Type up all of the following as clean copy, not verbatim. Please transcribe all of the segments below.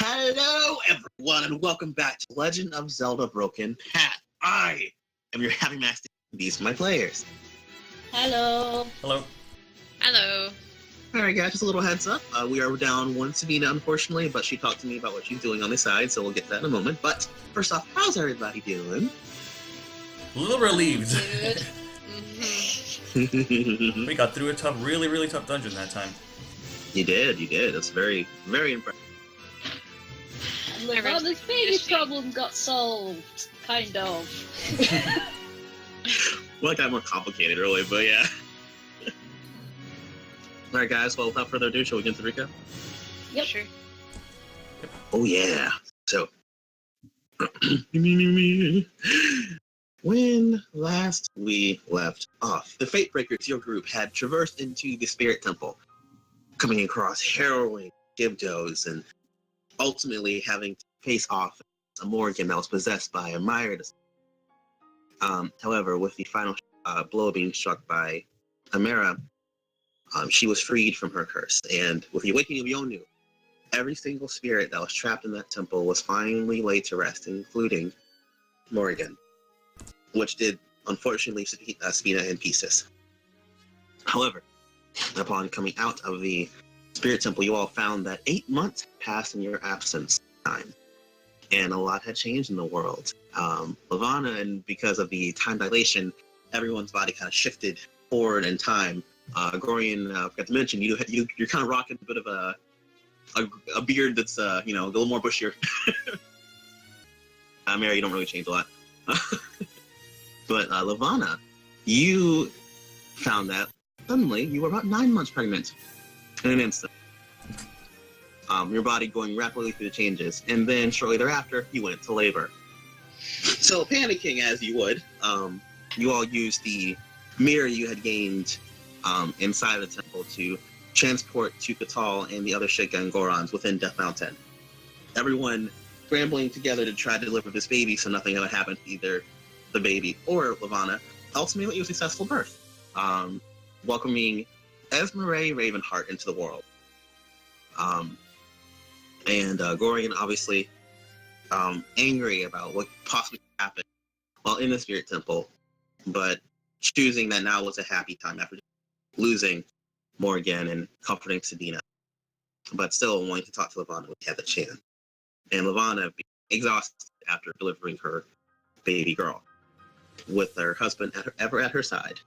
Hello, everyone, and welcome back to Legend of Zelda Broken Path. I am your Happy Master Beast, my players. Hello. Hello. Hello. Alright, guys, just a little heads up. We are down one Sabina, unfortunately, but she talked to me about what she's doing on the side, so we'll get to that in a moment. But first off, how's everybody doing? A little relieved. Good. We got through a really tough dungeon that time. You did. That's very, very impressive. Lavana's baby problem got solved. Kind of. Well, it got more complicated, really, but yeah. Alright, guys, well, without further ado, shall we get into the recap? Yep. Sure. Oh, yeah. So, when last we left off, the Fate Breakers, your group, had traversed into the Spirit Temple, coming across harrowing Gibdos and ultimately having to face off a Morgan that was possessed by a Myriad. However, with the final blow being struck by Amara, she was freed from her curse, and with the awakening of Yonu, every single spirit that was trapped in that temple was finally laid to rest, including Morrigan, which did unfortunately Sabina in pieces. However, upon coming out of the Spirit Temple, you all found that 8 months passed in your absence time, and a lot had changed in the world. Lavana, and because of the time dilation, everyone's body kind of shifted forward in time. Gorian, forgot to mention, you're kind of rocking a bit of a beard that's a little more bushier. Mary, you don't really change a lot. But Lavana, you found that suddenly you were about 9 months pregnant in an instant. Your body going rapidly through the changes, and then shortly thereafter, you went to labor. So panicking as you would, you all used the mirror you had gained inside the temple to transport to Katal and the other Shika Gorons within Death Mountain. Everyone scrambling together to try to deliver this baby so nothing ever happened to either the baby or Lavana. Ultimately, it was a successful birth, welcoming Esmeralda Ravenheart into the world. And Gorian, obviously, angry about what possibly happened while in the Spirit Temple, but choosing that now was a happy time after losing Morgan and comforting Sabina, but still wanting to talk to Lavana when he had the chance. And Lavana being exhausted after delivering her baby girl, with her husband ever at her side.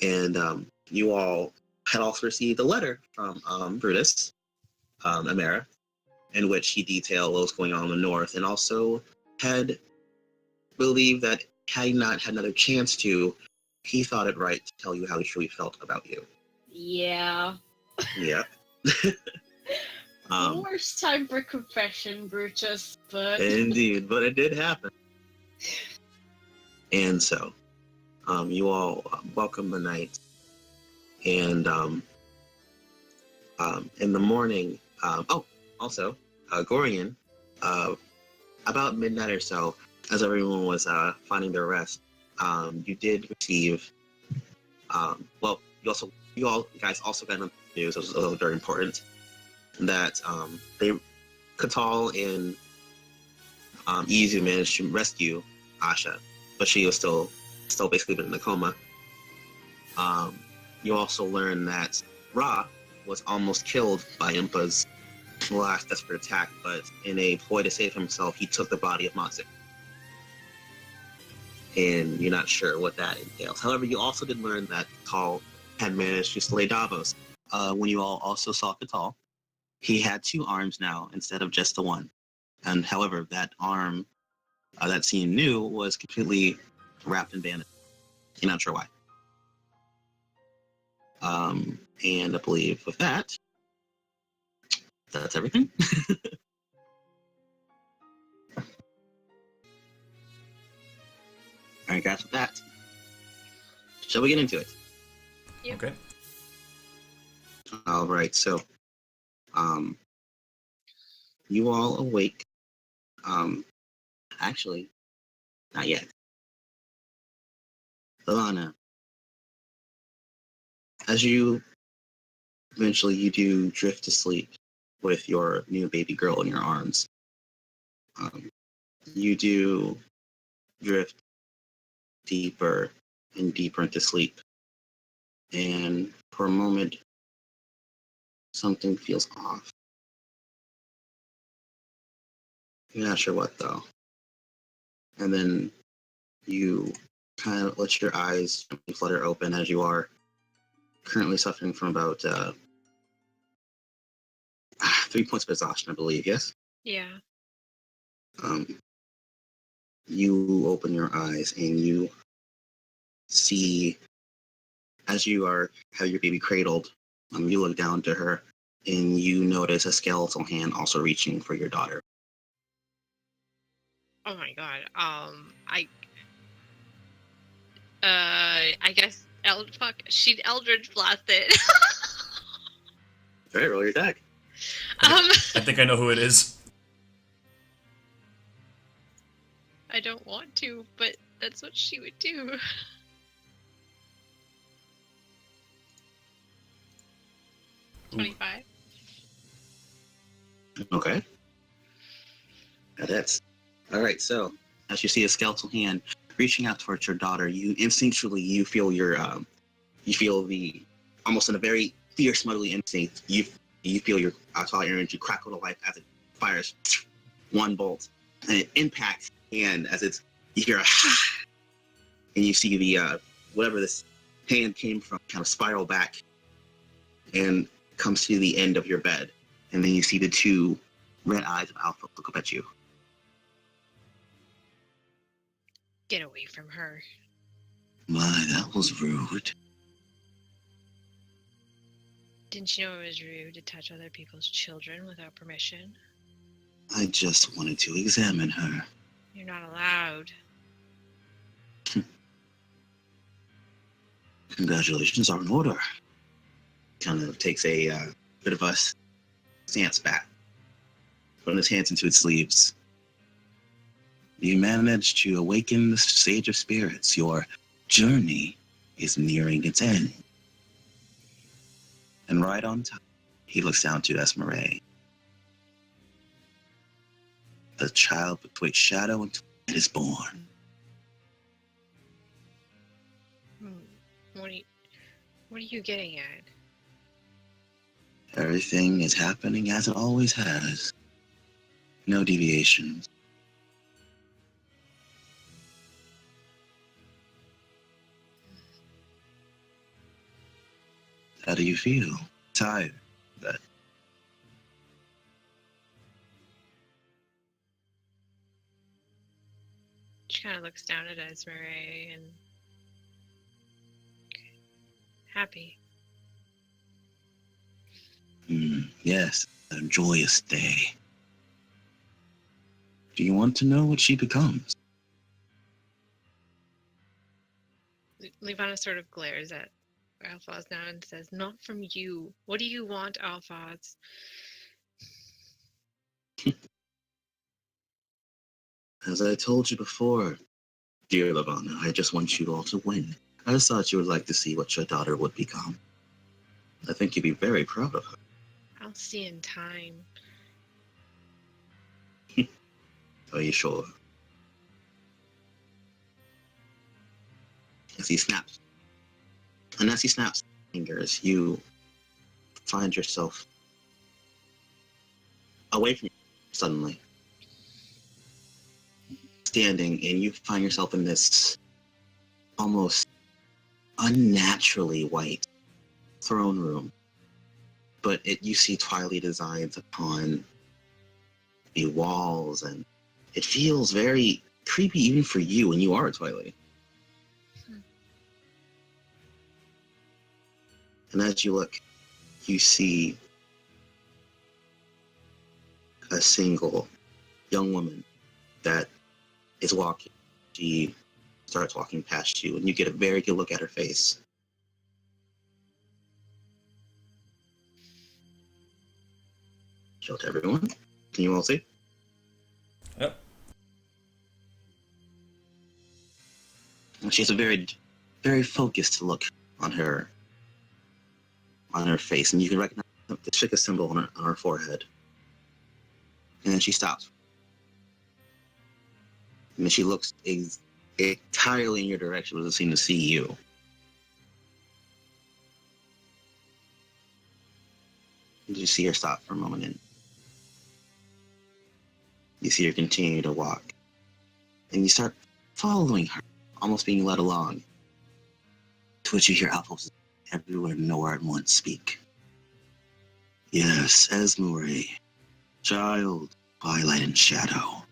And you all had also received a letter from Brutus, Amara, in which he detailed what was going on in the north, and also had believed that had he not had another chance to, he thought it right to tell you how he truly felt about you. Yeah. Yeah. Worst time for confession, Brutus, but... Indeed, but it did happen. And so, you all welcome the night. And in the morning, also, Gorian, about midnight or so, as everyone was finding their rest, you did receive, you all guys also got another news, it was very important, that Katal and Izu managed to rescue Asha, but she was still basically in a coma. You also learned that Ra was almost killed by Impa's last desperate attack, but in a ploy to save himself, he took the body of Matsu. And you're not sure what that entails. However, you also did learn that Katal had managed to slay Davos. When you all also saw Katal, he had 2 arms now instead of just the one. And however, that arm that seemed new was completely wrapped in bandage. You're not sure why. And I believe with that, that's everything. Alright, guys, with that, shall we get into it? Yep. Okay. Alright, so, you all awake. Actually, not yet. Alana, as you eventually you do drift to sleep, with your new baby girl in your arms. You do drift deeper and deeper into sleep. And for a moment, something feels off. You're not sure what, though. And then you kind of let your eyes flutter open as you are currently suffering from about 3 points of exhaustion, I believe, yes? Yeah. You open your eyes and you see, as you have your baby cradled, you look down to her and you notice a skeletal hand also reaching for your daughter. Oh my god. I guess she'd Eldritch Blast it. All right, roll your attack. I think I know who it is. I don't want to, but that's what she would do. Ooh. 25. Okay. That's all right. So, as you see a skeletal hand reaching out towards your daughter, you instinctually feel you feel the almost in a very fierce, motherly instinct. You feel your twilight energy crackle to life as it fires one bolt, and it impacts hand as you hear a and you see the whatever this hand came from kind of spiral back and comes to the end of your bed, and then you see the two red eyes of Alpha look up at you. Get away from her. My, that was rude. Didn't you know it was rude to touch other people's children without permission? I just wanted to examine her. You're not allowed. Congratulations are in order. Kind of takes a bit of a stance back, putting his hands into his sleeves. You managed to awaken the Sage of Spirits. Your journey is nearing its end. And right on top, he looks down to Esmeralda. The child between shadow and light is born. What are you getting at? Everything is happening as it always has. No deviations. How do you feel? Tired? But She kind of looks down at Esmeralda and happy. yes, a joyous day. Do you want to know what she becomes? Levana sort of glares at Alphaz now and says, "Not from you. What do you want, Alphaz?" As I told you before, dear Lavana, I just want you all to win. I just thought you would like to see what your daughter would become. I think you'd be very proud of her. I'll see in time. Are you sure? As he snaps fingers, you find yourself away from you suddenly. Standing, and you find yourself in this almost unnaturally white throne room. But you see twilight designs upon the walls, and it feels very creepy even for you, and you are a Twilight. And as you look, you see a single young woman that is walking. She starts walking past you, and you get a very good look at her face. Show it to everyone. Can you all see? Yep. And she has a very, very focused look on her face, and you can recognize the shika symbol on her forehead. And then she stops. And then she looks entirely in your direction, doesn't seem to see you. And you see her stop for a moment, and you see her continue to walk. And you start following her, almost being led along. To which you hear outposts everywhere, nowhere at once speak. Yes, Esmeralda, child, twilight and shadow.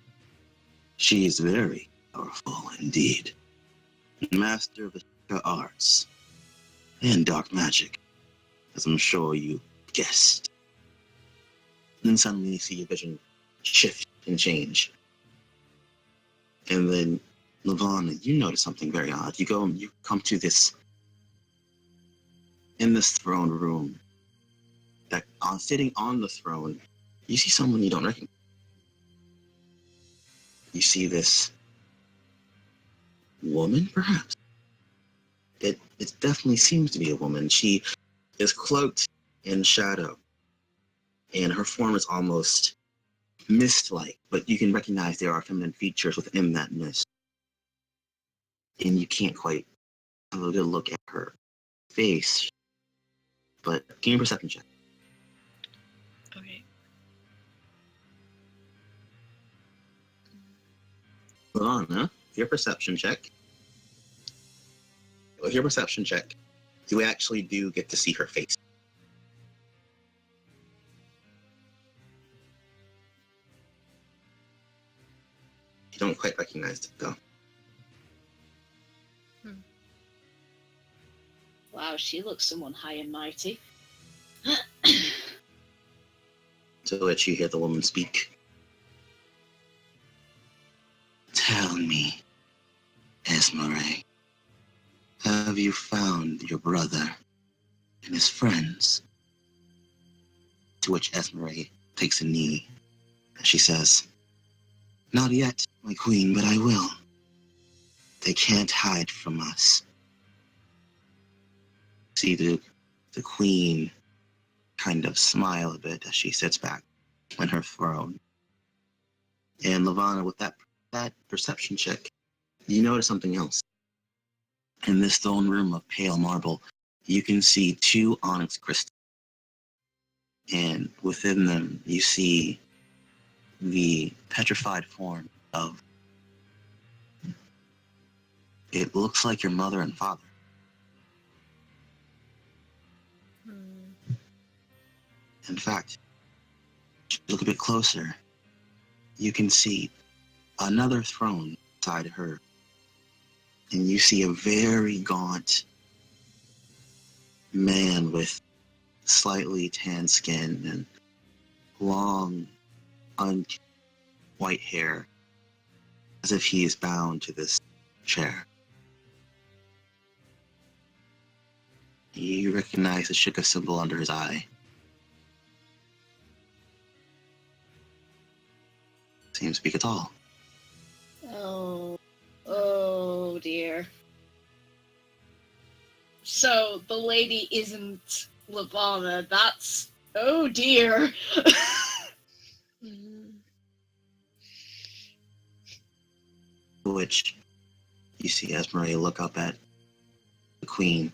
She is very powerful indeed. Master of the arts and dark magic, as I'm sure you guessed. And then suddenly you see your vision shift and change. And then, Lavana, you notice something very odd. You come to this, in this throne room, that sitting on the throne, you see someone you don't recognize. You see this woman, perhaps? It definitely seems to be a woman. She is cloaked in shadow, and her form is almost mist-like, but you can recognize there are feminine features within that mist. And you can't quite have a good look at her face. But give me a perception check. Okay. Lana, your perception check. With your perception check, you actually do get to see her face. You don't quite recognize it, though. Wow, she looks someone high and mighty. To which you hear the woman speak. Tell me, Esmeralda, have you found your brother and his friends? To which Esmeralda takes a knee, and she says, Not yet, my queen, but I will. They can't hide from us. See the queen kind of smile a bit as she sits back on her throne. And Lavana, with that perception check, you notice something else. In this throne room of pale marble, you can see 2 onyx crystals. And within them, you see the petrified form of, it looks like your mother and father. In fact, if you look a bit closer, you can see another throne beside her. And you see a very gaunt man with slightly tan skin and long, white hair, as if he is bound to this chair. You recognize the shika symbol under his eye. Seems to speak at all. Oh dear. So the lady isn't Lavana, that's... Oh dear. Which you see Esmeralda look up at the queen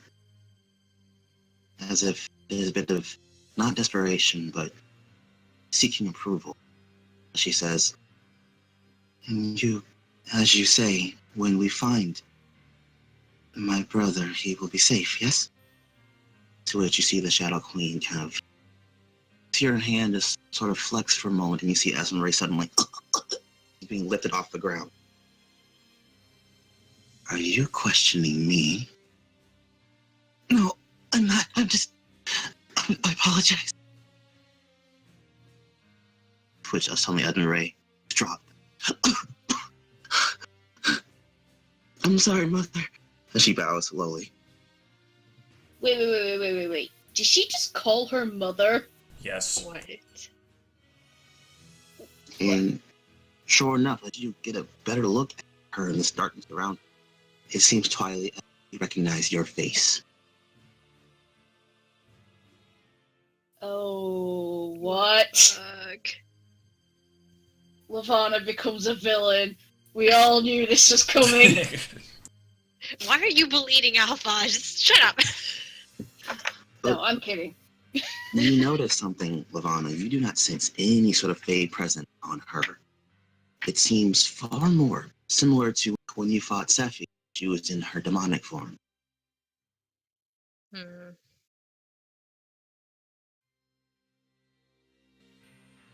as if there's a bit of, not desperation, but seeking approval. She says, And you, as you say, when we find my brother, he will be safe, yes? To which you see the Shadow Queen kind of, see her hand just sort of flex for a moment, and you see Esmeralda suddenly being lifted off the ground. Are you questioning me? No, I'm not. I apologize. Which suddenly Esmeralda dropped. I'm sorry, mother. And she bows slowly. Wait. Did she just call her mother? Yes. What? And sure enough, as you get a better look at her in this darkness around, it seems Twilight, you recognize your face. Oh, what? Fuck. Lavana becomes a villain. We all knew this was coming. Why are you bleeding, Alpha? Just shut up. No, I'm kidding. You notice something, Lavana. You do not sense any sort of fade present on her. It seems far more similar to when you fought Sephi. She was in her demonic form.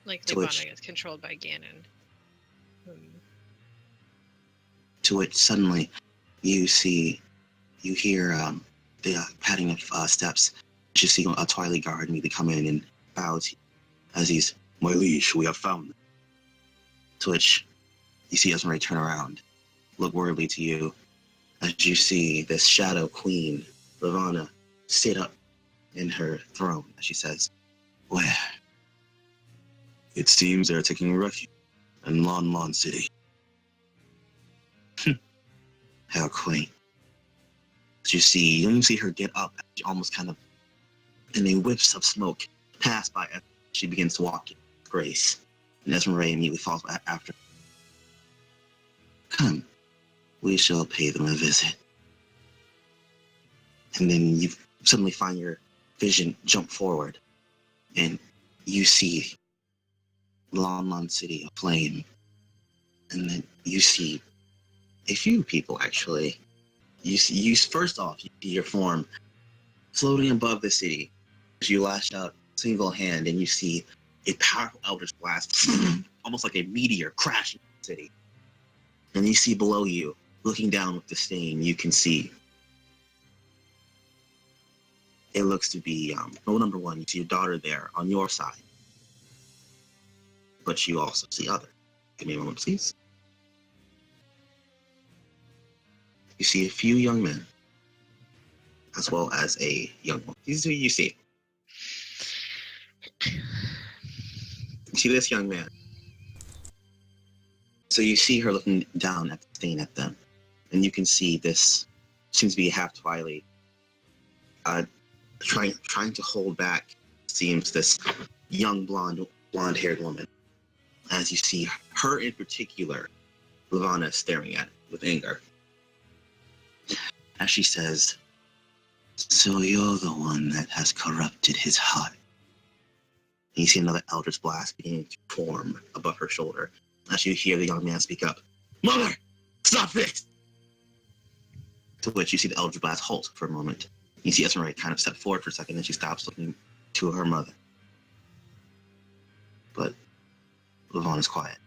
Like To which- Levana gets controlled by Ganon. To which suddenly you hear the padding of steps. You see a Twilight guard immediately come in and bow to you as he's, "My liege, we have found them." To which you see Esmeralda turn around, look worriedly to you, as you see this Shadow Queen, Ravana, sit up in her throne as she says, "Where? It seems they're taking refuge in Lon Lon City." How quaint. As you don't even see her get up, she almost kind of, in a whiffs of smoke, pass by as she begins to walk in grace. And Esmeralda immediately falls after. "Come, we shall pay them a visit." And then you suddenly find your vision jump forward, and you see Lon Lon City aflame. And then you see a few people, actually. First off, you see your form floating above the city as you lash out single hand, and you see a powerful eldritch blast, almost like a meteor crashing the city. And you see below you, looking down with disdain, you can see it looks to be rule number one. You see your daughter there on your side, but you also see other. Give me a moment, please. You see a few young men, as well as a young woman. These are who you see. You see this young man. So you see her looking down at the stain at them, and you can see this seems to be a half Twilight, trying to hold back. Seems this young blonde-haired woman. As you see her in particular, Lavana staring at it with anger. As she says, "So you're the one that has corrupted his heart." And you see another eldritch blast beginning to form above her shoulder. As you hear the young man speak up, "Mother, stop this!" To which you see the eldritch blast halt for a moment. You see Esmeralda kind of step forward for a second, and she stops looking to her mother. But Lavon is quiet.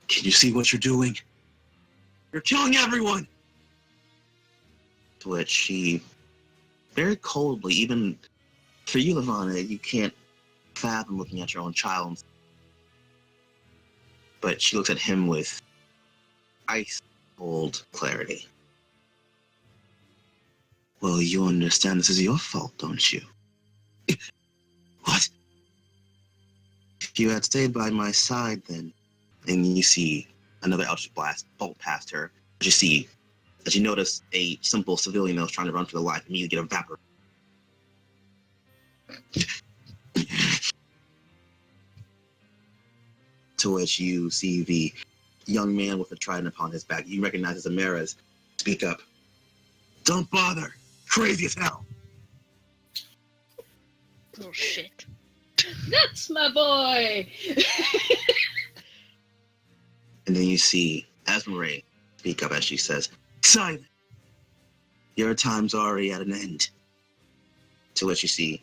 "Can you see what you're doing? You're killing everyone!" To which she, very coldly, even for you, Lavana, you can't fathom looking at your own child. But she looks at him with ice-cold clarity. "Well, you understand this is your fault, don't you?" "What?" "If you had stayed by my side, then..." And you see another eldritch blast bolt past her. As you notice a simple civilian that was trying to run for their life immediately get evaporated. To which you see the young man with a trident upon his back. You recognize as Amara's speak up. "Don't bother! Crazy as hell!" Oh shit. That's my boy! And then you see Esmeralda speak up as she says, "Silent! Your time's already at an end." To which you see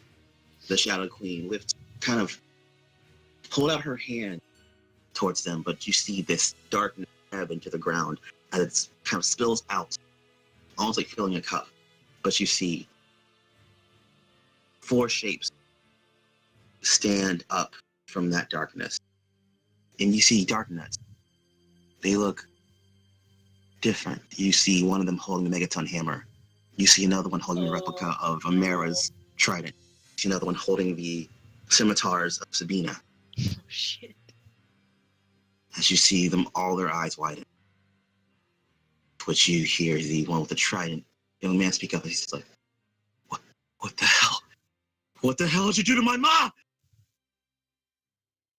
the Shadow Queen kind of hold out her hand towards them, but you see this darkness ebb into the ground as it kind of spills out, almost like filling a cup. But you see 4 shapes stand up from that darkness. And you see darkness. They look different. You see one of them holding the Megaton hammer. You see another one holding a replica of Amara's trident. You see another one holding the scimitars of Sabina. Oh shit. As you see them, all their eyes widen. Which you hear the one with the trident, young man speak up, and he's like, What the hell?" What the hell did you do to my mom?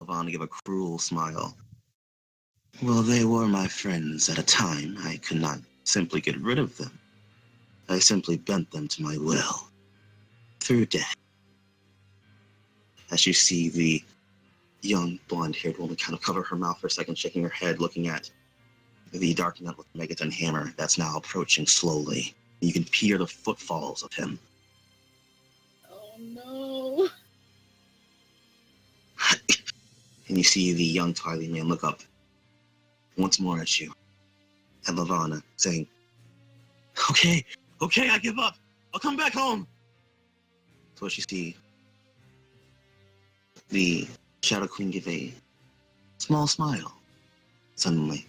Levana gave a cruel smile. Well, they were my friends at a time. I could not simply get rid of them. I simply bent them to my will. Through death. As you see the young blonde-haired woman kind of cover her mouth for a second, shaking her head, looking at the dark knight with the megaton hammer that's now approaching slowly. You can hear the footfalls of him. Oh no. And you see the young Twilight man look up once more at you, at Levana, saying, Okay, I give up. I'll come back home. So as you see the Shadow Queen give a small smile, suddenly.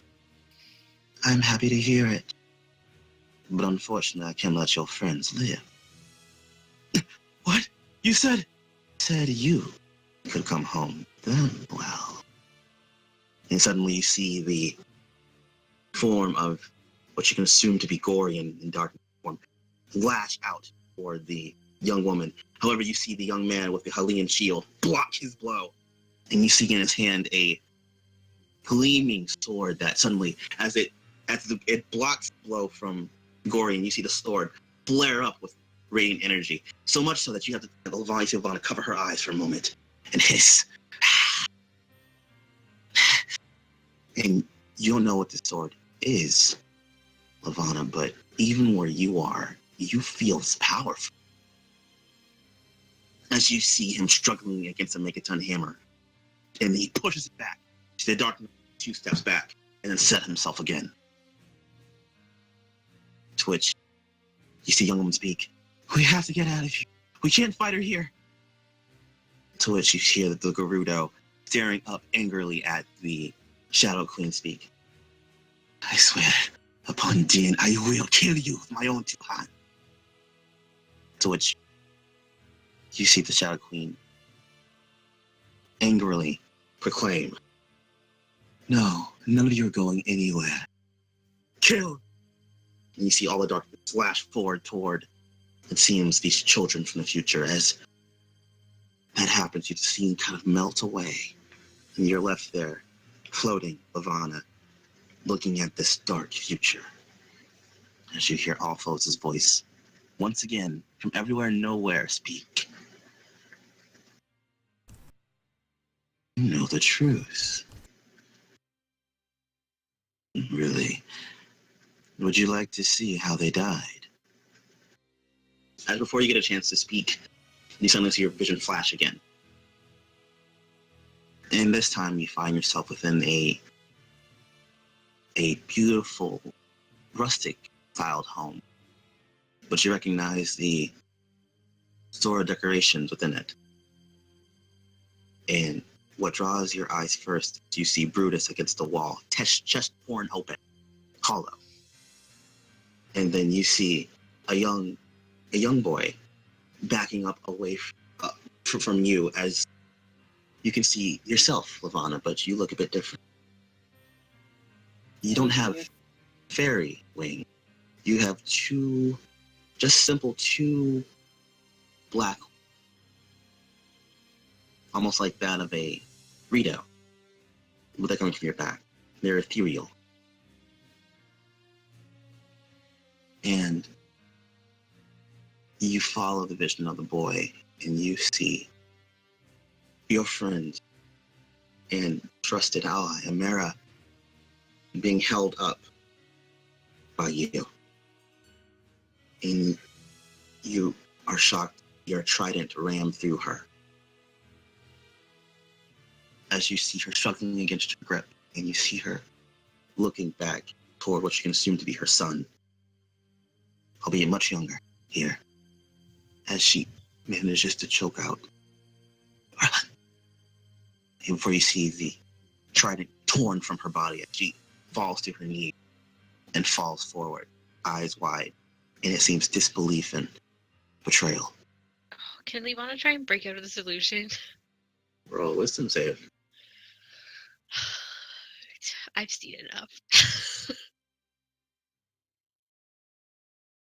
I'm happy to hear it. But unfortunately, I can't let your friends live. What? You said you could come home. Then, well. And suddenly you see the form of what you can assume to be gory and dark form lash out toward the young woman. However, you see the young man with the Hylian shield block his blow. And you see in his hand a gleaming sword that suddenly, as it blocks the blow from Gory, and you see the sword flare up with radiant energy. So much so that you have to Levana cover her eyes for a moment and hiss. And you don't know what this sword is, Levana, but even where you are, you feel its power. As you see him struggling against a megaton hammer, and he pushes it back to the darkness, 2 steps back, and then set himself again. To which you see young woman speak, we have to get out of here. We can't fight her here. To which you hear the Gerudo staring up angrily at the Shadow Queen speak. I swear upon Din, I will kill you with my own 2 hands. To which you see the Shadow Queen angrily proclaim, no, none of you are going anywhere. Kill! And you see all the darkness flash forward toward, it seems, these children from the future. As that happens, you see them kind of melt away. And you're left there, floating, Levana, looking at this dark future. As you hear Alphonse's voice, once again, from everywhere and nowhere, speak. You know the truth. Really? Would you like to see how they died? As before you get a chance to speak, you suddenly see your vision flash again. And this time you find yourself within a beautiful, rustic-styled home. But you recognize the store decorations within it. And what draws your eyes first is you see Brutus against the wall, chest torn open, hollow. And then you see a young boy backing up away from you, as you can see yourself, Levana, but you look a bit different. You don't have fairy wing. You have 2 black, almost like that of a Rito, with that coming from your back. They're ethereal. And you follow the vision of the boy, and you see your friend and trusted ally, Amara, being held up by you. And you are shocked your trident rammed through her. As you see her struggling against your grip, and you see her looking back toward what you can assume to be her son, albeit much younger, here, as she manages to choke out, Arlen. And before you see the trident torn from her body as she falls to her knee and falls forward, eyes wide, and it seems disbelief and betrayal. Can Levana try and break out of the illusion? Roll a wisdom save. I've seen enough.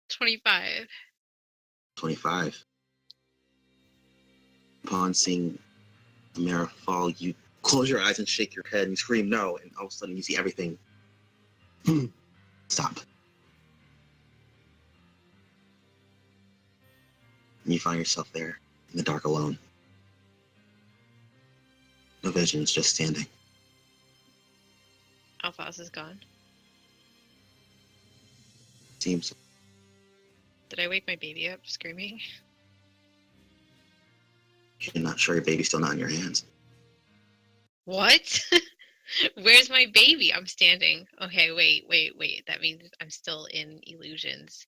25. 25. Upon seeing the mirror fall, you close your eyes and shake your head and scream no, and all of a sudden you see everything stop. And you find yourself there in the dark alone. No visions, just standing. Alphonse is gone. Seems Did I wake my baby up screaming? you're not sure your baby's still not in your hands. What? Where's my baby? I'm standing. Okay, wait. That means I'm still in illusions.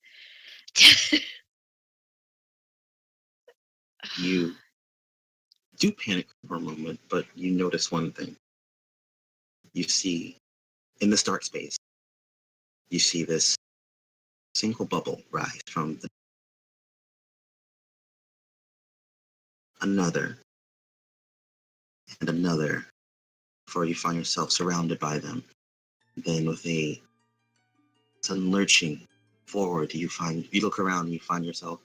You do panic for a moment, but you notice one thing. You see, in this dark space, you see this single bubble rise from another and another before you find yourself surrounded by them. Then with a sudden lurching forward, you look around and you find yourself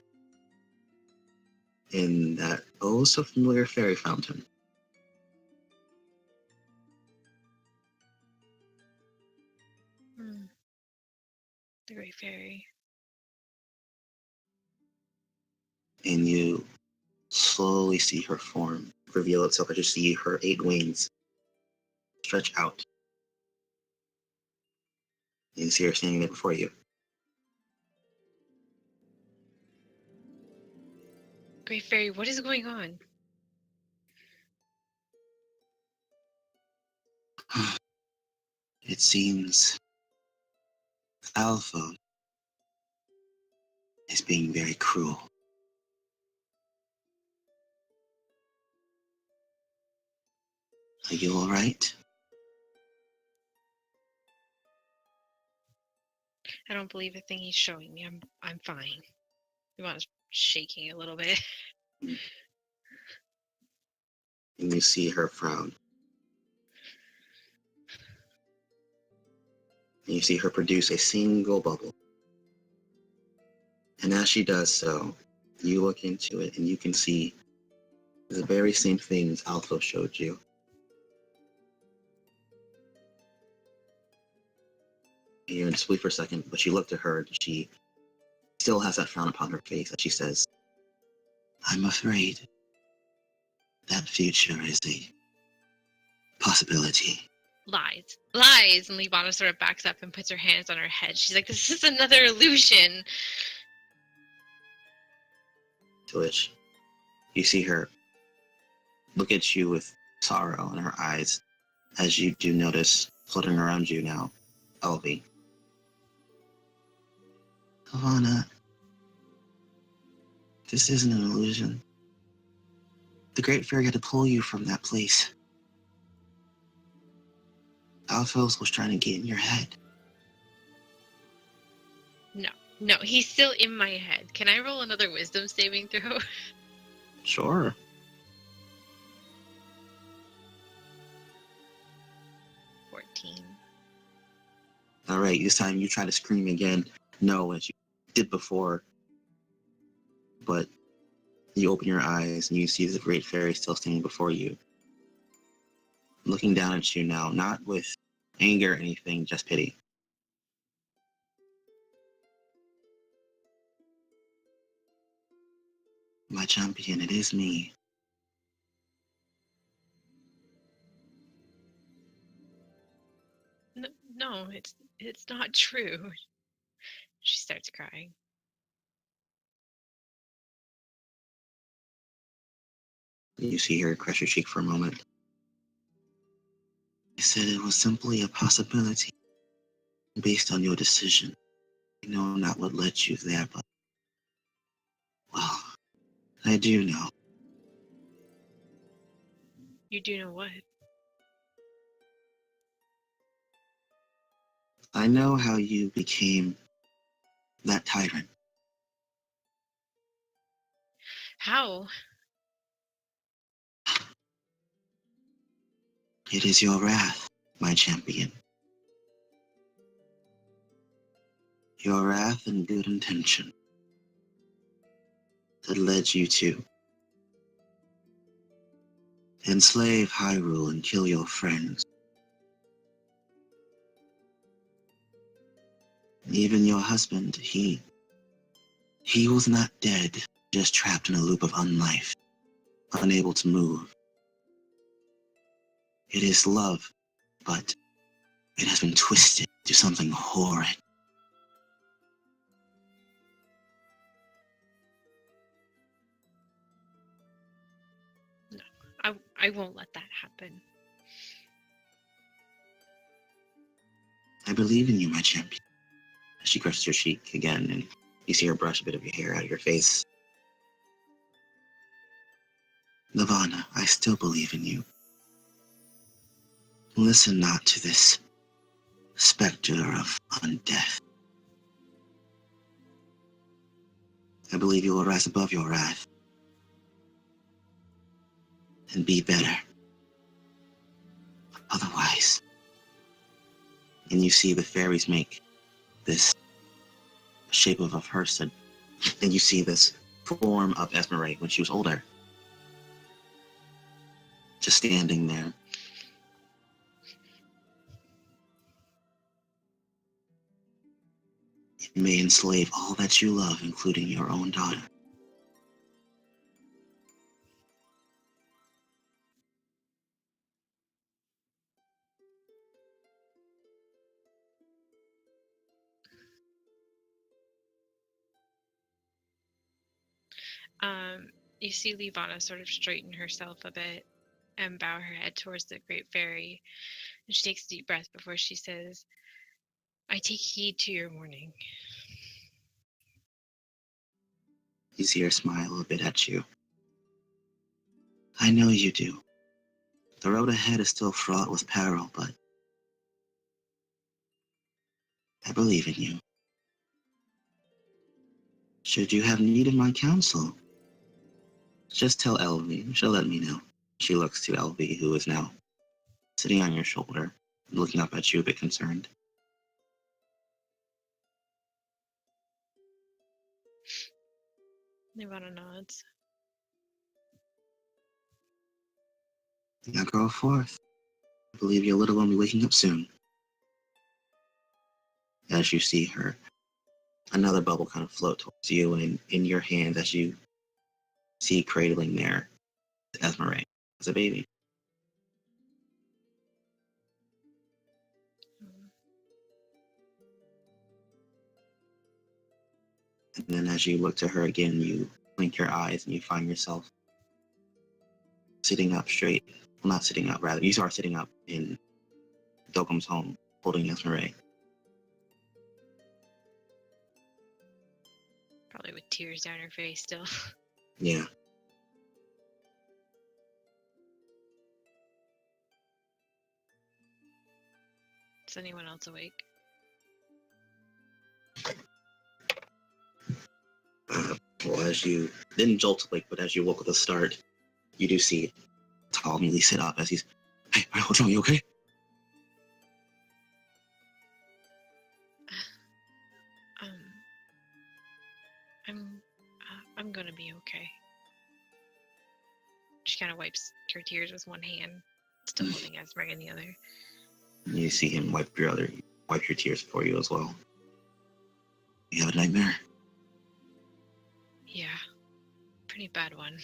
in that oh so familiar fairy fountain. The Great Fairy. And you slowly see her form reveal itself as you see her 8 wings stretch out. And you see her standing there before you. Great Fairy, what is going on? It seems Alpha is being very cruel. Are you alright? I don't believe a thing he's showing me. I'm fine. Ivan's shaking a little bit. And you see her frown. And you see her produce a single bubble. And as she does so, you look into it and you can see the very same things Alpha showed you. You're in disbelief for a second, but you look at her and she still has that frown upon her face as she says, I'm afraid that future is a possibility. Lies. And Livana sort of backs up and puts her hands on her head. She's like, this is another illusion. To which you see her look at you with sorrow in her eyes as you do notice floating around you now, Elvie. Havana, this isn't an illusion. The Great Fairy had to pull you from that place. Alphos was trying to get in your head. No, he's still in my head. Can I roll another wisdom saving throw? Sure. 14. Alright, this time you try to scream again. No, as you did before. But you open your eyes and you see the Great Fairy still standing before you. Looking down at you now, not with anger or anything, just pity. My champion, it is me. No, it's not true. She starts crying. You see her crush your cheek for a moment. I said it was simply a possibility based on your decision. I know not what led you there, but well, I do know. You do know what? I know how you became that tyrant. How? It is your wrath, my champion. Your wrath and good intention that led you to enslave Hyrule and kill your friends. Even your husband, he was not dead, just trapped in a loop of unlife, unable to move. It is love, but it has been twisted to something horrid. I won't let that happen. I believe in you, my champion. She crushes your cheek again, and you see her brush a bit of your hair out of your face. Nirvana, I still believe in you. Listen not to this specter of undeath. I believe you will rise above your wrath and be better. Otherwise, and you see the fairies make this shape of a person, and you see this form of Esmeralda when she was older, just standing there. It may enslave all that you love, including your own daughter. You see Livana sort of straighten herself a bit and bow her head towards the Great Fairy. And she takes a deep breath before she says, I take heed to your warning. You see her smile a bit at you. I know you do. The road ahead is still fraught with peril, but I believe in you. Should you have need of my counsel, just tell Elvie. She'll let me know. She looks to Elvie, who is now sitting on your shoulder, looking up at you a bit concerned. Livana nods. Now go forth. I believe your little one will be waking up soon. As you see her, another bubble kind of float towards you, and in your hand, as you see cradling there, Esmeralda as a baby. And then as you look to her again, you blink your eyes and you find yourself sitting up straight. Well, not sitting up, rather. You are sitting up in Dokum's home, holding Esmeralda. Probably with tears down her face still. Yeah. Is anyone else awake? Well, as you didn't jolt awake, but as you woke with a start, you do see Tall immediately sit up as he's, hey, what's wrong? You okay? I'm gonna be okay. She kind of wipes her tears with one hand, still holding Esmeralda in the other. You see him wipe your tears for you as well. You have a nightmare? Yeah, pretty bad one.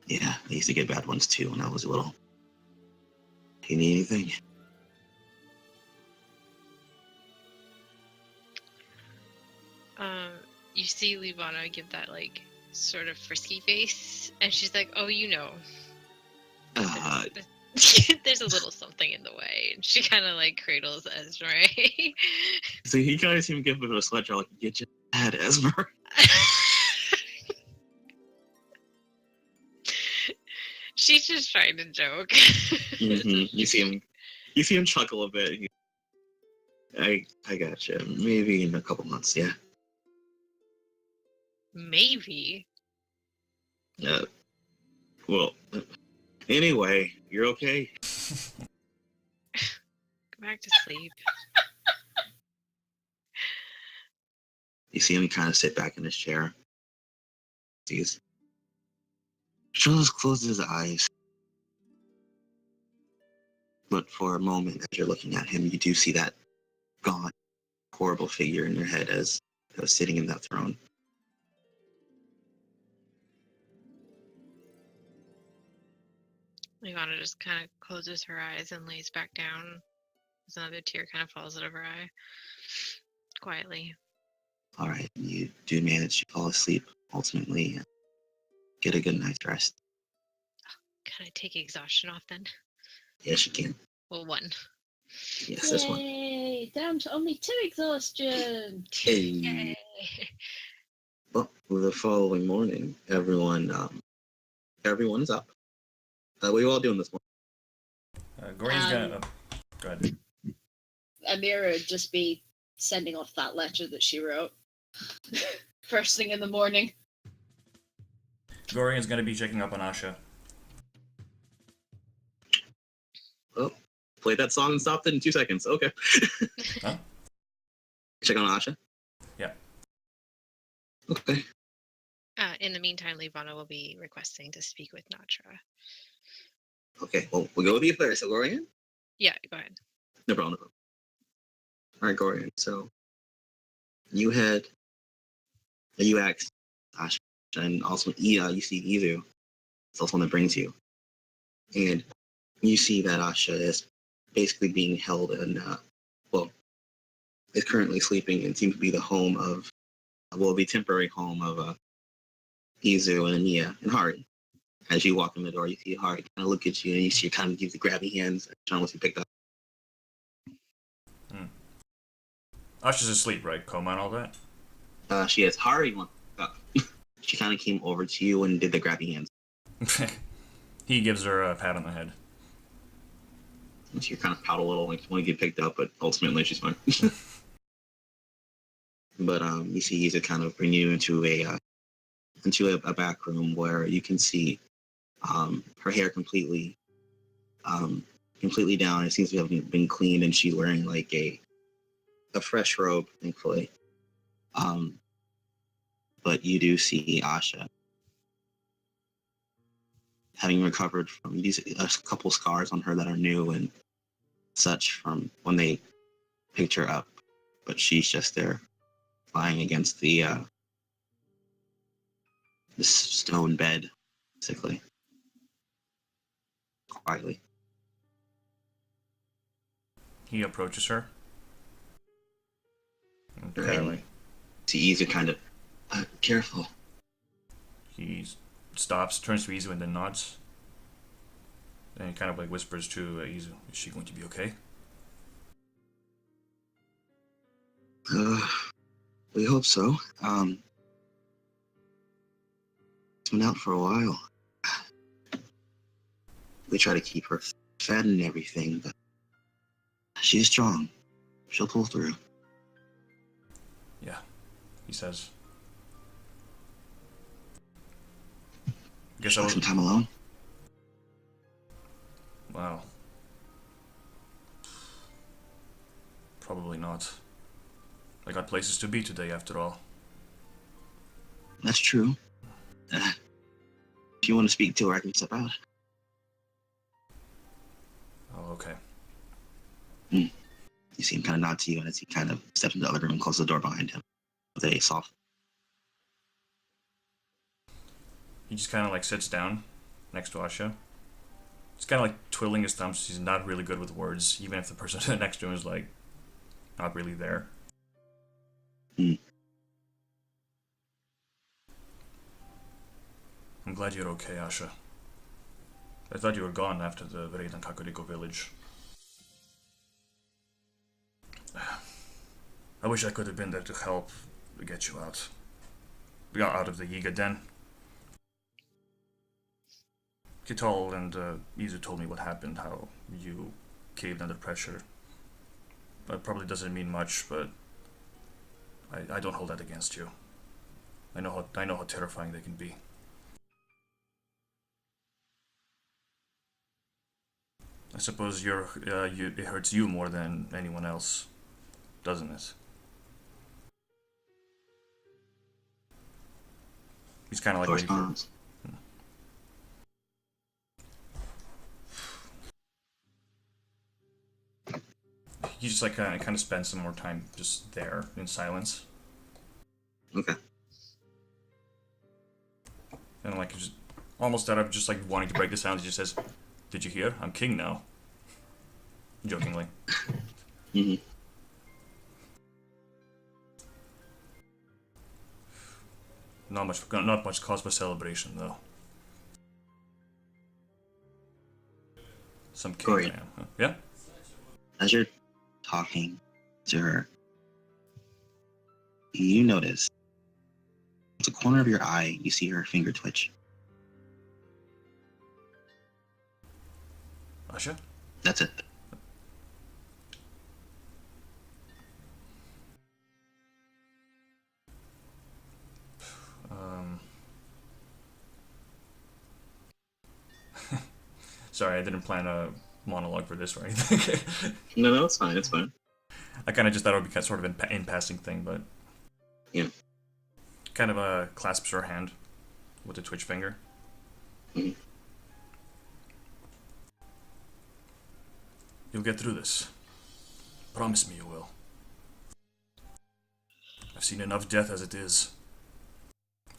Yeah, I used to get bad ones too when I was little. Do you need anything? You see Livana give that, like, sort of frisky face, and she's like, oh, you know. There's a little something in the way, and she kind of, like, cradles Esmeralda. So you guys even give him a sledge, like, get your head, Esmer. She's just trying to joke. Mm-hmm. You see him chuckle a bit. I gotcha. Maybe in a couple months, yeah. Maybe. Well, anyway, you're okay? Go back to sleep. You see him kind of sit back in his chair. He's Charles closes his eyes. But for a moment, as you're looking at him, you do see that gaunt, horrible figure in your head as sitting in that throne. Ivana just kind of closes her eyes and lays back down as another tear kind of falls out of her eye. Quietly. All right, you do manage to fall asleep, ultimately, and get a good night's rest. Can I take exhaustion off then? Yes, you can. Well, one. Yes, this one. Yay! Down to only 2 exhaustion. Hey. Yay. Well, the following morning, everyone is up. What are you all doing this morning? Gorian's gonna. Go ahead. Amira would just be sending off that letter that she wrote. First thing in the morning. Gorian's gonna be checking up on Asha. Oh, play that song and stopped it in 2 seconds. Okay. Huh? Check on Asha? Yeah. Okay. In the meantime, Livana will be requesting to speak with Natra. Okay, well, we'll go with you first. So, Gorian? Yeah, go ahead. No problem, no problem. All right, Gorian. So, you asked Asha, and also you see Izu. It's also one that brings you. And you see that Asha is basically being held in, is currently sleeping and seems to be the home of, the temporary home of Izu and Ania and Hari. As you walk in the door, you see Hari kind of look at you and you see her kind of give the grabby hands. John wants you picked up. Asha's asleep, right? Coma and all that? She has Hari one up. She kind of came over to you and did the grabby hands. He gives her a pat on the head. And she kind of pout a little, like want to get picked up, but ultimately she's fine. But you see Izu kind of bring you into a back room where you can see her hair completely down. It seems to have been cleaned, and she's wearing like a fresh robe, thankfully. But you do see Asha having recovered from these a couple scars on her that are new and such from when they picked her up. But she's just there, lying against the stone bed, basically, quietly. He approaches her. And Right. like, See Izu kind of careful. he stops, turns to Izu, and then nods. And he kind of like whispers to Izu, "Is she going to be okay?" We hope so. It's been out for a while. We try to keep her fed and everything, but she's strong. She'll pull through. Yeah, he says. Guess I Like was. some time alone. Wow. Probably not. I got places to be today, after all. That's true. If you want to speak to her, I can step out. Oh, okay. You see him kind of nod to you, and as he kind of steps into the other room and closes the door behind him with a soft. He just kind of like sits down next to Asha. He's kind of like twiddling his thumbs. He's not really good with words, even if the person next to him is like not really there. I'm glad you're okay, Asha. I thought you were gone after the raid on Kakuriko village. I wish I could have been there to help get you out. We got out of the Yiga den. Kital and Izu told me what happened, how you caved under pressure. That probably doesn't mean much, but I don't hold that against you. I know how terrifying they can be. I suppose it hurts you more than anyone else, doesn't it? He's kind of like waiting for. he just like kind of spends some more time just there in silence. Okay. And like just almost out of just like wanting to break the silence, he just says, "Did you hear? I'm king now." Jokingly. Mm-hmm. Not much cause for celebration though. Some king Great. man. Huh? Yeah. As you're talking to her, you notice at the corner of your eye, you see her finger twitch. Asha? That's it. Sorry, I didn't plan a monologue for this or anything. No, it's fine. It's fine. I kind of just thought it would be sort of in passing thing, but Yeah. kind of clasps her hand with the twitch finger. Mhm. You'll get through this. Promise me you will. I've seen enough death as it is.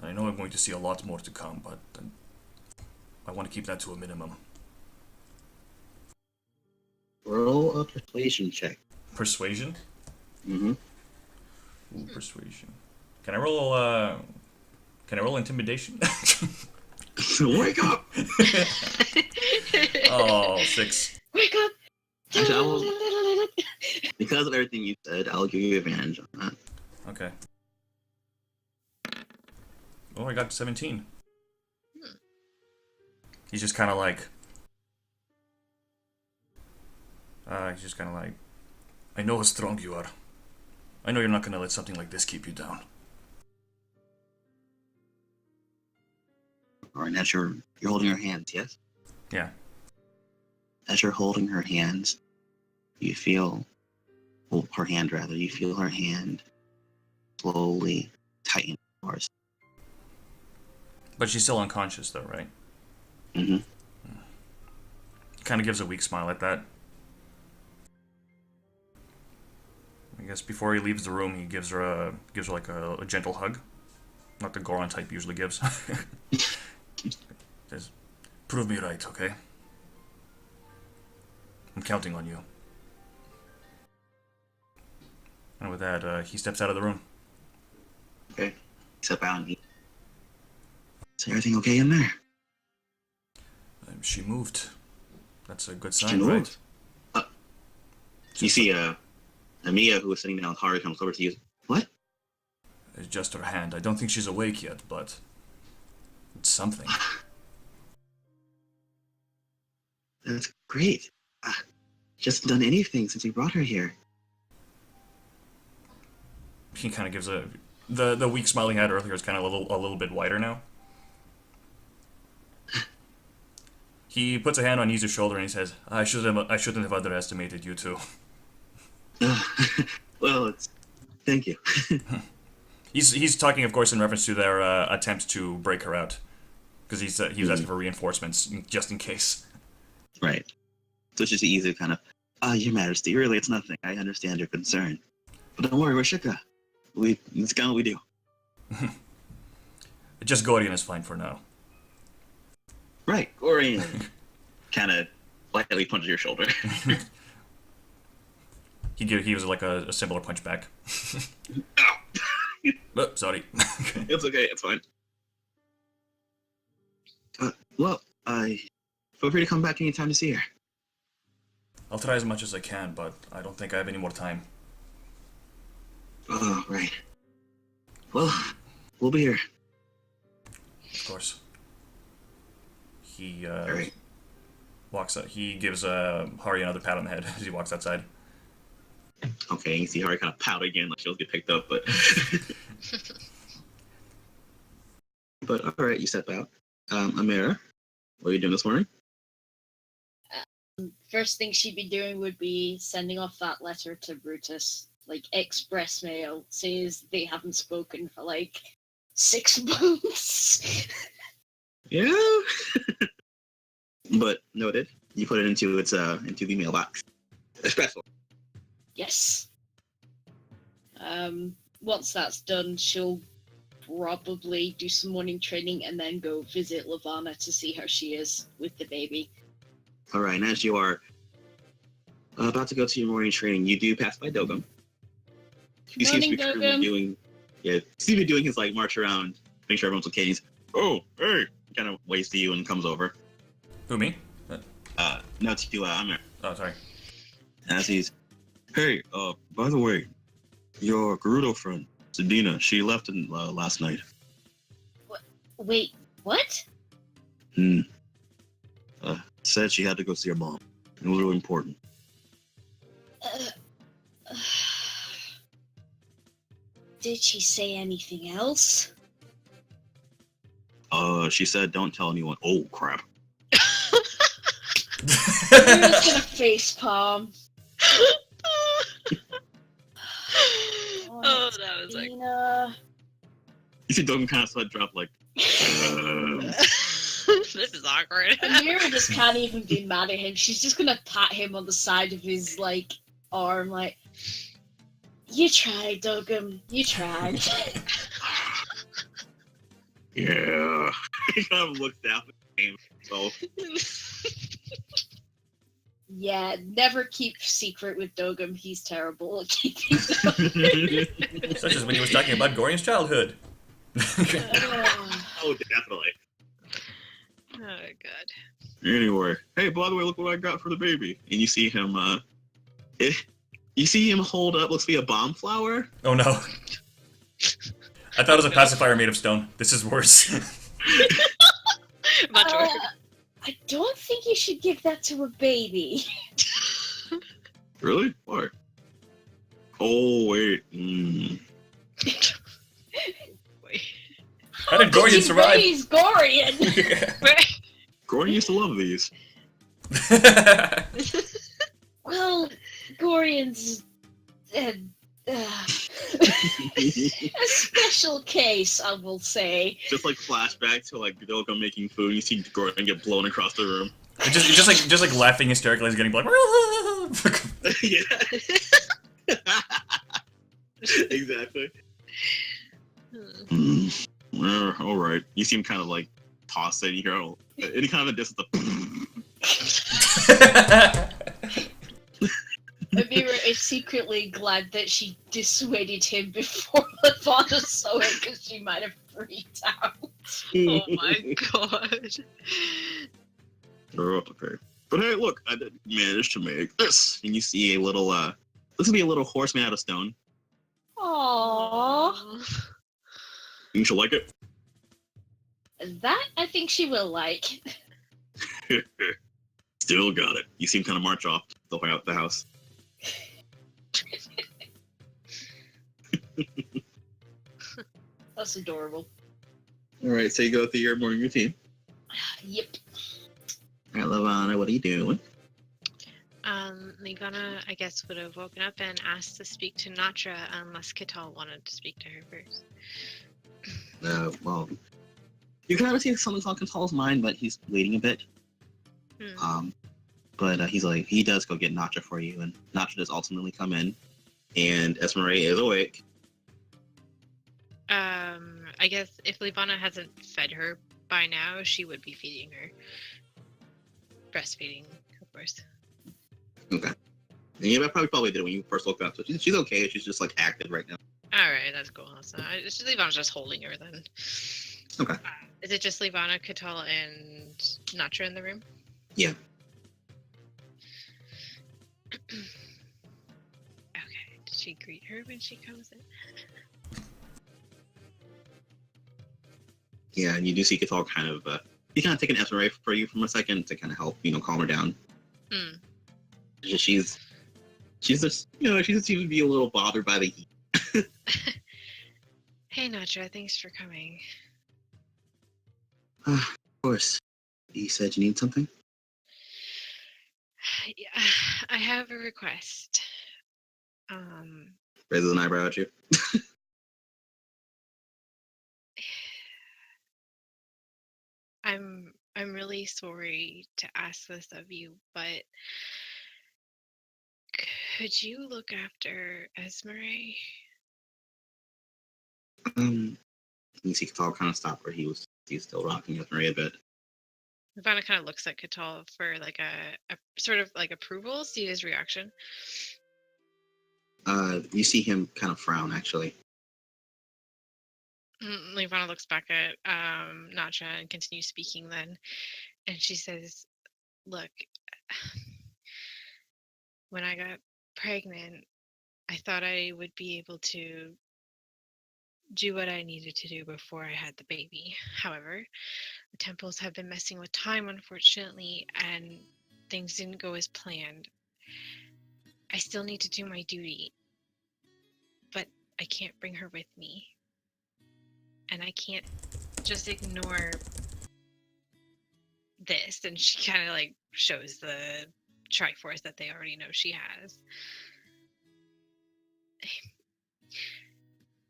I know I'm going to see a lot more to come, but I want to keep that to a minimum. Roll a persuasion check. Persuasion? Mm-hmm. Ooh, persuasion. Can I roll? Can I roll intimidation? Wake up! Oh, 6. Wake up! Actually, because of everything you said, I'll give you advantage on that. Okay. Oh, I got 17. He's just kind of like. He's just kind of like. I know how strong you are. I know you're not gonna let something like this keep you down. Alright, as you're holding her hands, yes? Yeah. As you're holding her hands, you feel, well, her hand rather, you feel her hand slowly tighten yours. But she's still unconscious, though, right? Mm-hmm. Kind of gives a weak smile at that. I guess before he leaves the room, he gives her like a gentle hug, not the Goron type usually gives. Says, "Prove me right, okay? I'm counting on you." And with that, he steps out of the room. Okay. Step out and eat. Is everything okay in there? She moved. That's a good She sign, moved. right? You see, Amia, who was sitting down with Hari, comes over to you. What? It's just her hand. I don't think she's awake yet, but it's something. That's great. She hasn't done anything since we brought her here. He kind of gives the weak smile he had earlier is kind of a little bit wider now. He puts a hand on Izu's shoulder and he says, I shouldn't have underestimated you two." Well, thank you. He's talking, of course, in reference to their attempt to break her out, because he was asking for reinforcements just in case. Right. So it's just easy kind of, Your Majesty, really, it's nothing. I understand your concern. But don't worry, we're Shika. It's kind of what we do. Just Gorian is fine for now. Right, Gorian. Kind of lightly punches your shoulder. He was like a similar punch back. Ow! Oh, sorry. It's okay, it's fine. Well, feel free to come back anytime to see her. I'll try as much as I can, but I don't think I have any more time. Oh, right. Well, we'll be here. Of course. He Alright. walks out. He gives Hari another pat on the head as he walks outside. Okay, you see Hari kind of pout again, like she'll get picked up, but... But alright, you step out. Amira, what are you doing this morning? First thing she'd be doing would be sending off that letter to Brutus, like express mail, says they haven't spoken for like 6 months. Yeah. But noted. You put it into the mailbox. Espresso. Yes. Once that's done, she'll probably do some morning training and then go visit Lavana to see how she is with the baby. All right, and as you are about to go to your morning training, you do pass by Dogum. He seems to be currently doing, his like march around, make sure everyone's okay. He's, oh, hey, kind of waves to you and comes over. Who, me? No, to you, Amir. Oh, sorry. As he's, hey, by the way, your Gerudo friend, Sabina, she left last night. Wait, what? Said she had to go see her mom. It was really important. Did she say anything else? She said don't tell anyone. Oh, crap. I'm just gonna facepalm. Oh, that was like... You see Dogum kind of sweat drop like, This is awkward. Amira just can't even be mad at him. She's just gonna pat him on the side of his, like, arm, like, you tried, Dogum. You tried. yeah. He kind of looks down at the game. So, Yeah, never keep secret with Dogum. He's terrible at keeping them. Such as when he was talking about Gorian's childhood. oh, definitely. Oh, God. Anyway, hey, by the way, look what I got for the baby. And you see him, you see him hold up, looks to be a bomb flower. Oh no. I thought it was a pacifier made of stone. This is worse. Much worse. I don't think you should give that to a baby. Really? Why? Oh, wait. Wait. How did Gorian survive? Raise Gorian. Gorian used to love these. Well, Gorian's a special case, I will say. Just like flashback to like Dogum making food, you see Gorian get blown across the room. just like laughing hysterically as getting like. Yeah. Exactly. All right. You seem kind of like toss it. You hear any kind of a distance. Amira is secretly glad that she dissuaded him before Lavana saw it because she might have freaked out. Oh my god. Oh, okay. But hey, look, I did manage to make this. And you see a little, this would be a little horse made out of stone. Aww. You should like it. That I think she will like. Still got it. You see him kind of march off the way out the house. That's adorable. All right, so you go through your morning routine. Yep. All right, Lavana, what are you doing? Livana, I guess, would have woken up and asked to speak to Natra unless Kital wanted to speak to her first. Well, you can kind of see something's on Kital's mind, but he's waiting a bit. But he's like, he does go get Natra for you, and Natra does ultimately come in, and Esmeralda is awake. I guess if Livana hasn't fed her by now, she would be feeding her. Breastfeeding, of course. Okay. And you probably did when you first woke up, so she's okay. She's just like active right now. Alright, that's cool. So Livana's just holding her then. Okay. Is it just Livana, Kital, and Natra in the room? Yeah. Okay. Did she greet her when she comes in? Yeah, and you do see Kital kind of, he kind of take an SRA for you for a second to kind of help, calm her down. She's just, she just seems to be a little bothered by the heat. Hey, Natra, thanks for coming. Of course. You said you need something? Yeah, I have a request. Raises an eyebrow at you. I'm really sorry to ask this of you, but Could you look after Esmeralda? You see Katal kind of stop where he's still rocking with Maria a bit. Ivana kind of looks at Katal for like a sort of like approval, see his reaction. You see him kind of frown, actually. Ivana looks back at Natcha and continues speaking then. And she says, look, when I got pregnant, I thought I would be able to do what I needed to do before I had the baby. However, the temples have been messing with time, unfortunately, and things didn't go as planned. I still need to do my duty, but I can't bring her with me. And I can't just ignore this. And she kind of like shows the Triforce that they already know she has.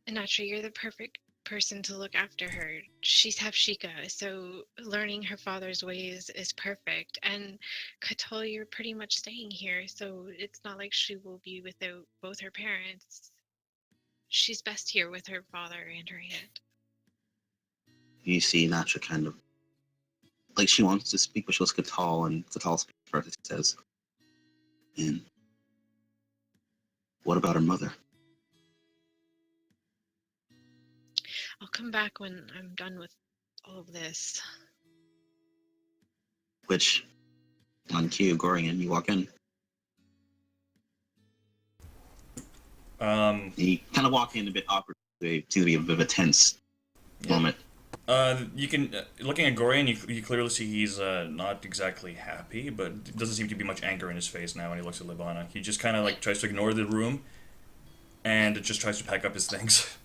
I'm not sure you're the perfect person to look after her. She's half Sheikah, so learning her father's ways is perfect. And Katol, you're pretty much staying here, so it's not like she will be without both her parents. She's best here with her father and her aunt. You see Natcha kind of like she wants to speak, but she looks at Katal, and Katal speaks first. He says, "And what about her mother?" I'll come back when I'm done with all of this. Which, on cue, Gorian, you walk in. You kind of walk in a bit awkward. It seems to be a bit of a tense moment. You can, looking at Gorian, you clearly see he's not exactly happy, but it doesn't seem to be much anger in his face now when he looks at Livana. He just kind of like tries to ignore the room and just tries to pack up his things.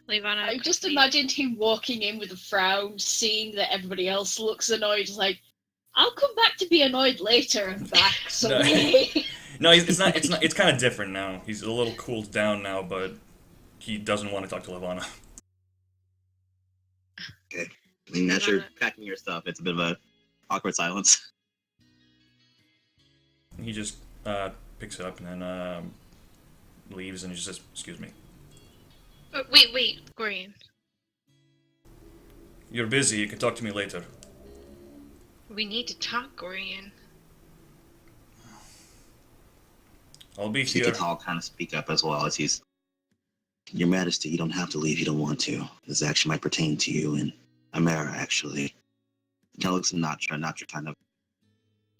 Livana, I just imagined him walking in with a frown, seeing that everybody else looks annoyed, like, I'll come back to be annoyed later and back someday. No, it's not. It's kind of different now. He's a little cooled down now, but he doesn't want to talk to Livana. Okay. I mean, as you're packing your stuff, it's a bit of a awkward silence. He just picks it up and then leaves, and he just says, "Excuse me." Oh, wait, Gorian. You're busy. You can talk to me later. We need to talk, Gorian. I'll be You here. can all kind of speak up as well as he's. Your Majesty, you don't have to leave if you don't want to. This actually might pertain to you and Amara, actually. He kind of looks at Natcha. Natcha kind of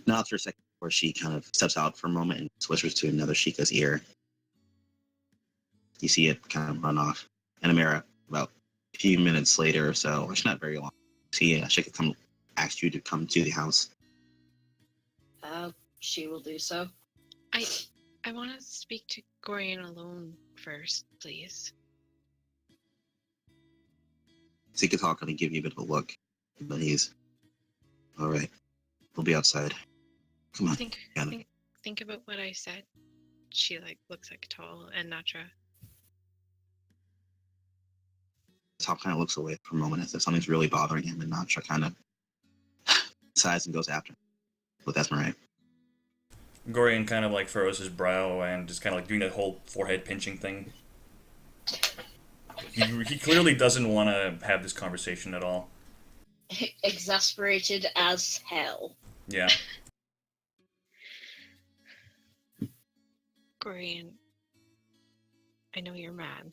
nods for a second before she kind of steps out for a moment and whispers to another Sheikah's ear. You see it kind of run off. And Amara, about a few minutes later or so, actually not very long, see Sheikah come ask you to come to the house. She will do so. I want to speak to Gorian alone first, please. Sikatal kind of give you a bit of a look, but he's all right. We'll be outside. Come on. Think about what I said. She like looks at Katal and Natra. Katal kind of looks away for a moment as if something's really bothering him, and Natra kind of sighs and goes after him with Esmeralda. Gorian kind of like furrows his brow and is kind of like doing that whole forehead pinching thing. He clearly doesn't want to have this conversation at all. Exasperated as hell. Yeah. Gorian, I know you're mad.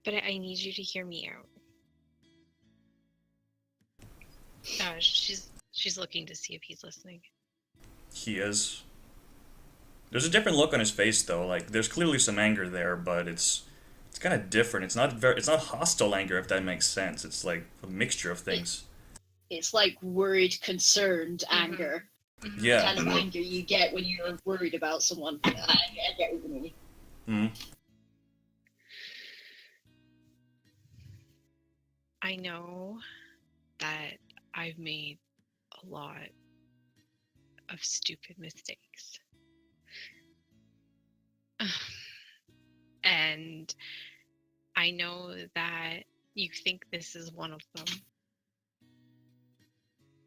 But I need you to hear me out. She's looking to see if he's listening. He is. There's a different look on his face though. Like there's clearly some anger there, but it's kind of different. It's not hostile anger, if that makes sense. It's like a mixture of things. It's like worried, concerned anger. Mm-hmm. Yeah. The kind of anger you get when you're worried about someone. I get what you mean. Mm-hmm. I know that I've made a lot of stupid mistakes. And I know that you think this is one of them.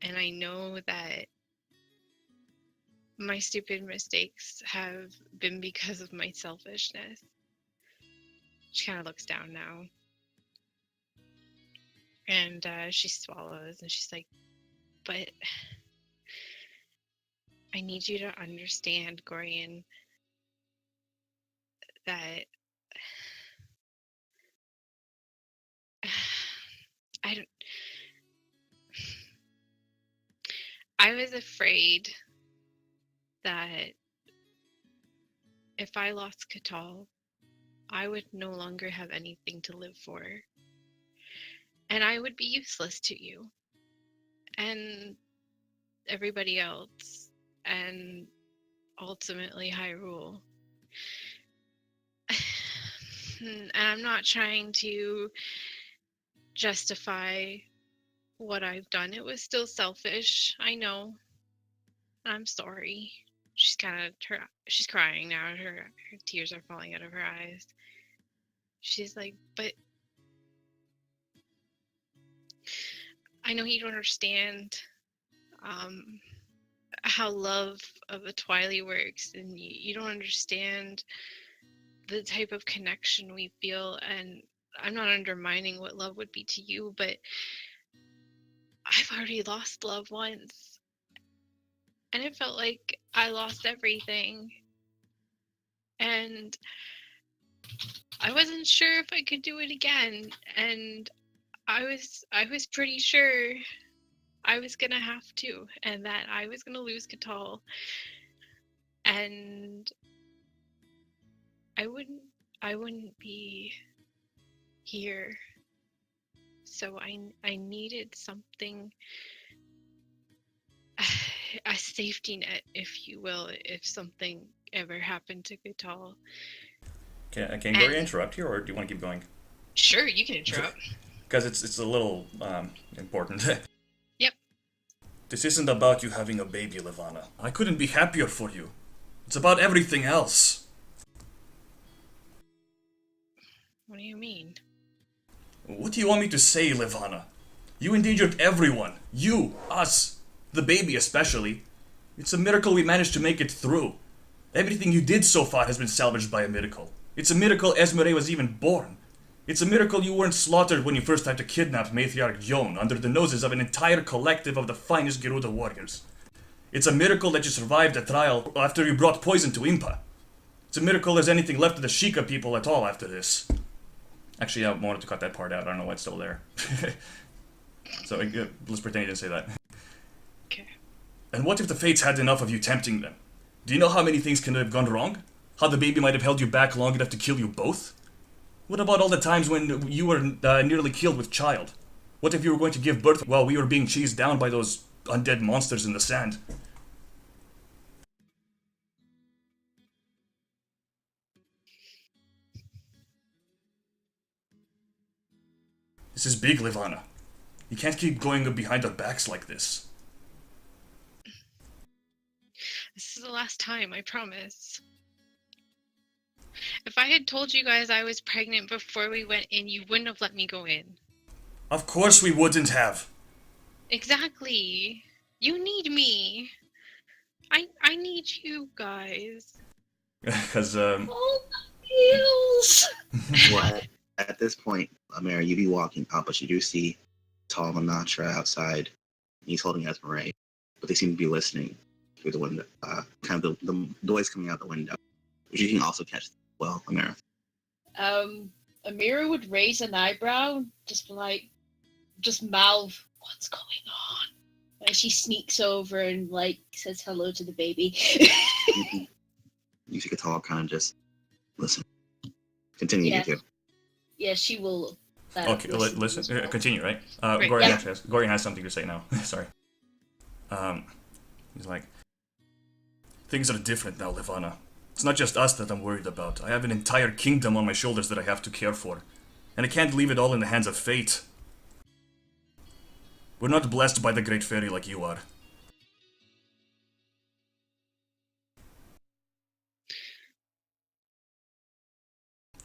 And I know that my stupid mistakes have been because of my selfishness. She kind of looks down now. And she swallows and she's like, but I need you to understand, Gorian, that I don't. I was afraid that if I lost Catal, I would no longer have anything to live for. And I would be useless to you. And everybody else. And ultimately Hyrule. And I'm not trying to justify what I've done. It was still selfish. I know. I'm sorry. She's she's crying now. Her tears are falling out of her eyes. She's like, but I know you don't understand how love of a Twilight works, and you don't understand the type of connection we feel. And I'm not undermining what love would be to you, but I've already lost love once, and it felt like I lost everything. And I wasn't sure if I could do it again, and I was pretty sure I was gonna have to, and that I was gonna lose Catal, and I wouldn't be here. So I needed something, a safety net, if you will, if something ever happened to Catal. Can Gloria interrupt you, or do you want to keep going? Sure, you can interrupt. Because it's a little important. Yep. This isn't about you having a baby, Levana. I couldn't be happier for you. It's about everything else. What do you mean? What do you want me to say, Levana? You endangered everyone. You, us, the baby especially. It's a miracle we managed to make it through. Everything you did so far has been salvaged by a miracle. It's a miracle Esmeralda was even born. It's a miracle you weren't slaughtered when you first tried to kidnap Matriarch Yon under the noses of an entire collective of the finest Gerudo warriors. It's a miracle that you survived a trial after you brought poison to Impa. It's a miracle there's anything left of the Sheikah people at all after this. Actually, I wanted to cut that part out. I don't know why it's still there. So let's pretend you didn't say that. Okay. And what if the Fates had enough of you tempting them? Do you know how many things can have gone wrong? How the baby might have held you back long enough to kill you both? What about all the times when you were nearly killed with child? What if you were going to give birth while we were being chased down by those undead monsters in the sand? This is big, Levana. You can't keep going behind our backs like this. This is the last time, I promise. If I had told you guys I was pregnant before we went in, you wouldn't have let me go in. Of course we wouldn't have. Exactly. You need me. I need you guys. Because, Oh, heels! Well, at this point, Mary, you be walking up, but you do see Tall Manatra outside. He's holding Esmeralda, but they seem to be listening through the window, kind of the noise coming out the window, which you can also catch as well, Amira. Amira would raise an eyebrow, just mouth, what's going on? And she sneaks over and says hello to the baby. You see Catal kind of just listen. Continue, Yeah. you two. Yeah, she will. okay, listen. as well. Continue, right? Right. Gorian has something to say now. Sorry. He's like, things are different now, Levana. It's not just us that I'm worried about. I have an entire kingdom on my shoulders that I have to care for. And I can't leave it all in the hands of fate. We're not blessed by the Great Fairy like you are.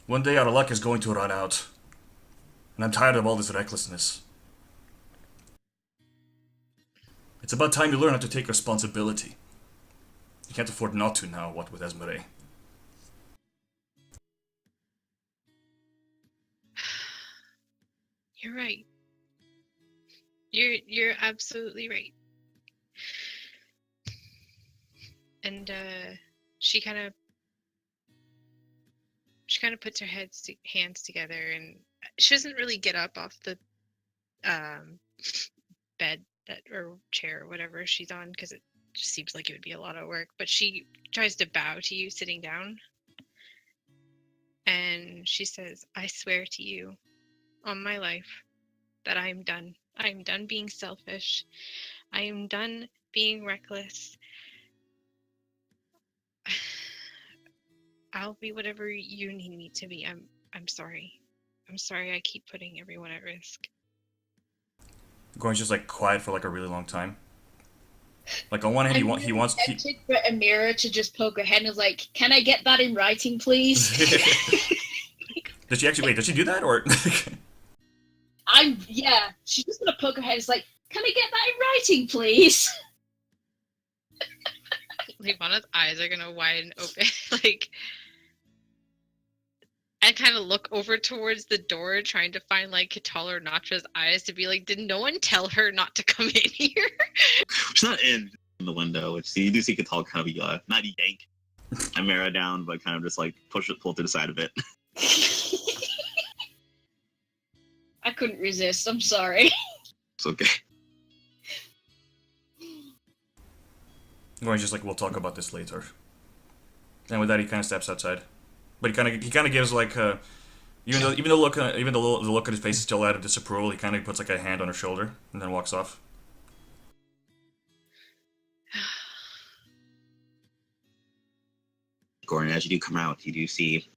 One day our luck is going to run out. And I'm tired of all this recklessness. It's about time you learn how to take responsibility. You can't afford not to now, what with Esmeralda. You're right. You're absolutely right. And she kind of puts her hands together, and she doesn't really get up off the bed or chair or whatever she's on, because it just seems like it would be a lot of work. But she tries to bow to you sitting down, and she says, "I swear to you, on my life, that I am done. I am done being selfish. I am done being reckless. I'll be whatever you need me to be. I'm sorry. I'm sorry I keep putting everyone at risk." Goran's just like quiet for like a really long time. Like on one hand, he wants. Tempted for Amira to just poke her head and was like, "Can I get that in writing, please?" Did she actually wait? Did she do that or? Yeah. She's just gonna poke her head. It's like, "Can I get that in writing, please?" Levana's eyes are gonna widen open, like, and kind of look over towards the door, trying to find like Katal or Natra's eyes to be like, did no one tell her not to come in here? She's not in the window, which you do see Katal kind of not yank Amira down, but kind of just like pull to the side of it. I couldn't resist. I'm sorry. It's okay. Goran's just like, we'll talk about this later. And with that, he kind of steps outside. But he kind of gives like even though the look on his face is still out of disapproval, he kind of puts like a hand on her shoulder and then walks off. Goran, as you do come out, you do see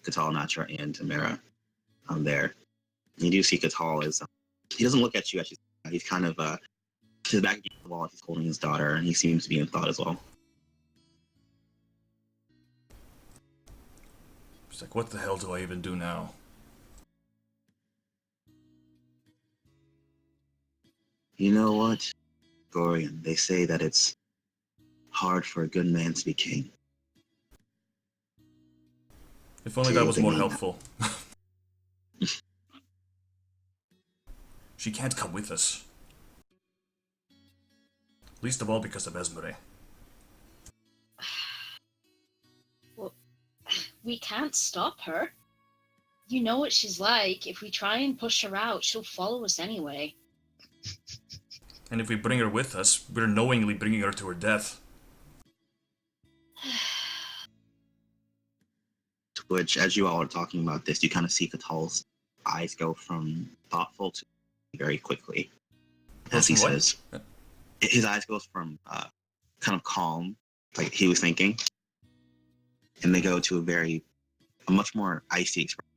Katal, Natra, and Amira there. And you do see Katal is he doesn't look at you. Actually, he's kind of to the back of the wall. He's holding his daughter, and he seems to be in thought as well. She's like, what the hell do I even do now? You know what, Gorian? They say that it's hard for a good man to be king. If only that was more helpful. She can't come with us. Least of all because of Esmeralda. Well, we can't stop her. You know what she's like. If we try and push her out, she'll follow us anyway. And if we bring her with us, we're knowingly bringing her to her death. Which, as you all are talking about this, you kind of see Katal's eyes go from thoughtful to very quickly. As he says, his eyes goes from kind of calm, like he was thinking, and they go to a much more icy expression.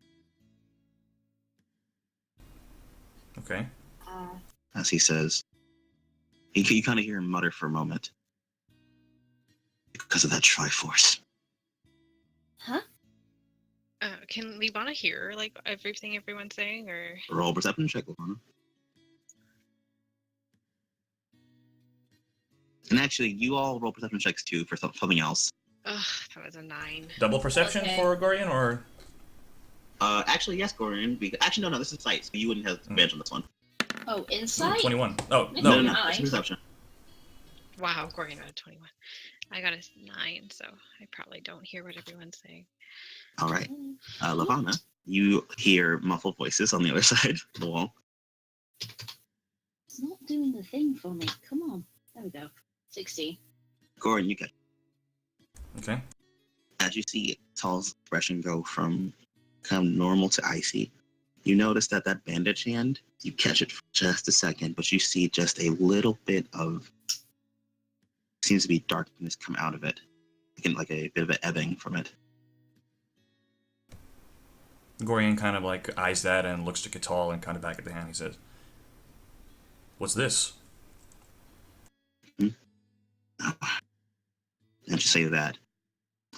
Okay. As he says, you kind of hear him mutter for a moment. Because of that Triforce. Huh? Can Levana hear like everything everyone's saying, or Roll perception check, Levana. And actually, you all roll perception checks too for something else. Ugh, that was a 9. Double perception for Gorian, or? Actually, yes, Gorian. Actually, no, this is sight, so you wouldn't have advantage on this one. Oh, insight? 21. Oh, No, no. it's perception. Wow, Gorian got a 21. I got a 9, so I probably don't hear what everyone's saying. All right. Levana, you hear muffled voices on the other side of the wall. It's not doing the thing for me. Come on. There we go. 16. Gorian, you get it. Okay. As you see Tal's expression go from kind of normal to icy, you notice that bandage hand, you catch it for just a second, but you see just a little bit of, seems to be darkness come out of it. Like a bit of an ebbing from it. Gorian kind of like eyes that and looks to Katal and kind of back at the hand. He says, "What's this?" And to say that,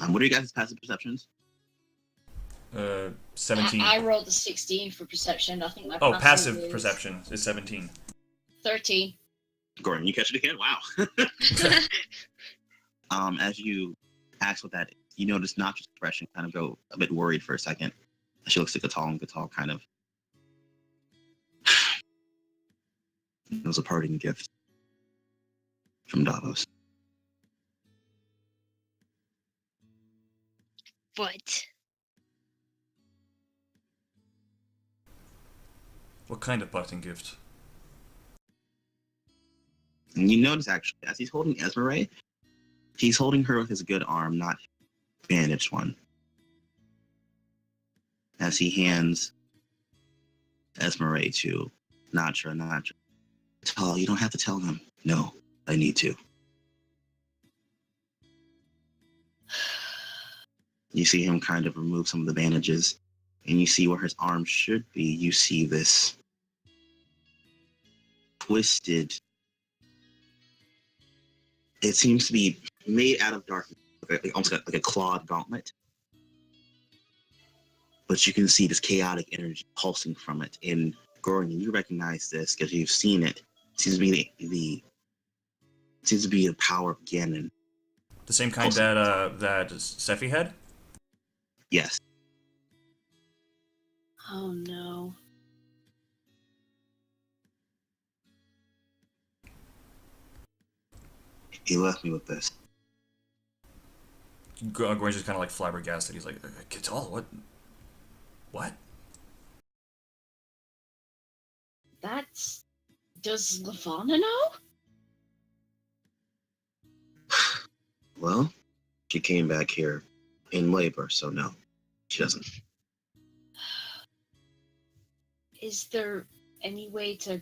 what are you guys' passive perceptions? 17. I rolled a 16 for perception. I think my passive is perception is 17. 13. Gordon, you catch it again? Wow. As you ask what that is, you notice Nacho's expression kind of go a bit worried for a second. She looks at Gatal, and Gatal kind of... It was a parting gift from Davos. What? What kind of parting gift? And you notice, actually, as he's holding Esmeralda, he's holding her with his good arm, not bandaged one. As he hands Esmeralda to Nacho. Gatal, you don't have to tell him. No, I need to. You see him kind of remove some of the bandages, and you see where his arm should be. You see this twisted. It seems to be made out of darkness, almost like a clawed gauntlet. But you can see this chaotic energy pulsing from it. And Gordon, you recognize this because you've seen it. It seems to be the power of Ganon. The same kind that Sephi had? Yes. Oh no. He left me with this. Gordon's just kind of like flabbergasted. He's like, Gatal, what? What? That's... Does Lavana know? Well, she came back here in labor, so no, she doesn't. Is there any way to...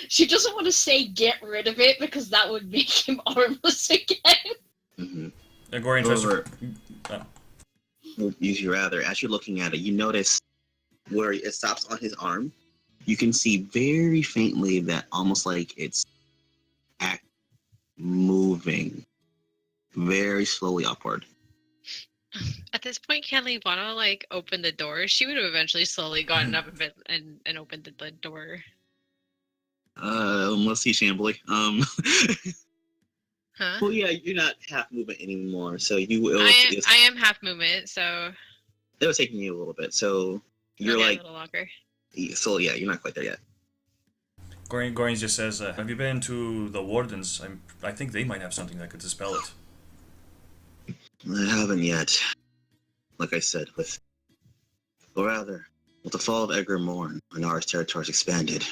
She doesn't want to say get rid of it because that would make him armless again. Mm-hmm. And Gordon tries to... As you're looking at it, you notice where it stops on his arm. You can see very faintly that almost like it's moving very slowly upward. At this point, can Levana like open the door? She would have eventually slowly gotten up a bit and opened the door. Let's see, Shambly. Huh? Well, yeah, you're not half movement anymore, so I am half movement, so it was taking you a little bit. So you're okay, like a little longer. So yeah, you're not quite there yet. Gordon just says, have you been to the Wardens? I think they might have something that could dispel it. I haven't yet. Like I said, with the fall of Edgar Morn, Anara's territories expanded.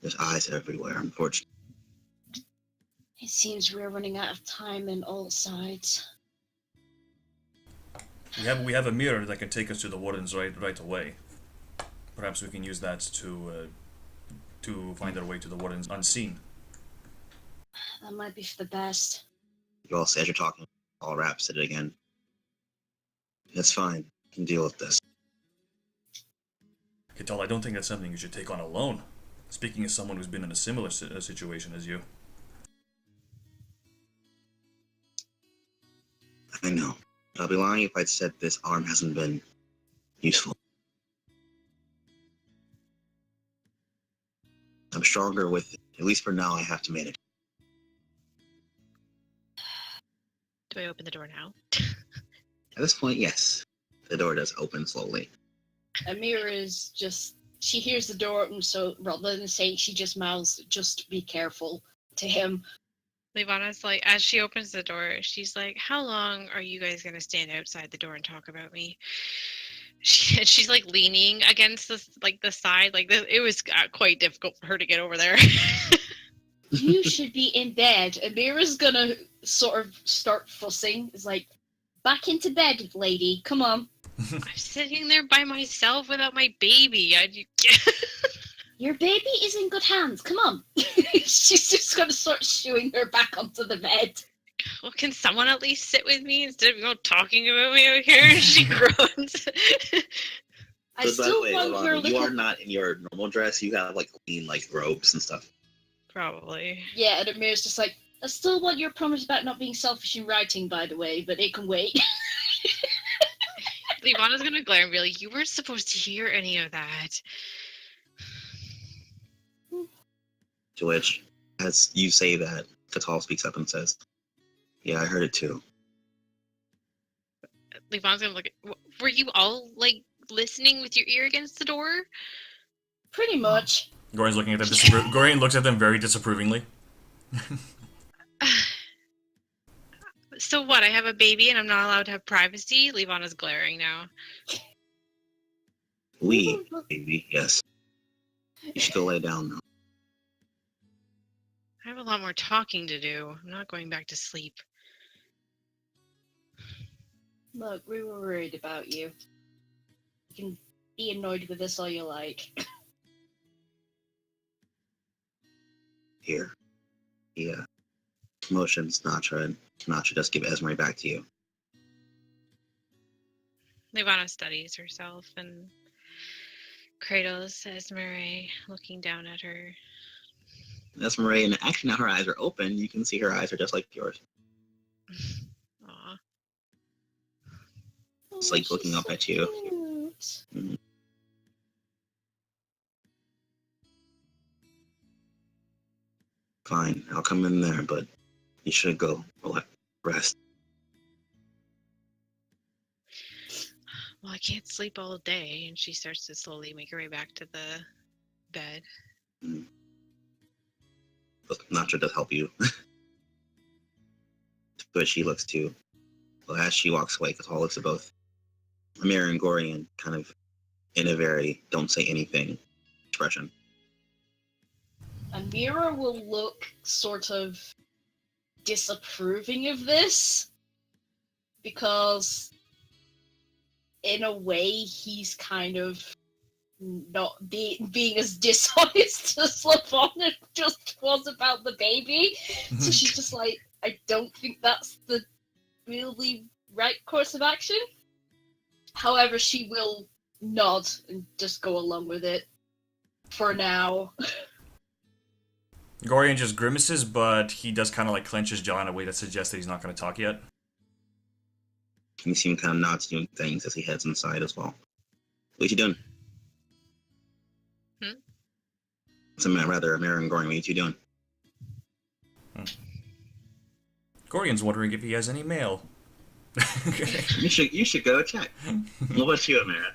There's eyes everywhere, unfortunately. It seems we're running out of time on all sides. We have a mirror that can take us to the Wardens right away. Perhaps we can use that to find our way to the Wardens unseen. That might be for the best. You all say as you're talking, all wraps it again. It's fine. I can deal with this. Gatal, I don't think that's something you should take on alone. Speaking as someone who's been in a similar situation as you. I know. But I'll be lying if I'd said this arm hasn't been useful. I'm stronger with it. At least for now, I have to manage. Do I open the door now? At this point, yes. The door does open slowly. Amira is just... She hears the door open, so rather than saying, she just mouths, just be careful to him. Levana's like, as she opens the door, she's like, how long are you guys going to stand outside the door and talk about me? She's like leaning against the side. It was quite difficult for her to get over there. You should be in bed. Amira's gonna sort of start fussing. It's like, back into bed, lady. Come on. I'm sitting there by myself without my baby. Your baby is in good hands. Come on. She's just gonna start shooing her back onto the bed. Well, can someone at least sit with me instead of talking about me out here? She groans. I still want her you are not in your normal dress. You have clean robes and stuff. Probably. Yeah, and Amir's just like, I still want your promise about not being selfish in writing, by the way, but it can wait. Levana's gonna glare and be like, you weren't supposed to hear any of that. To which, as you say that, Katal speaks up and says, "Yeah, I heard it too." Levon's gonna look at. Were you all like listening with your ear against the door? Pretty much. Gorian's looking at them. Gorian looks at them very disapprovingly. So what? I have a baby and I'm not allowed to have privacy? Levon is glaring now. Baby, yes. You should go lay down now. I have a lot more talking to do. I'm not going back to sleep. Look, we were worried about you. You can be annoyed with us all you like. Here. Yeah. Promotions, Natra, and Natra just give Esmeralda back to you. Levana studies herself and cradles Esmeralda, looking down at her. Esmeralda, and actually now her eyes are open. You can see her eyes are just like yours. Aw. It's like looking up at you. Cute. Fine, I'll come in there, but you should go rest. Well, I can't sleep all day, and she starts to slowly make her way back to the bed. Look, Natra does help you. But she looks too. Well, as she walks away, Katal looks at both Amir and Gorian kind of in a very don't say anything expression. Amira will look sort of disapproving of this because in a way he's kind of not being as dishonest as Lavonna just was about the baby. So she's just like, I don't think that's the really right course of action. However, she will nod and just go along with it for now. Gorian just grimaces, but he does kind of like clench his jaw in a way that suggests that he's not going to talk yet. You see him kind of nods doing things as he heads inside as well. What you doing? Rather, Amir and Gorian, what you doing? Gorian's wondering if he has any mail. You should go check. What about you, Amir?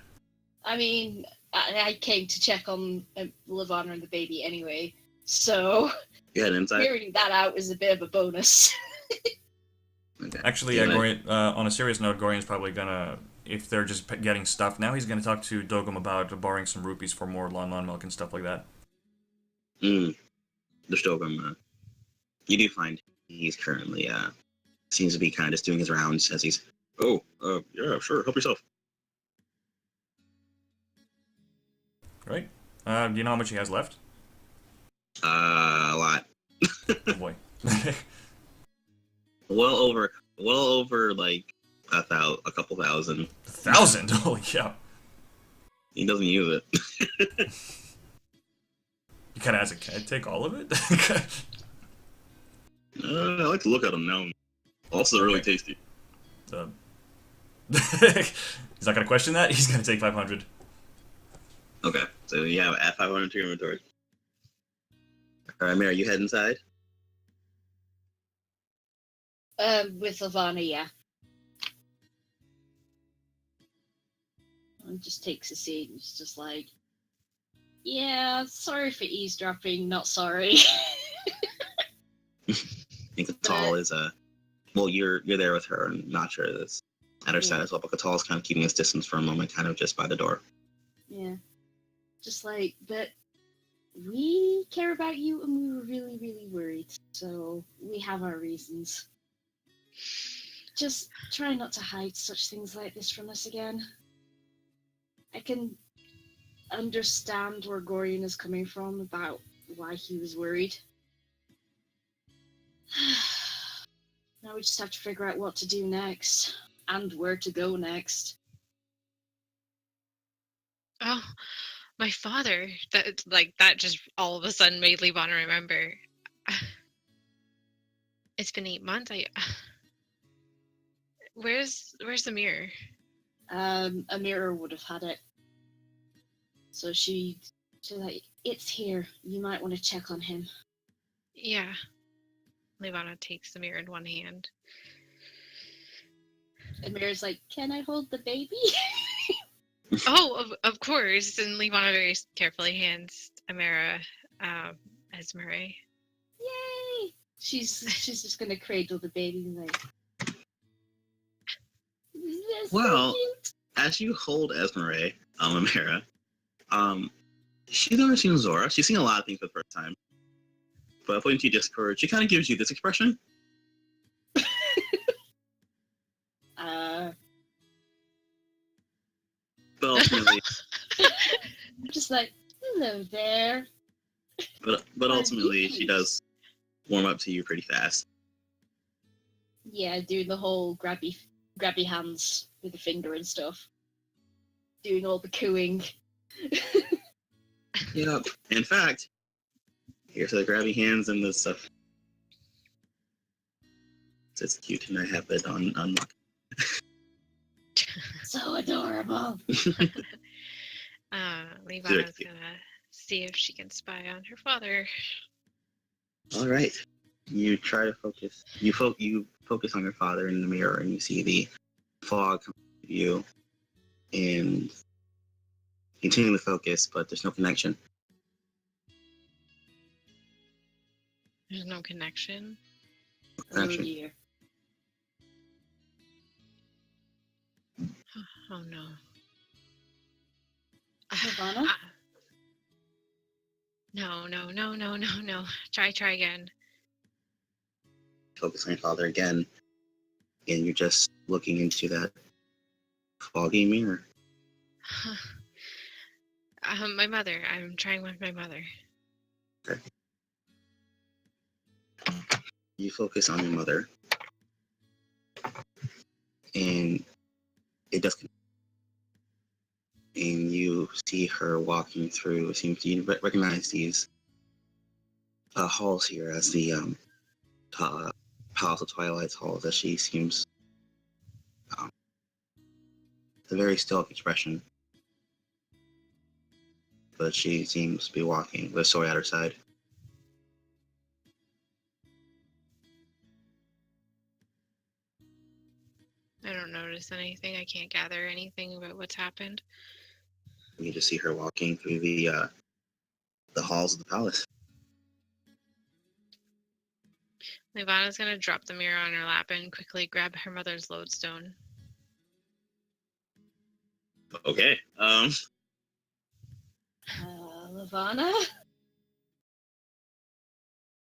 I mean, I came to check on Lavonna and the baby anyway, so You head inside? hearing that out is a bit of a bonus. Okay. Actually, Yeah, Gorian, on a serious note, Gorian's probably gonna, if they're just getting stuff now, he's gonna talk to Dogum about borrowing some rupees for more lawn milk and stuff like that. The Stogum, you do find he's currently, seems to be kind of just doing his rounds as he's, yeah, sure, help yourself. Right? Do you know how much he has left? A lot. Oh boy. Well over like a couple thousand. 1,000? Holy cow. He doesn't use it. You kind of as a kid take all of it? I like to look at them now. Also, really tasty. He's not gonna question that. He's gonna take 500. Okay, so you have at 500 to your inventory. All right, Mary, you head inside. With Lavonna, yeah. And just takes a seat and it's just like, yeah, sorry for eavesdropping, not sorry. I think Katal is well, you're there with her, and not sure that's at her side as well. But Katal is kind of keeping his distance for a moment, kind of just by the door. Yeah. Just like, but we care about you and we were really, really worried. So we have our reasons. Just try not to hide such things like this from us again. I can understand where Gorian is coming from about why he was worried. Now we just have to figure out what to do next and where to go next. Oh, my father. That just all of a sudden made Levana remember. It's been 8 months. Where's the mirror? Amira would have had it. So she She's like, it's here. You might want to check on him. Yeah. Levana takes the mirror in one hand. And Mira's like, can I hold the baby? Oh, of course. And Levana very carefully hands Amira Esmeralda. Yay! She's just gonna cradle the baby and like. That's Well, so cute. as you hold Esmeralda, Amira, she's never seen Zora. She's seen a lot of things for the first time. But according to Discord, she kind of gives you this expression. But ultimately, I'm just like, hello there. but ultimately, she does warm up to you pretty fast. Yeah, doing the whole grabby hands with the finger and stuff. Doing all the cooing. Yep. In fact, here's the grabby hands and the stuff. It's cute, and I have it on unlock. So adorable. Levana's gonna see if she can spy on her father. All right. You try to focus. You focus on your father in the mirror, and you see the fog come to you, and continue to focus, but there's no connection. There's no connection. Oh dear. Oh no. Levana? No. Try again. Focus on your father again, and you're just looking into that foggy mirror. My mother. I'm trying with my mother. Okay. You focus on your mother, and it does. And you see her walking through. It seems you recognize these halls here as the Palace of Twilight's halls, as she seems a very stoic expression, but she seems to be walking with a sword at her side. I don't notice anything. I can't gather anything about what's happened. You just see her walking through the halls of the palace. Levana's gonna drop the mirror on her lap and quickly grab her mother's lodestone. Okay. Levana?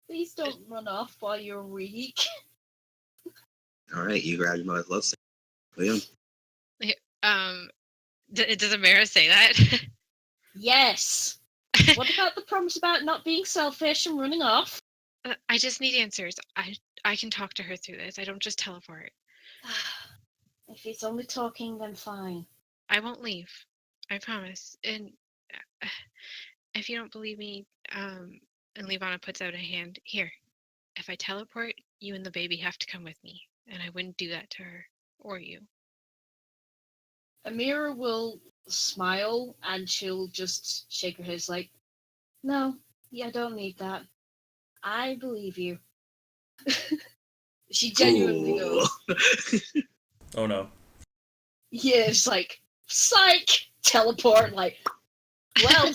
Please don't run off while you're weak. All right. You grab your mother's love. William. Does Amira say that? Yes. What about the promise about not being selfish and running off? I just need answers. I can talk to her through this. I don't just teleport. If it's only talking, then fine. I won't leave. I promise. And if you don't believe me, and Levana puts out a hand, here. If I teleport, you and the baby have to come with me, and I wouldn't do that to her or you. Amira will smile and she'll just shake her head like, no, I don't need that. I believe you. She genuinely does. Oh no. Yeah, it's like, psych! Teleport, like, well,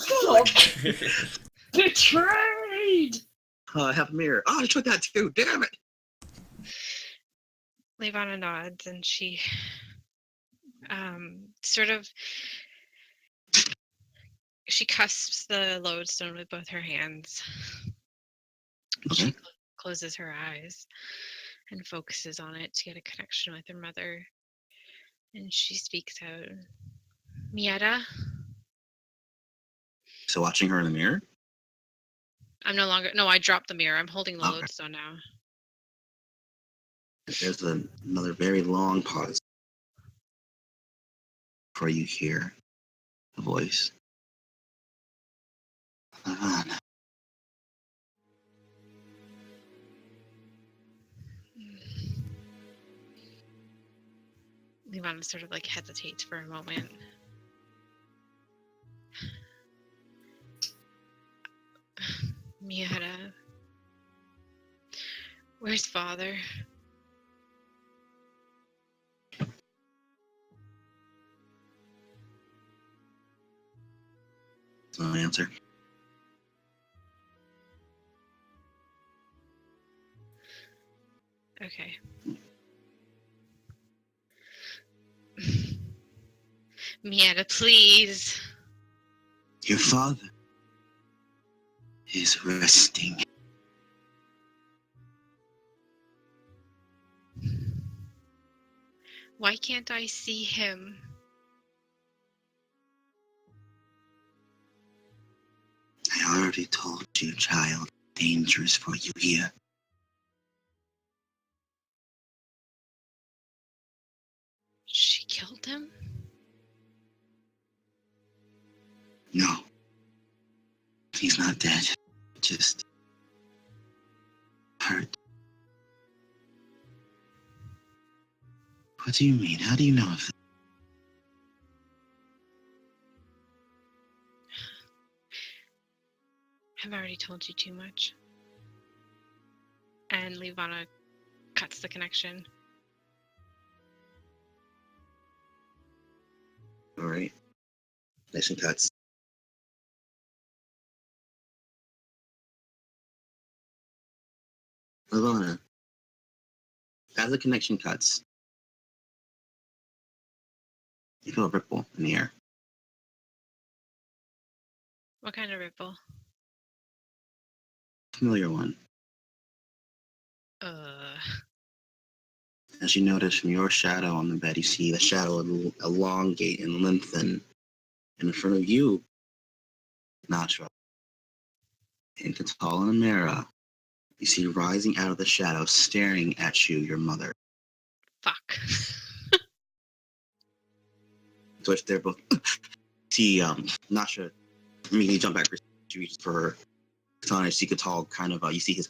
betrayed! I have a mirror. Oh, I took that too. Damn it. Levana nods and she sort of she cusps the lodestone with both her hands. Okay. She closes her eyes and focuses on it to get a connection with her mother. And she speaks out, Mieta? So watching her in the mirror? I dropped the mirror. I'm holding the Okay. lodestone now. There's another very long pause before you hear the voice. Levana. Levana sort of hesitates for a moment. Miata. Where's father? No answer. Okay. Miata, please. Your father is resting. Why can't I see him? I already told you, child. Dangerous for you here. She killed him? No. He's not dead. Just hurt. What do you mean? How do you know of that? I've already told you too much. And Levana cuts the connection. Alright. Nation cuts. Lavona, as the connection cuts, you feel a ripple in the air. What kind of ripple? Familiar one. Uh, As you notice from your shadow on the bed, you see the shadow elongate and lengthen. And in front of you, Nashra, and Katal and Amara, you see rising out of the shadow, staring at you, your mother. fuck. So if they're both see Nashra immediately jump back, she reaches for her. Katana, you see Katal kind of you see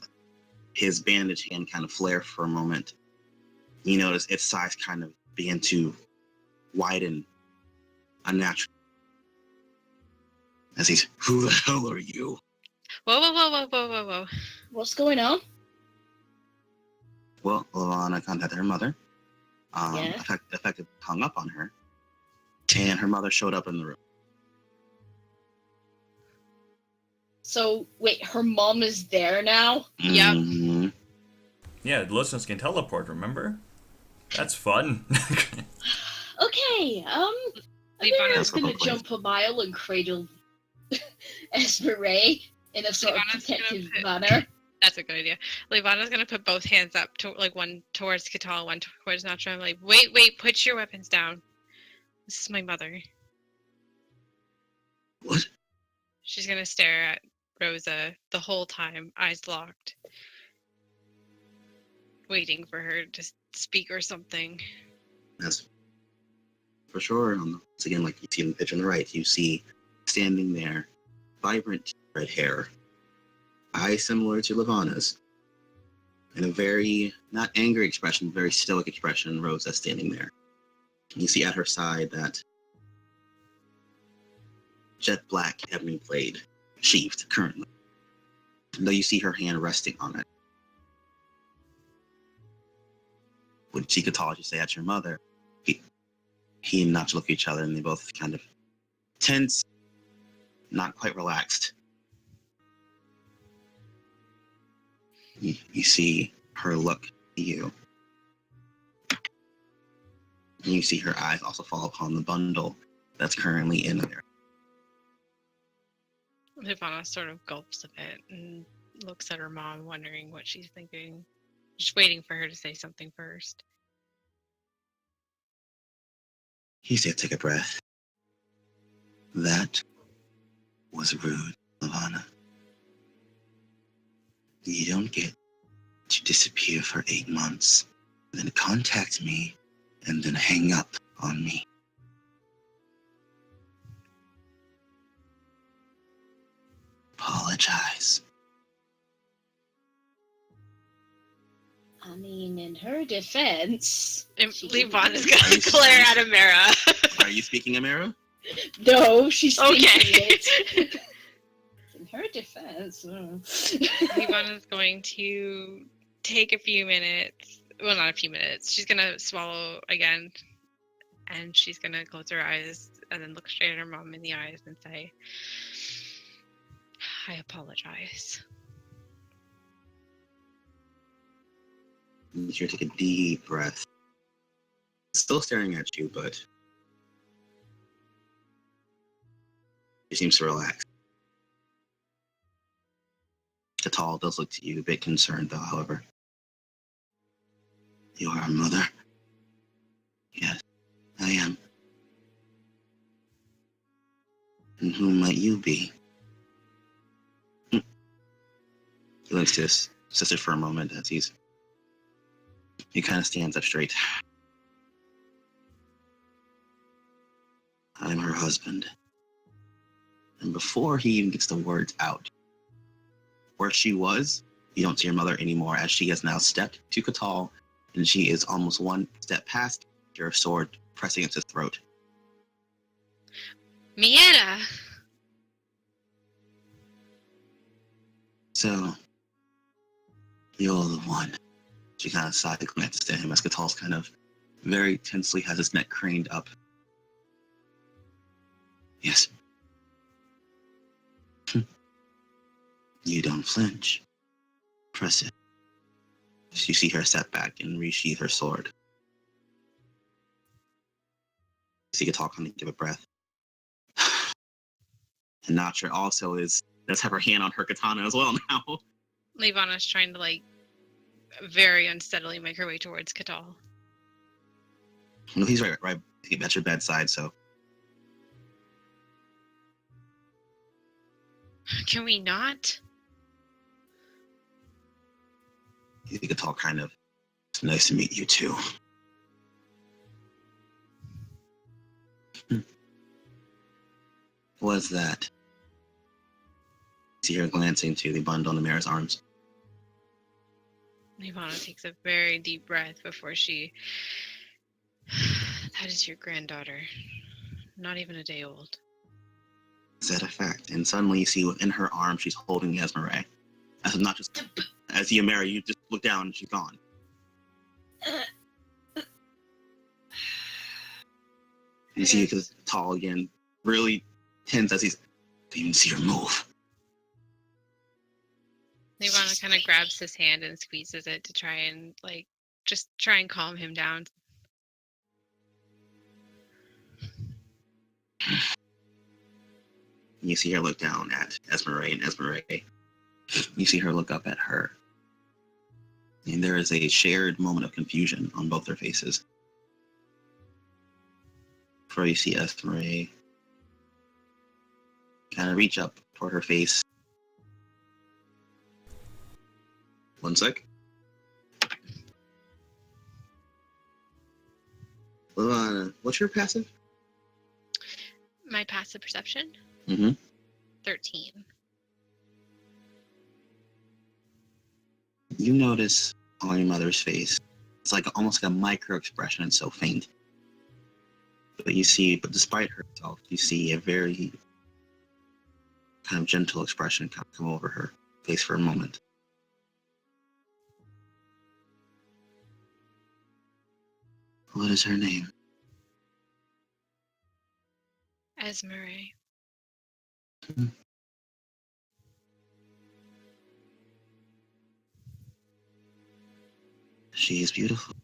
his bandaged hand kind of flare for a moment. You notice its size kind of begin to widen unnaturally. As he's, who the hell are you? Whoa. What's going on? Well, Lavana contacted her mother. Yeah. Effectively hung up on her. And her mother showed up in the room. So, wait, her mom is there now? Yep. Mm-hmm. Yeah, the listeners can teleport, remember? That's fun. Okay, Amara's gonna jump a mile and cradle Esmeralda in a sort of Ivana's gonna protective put- manner. That's a good idea. Levana's gonna put both hands up, one towards Katal, one towards Natra. I'm like, wait, put your weapons down. This is my mother. What? She's gonna stare at Rosa the whole time, eyes locked, waiting for her to speak or something. That's for sure. Once again, like you see in the picture on the right, you see standing there, vibrant red hair, eyes similar to Lavana's, and a very, not angry expression, very stoic expression, Rosa standing there. You see at her side that jet black ebony blade, sheathed currently, though you see her hand resting on it. When Chikatology say at your mother, he and Notch look at each other and they both kind of tense, not quite relaxed. You see her look at you. And you see her eyes also fall upon the bundle that's currently in there. Levana sort of gulps a bit and looks at her mom, wondering what she's thinking. Just waiting for her to say something first. He said, take a breath. That was rude, Lavana. You don't get to disappear for 8 months, then contact me, and then hang up on me. Apologize. I mean, in her defense... Levana's gonna glare at Amara. Are you speaking, Amara? No, she's thinking Okay. it. In her defense. Ivana's going to take a few minutes. Well, not a few minutes. She's gonna swallow again, and she's gonna close her eyes and then look straight at her mom in the eyes and say, "I apologize." You take a deep breath. Still staring at you, but she seems to relax. Catal does look to you a bit concerned, though, however. You are a mother? Yes, I am. And who might you be? He looks to his sister for a moment as he kind of stands up straight. I'm her husband. And before he even gets the words out, where she was, you don't see her mother anymore, as she has now stepped to Catal, and she is almost one step past your sword pressing against his throat. Mieta! So, you're the one. She kind of side glances to him as Catal's kind of very tensely has his neck craned up. Yes. You don't flinch. Press it. You see her step back and resheath her sword. You see Catal kind of give a breath. And Natra also does have her hand on her katana as well now. Ivana's trying to, very unsteadily make her way towards Catal. No, he's right at your bedside, so. Can we not? You see Catal kind of, it's nice to meet you too. What's that? You see her glancing to the bundle in the mayor's arms. Ivana takes a very deep breath before she... That is your granddaughter. Not even a day old. Is that a fact? And suddenly you see in her arm she's holding Esmeralda. As not just as Yamera, you just look down and she's gone. You see Catal again, really tense as he's didn't even see her move. Ivana kind of grabs his hand and squeezes it to try and, just try and calm him down. You see her look down at Esmeralda, and Esmeralda, you see her look up at her. And there is a shared moment of confusion on both their faces. Before you see Esmeralda kind of reach up toward her face. One sec. What's your passive? My passive perception? Mm-hmm. 13. You notice on your mother's face, it's almost like a micro expression. It's so faint. But despite herself, you see a very kind of gentle expression come over her face for a moment. What is her name? Esmeralda. She is beautiful.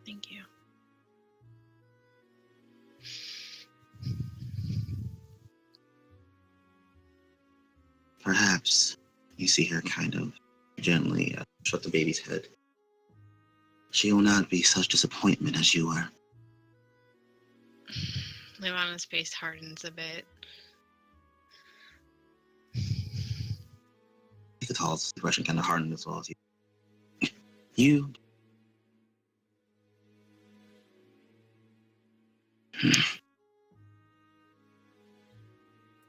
Thank you. Perhaps you see her kind of gently stroke the baby's head. She will not be such disappointment as you were. Ivana's face hardens a bit. Catal's expression kind of hardened as well as you. You.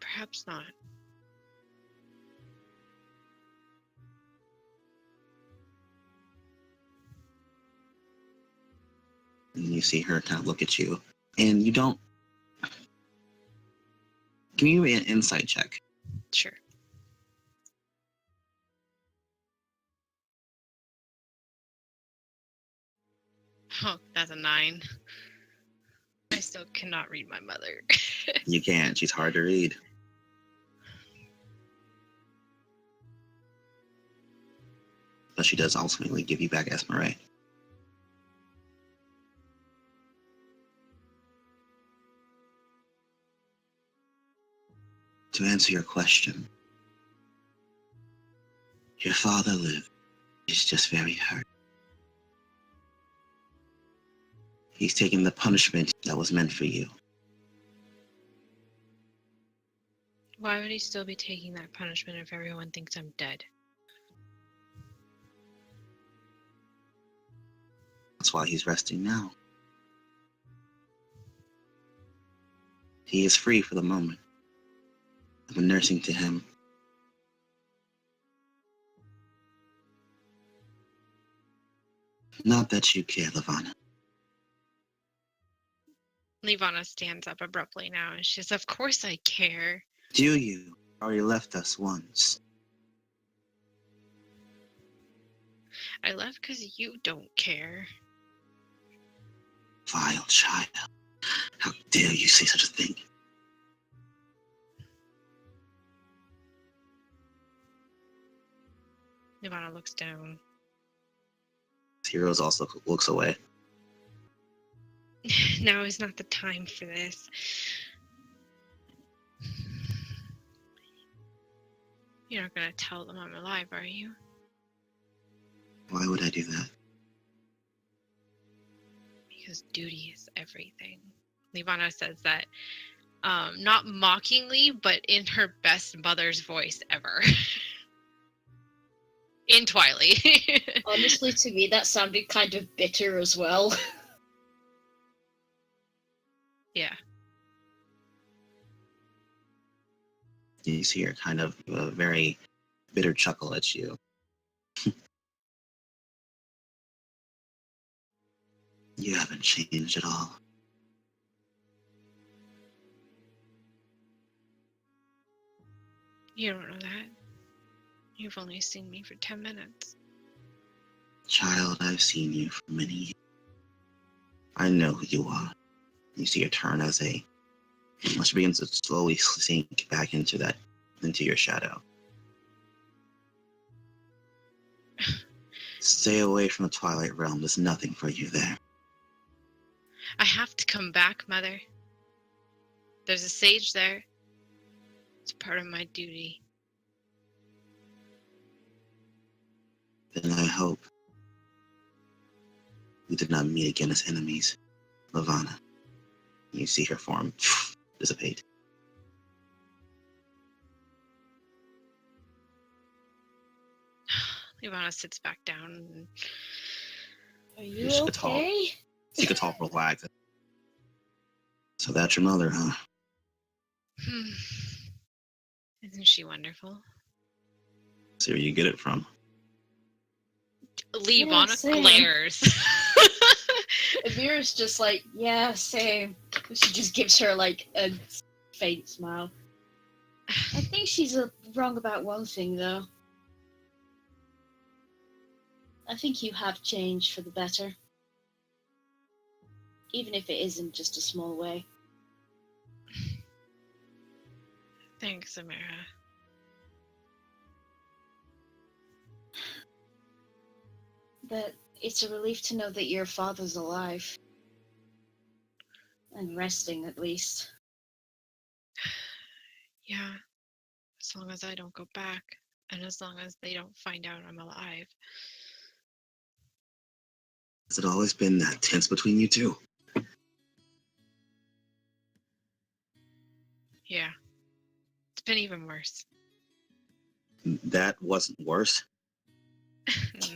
Perhaps not. And you see her kind of look at you, and you don't. Give me an insight check. Sure. Oh, that's a 9. I still cannot read my mother. You can't. She's hard to read. But she does ultimately give you back Esmeralda. To answer your question, your father lived. He's just very hurt. He's taking the punishment that was meant for you. Why would he still be taking that punishment if everyone thinks I'm dead? That's why he's resting now. He is free for the moment. I've been nursing to him. Not that you care, Lavana. Levana stands up abruptly now and she says, "Of course I care." Do you? You already left us once. I left because you don't care. Vile child. How dare you say such a thing? Levana looks down. Heroes also looks away. Now is not the time for this. You're not going to tell them I'm alive, are you? Why would I do that? Because duty is everything. Levana says that not mockingly, but in her best mother's voice ever. In Twilight. Honestly, to me, that sounded kind of bitter as well. Yeah. You see her kind of a very bitter chuckle at you. You haven't changed at all. You don't know that. You've only seen me for 10 minutes. Child, I've seen you for many years. I know who you are. You see her turn as she begins to slowly sink back into your shadow. Stay away from the Twilight Realm. There's nothing for you there. I have to come back, Mother. There's a sage there. It's part of my duty. Then I hope we did not meet again as enemies. Lavana. You see her form dissipate. Levana sits back down. Are you Just Catal. okay? See Catal relax. So that's your mother, huh? Isn't she wonderful? See where you get it from. Levana same. glares. Amira's just like, yeah, same. She just gives her like a faint smile. I think she's wrong about one thing, though. I think you have changed for the better. Even if it isn't just a small way. Thanks, Amira. But it's a relief to know that your father's alive. And resting, at least. Yeah. As long as I don't go back. And as long as they don't find out I'm alive. Has it always been that tense between you two? Yeah. It's been even worse. That wasn't worse.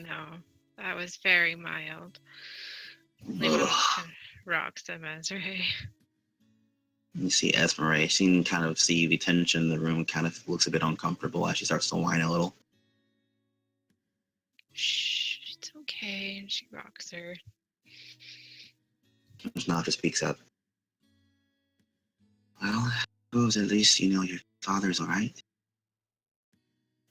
No. That was very mild. Rocks the Mesre. You see Esmeralda. She can kind of see the tension in the room, kind of looks a bit uncomfortable as she starts to whine a little. Shh, it's okay. And she rocks her. Natra speaks up. Well, who suppose at least you know your father's alright.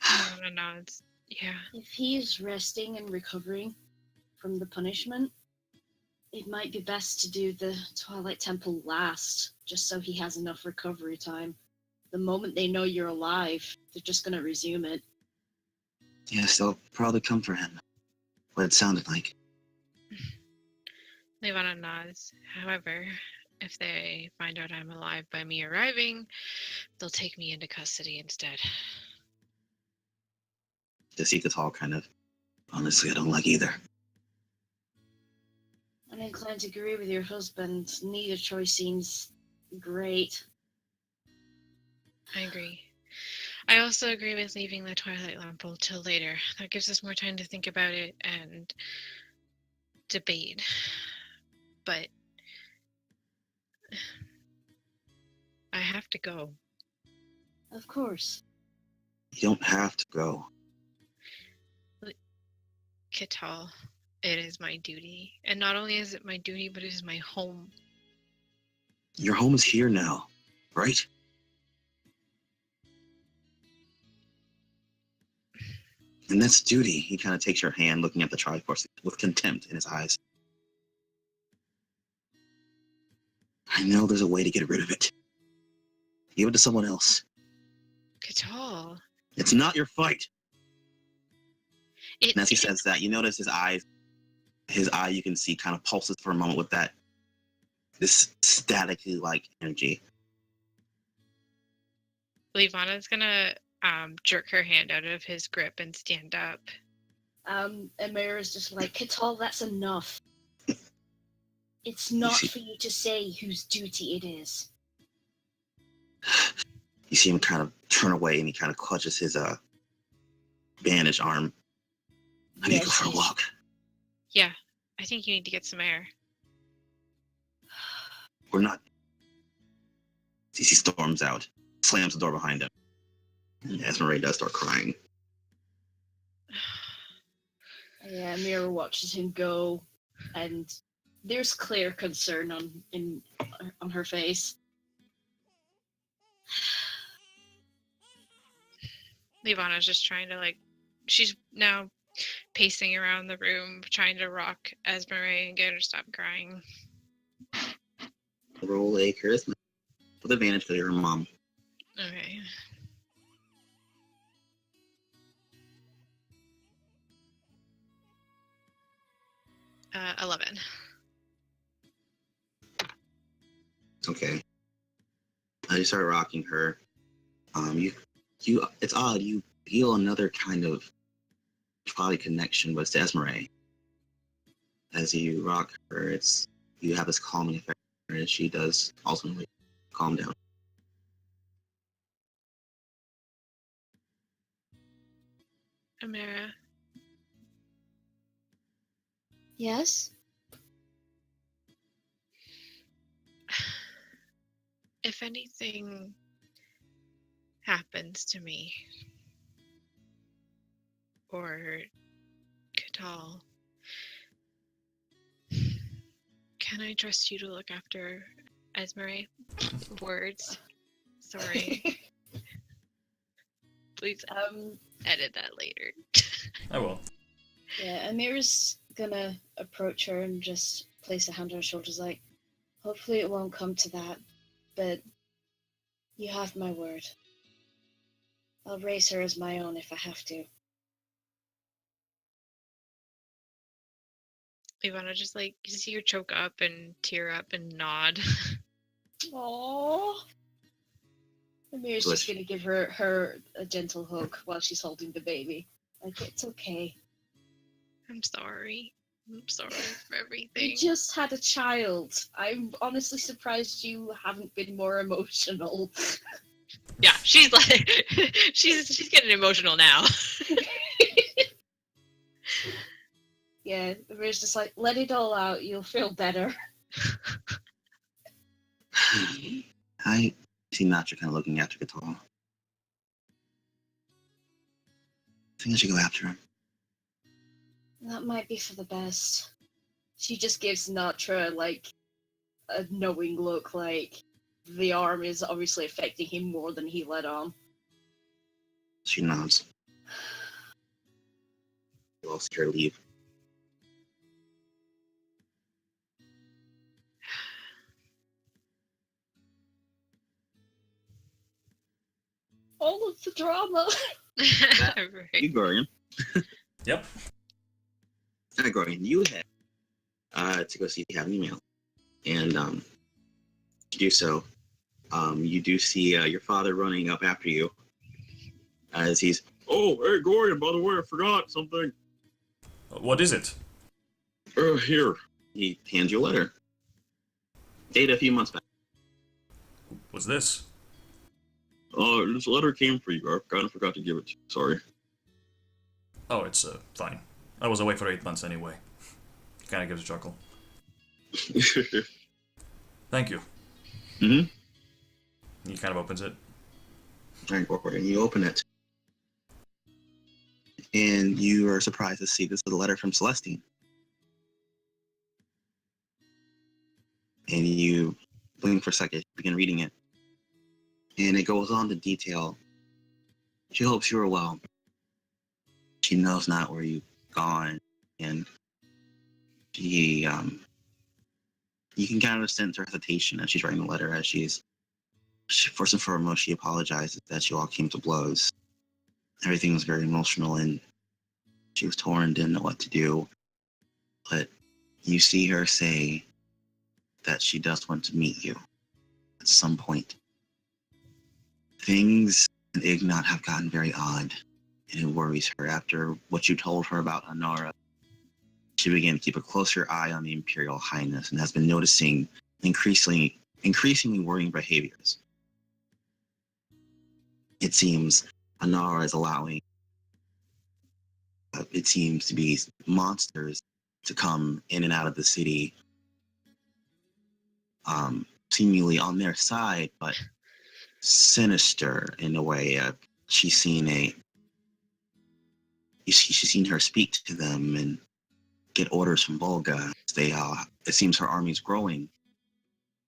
Ivana nods. Yeah. If he's resting and recovering from the punishment, it might be best to do the Twilight Temple last, just so he has enough recovery time. The moment they know you're alive, they're just gonna resume it. Yes, they'll probably come for him. What it sounded like. Ivana nods. However, if they find out I'm alive by me arriving, they'll take me into custody instead. Catal kind of. Honestly, I don't like either. I'm inclined to agree with your husband. Neither choice seems great. I agree. I also agree with leaving the Twilight Temple till later. That gives us more time to think about it and debate. But I have to go. Of course. You don't have to go. Catal, it is my duty. And not only is it my duty, but it is my home. Your home is here now, right? And that's duty. He kind of takes your hand, looking at the Triforce with contempt in his eyes. I know there's a way to get rid of it. Give it to someone else. Catal. It's not your fight. And as he says that, you notice his eye, you can see, kind of pulses for a moment with this static-like energy. Ivana's gonna jerk her hand out of his grip and stand up. Amira's just like, Catal, that's enough. It's not for you to say whose duty it is. You see him kind of turn away, and he kind of clutches his bandaged arm. I need to go for a walk. Yeah, I think you need to get some air. We're not. He storms out, slams the door behind him. And Esmeralda does start crying. Yeah, Amira watches him go, and there's clear concern on her face. Ivana's just trying to, she's now pacing around the room, trying to rock Esmeralda and get her to stop crying. Roll a charisma with advantage for your mom. Okay. Uh, 11. Okay. You start rocking her. You. It's odd. You feel another kind of body connection, but it's to Esmeralda. As you rock her, you have this calming effect, and she does ultimately calm down. Amira. Yes? If anything happens to me, or Catal, can I trust you to look after Esmeralda? Words. Sorry. Please edit that later. I will. Yeah, Amira's gonna approach her and just place a hand on her shoulders like, hopefully it won't come to that, but you have my word. I'll raise her as my own if I have to. Ivana just you see her choke up and tear up and nod. Aww. Amira's just gonna give her a gentle hug while she's holding the baby. Like, it's okay. I'm sorry. I'm sorry for everything. You just had a child. I'm honestly surprised you haven't been more emotional. Yeah, she's she's getting emotional now. Yeah, Amira's just like, let it all out, you'll feel better. I see Nacho kind of looking after Catal. I think I should go after him. That might be for the best. She just gives Natra, a knowing look, the arm is obviously affecting him more than he let on. She nods. You all see her leave. All of the drama. Right. You, Gorian. Yep. Gorian, you head to go see if you have an email. And to do so, you do see your father running up after you as he's, oh, hey, Gorian, by the way, I forgot something. What is it? Here. He hands you a letter. Dated a few months back. What's this? This letter came for you. I kind of forgot to give it to you. Sorry. Oh, it's fine. I was away for 8 months anyway. Kind of gives a chuckle. Thank you. Mm-hmm. He kind of opens it. Alright, Gorian, you open it. And you are surprised to see this is a letter from Celestine. And you blink for a second, begin reading it. And it goes on to detail. She hopes you are well. She knows not where you've gone. And she, you can kind of sense her hesitation as she's writing the letter, as first and foremost, she apologizes that you all came to blows. Everything was very emotional and she was torn, didn't know what to do. But you see her say that she does want to meet you at some point. Things in Ignat have gotten very odd, and it worries her. After what you told her about Anara, she began to keep a closer eye on the Imperial Highness and has been noticing increasingly worrying behaviors. It seems Anara is allowing, it seems to be monsters to come in and out of the city, seemingly on their side, but sinister in a way. She's seen her speak to them and get orders from Volga. It seems her army's growing,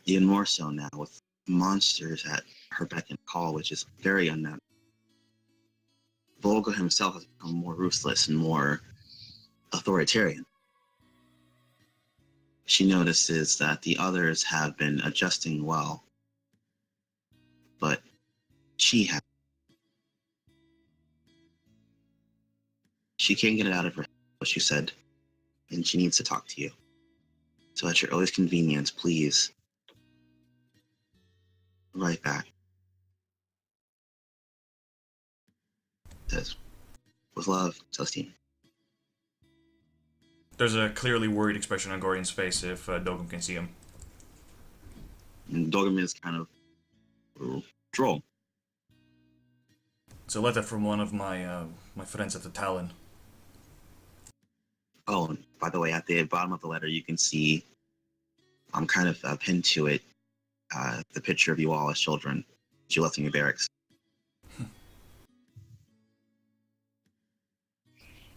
even more so now with monsters at her beck and call, which is very unnatural. Volga himself has become more ruthless and more authoritarian. She notices that the others have been adjusting well, but she can't get it out of her head what she said, and she needs to talk to you. So at your earliest convenience, please write back. It says, with love, Celestine. There's a clearly worried expression on Gorian's face if Dogum can see him. And Dogum is kind of troll. It's a letter from one of my my friends at the Talon. Oh, and by the way, at the bottom of the letter, you can see, I'm kind of pinned to it, the picture of you all as children, that you left in your barracks.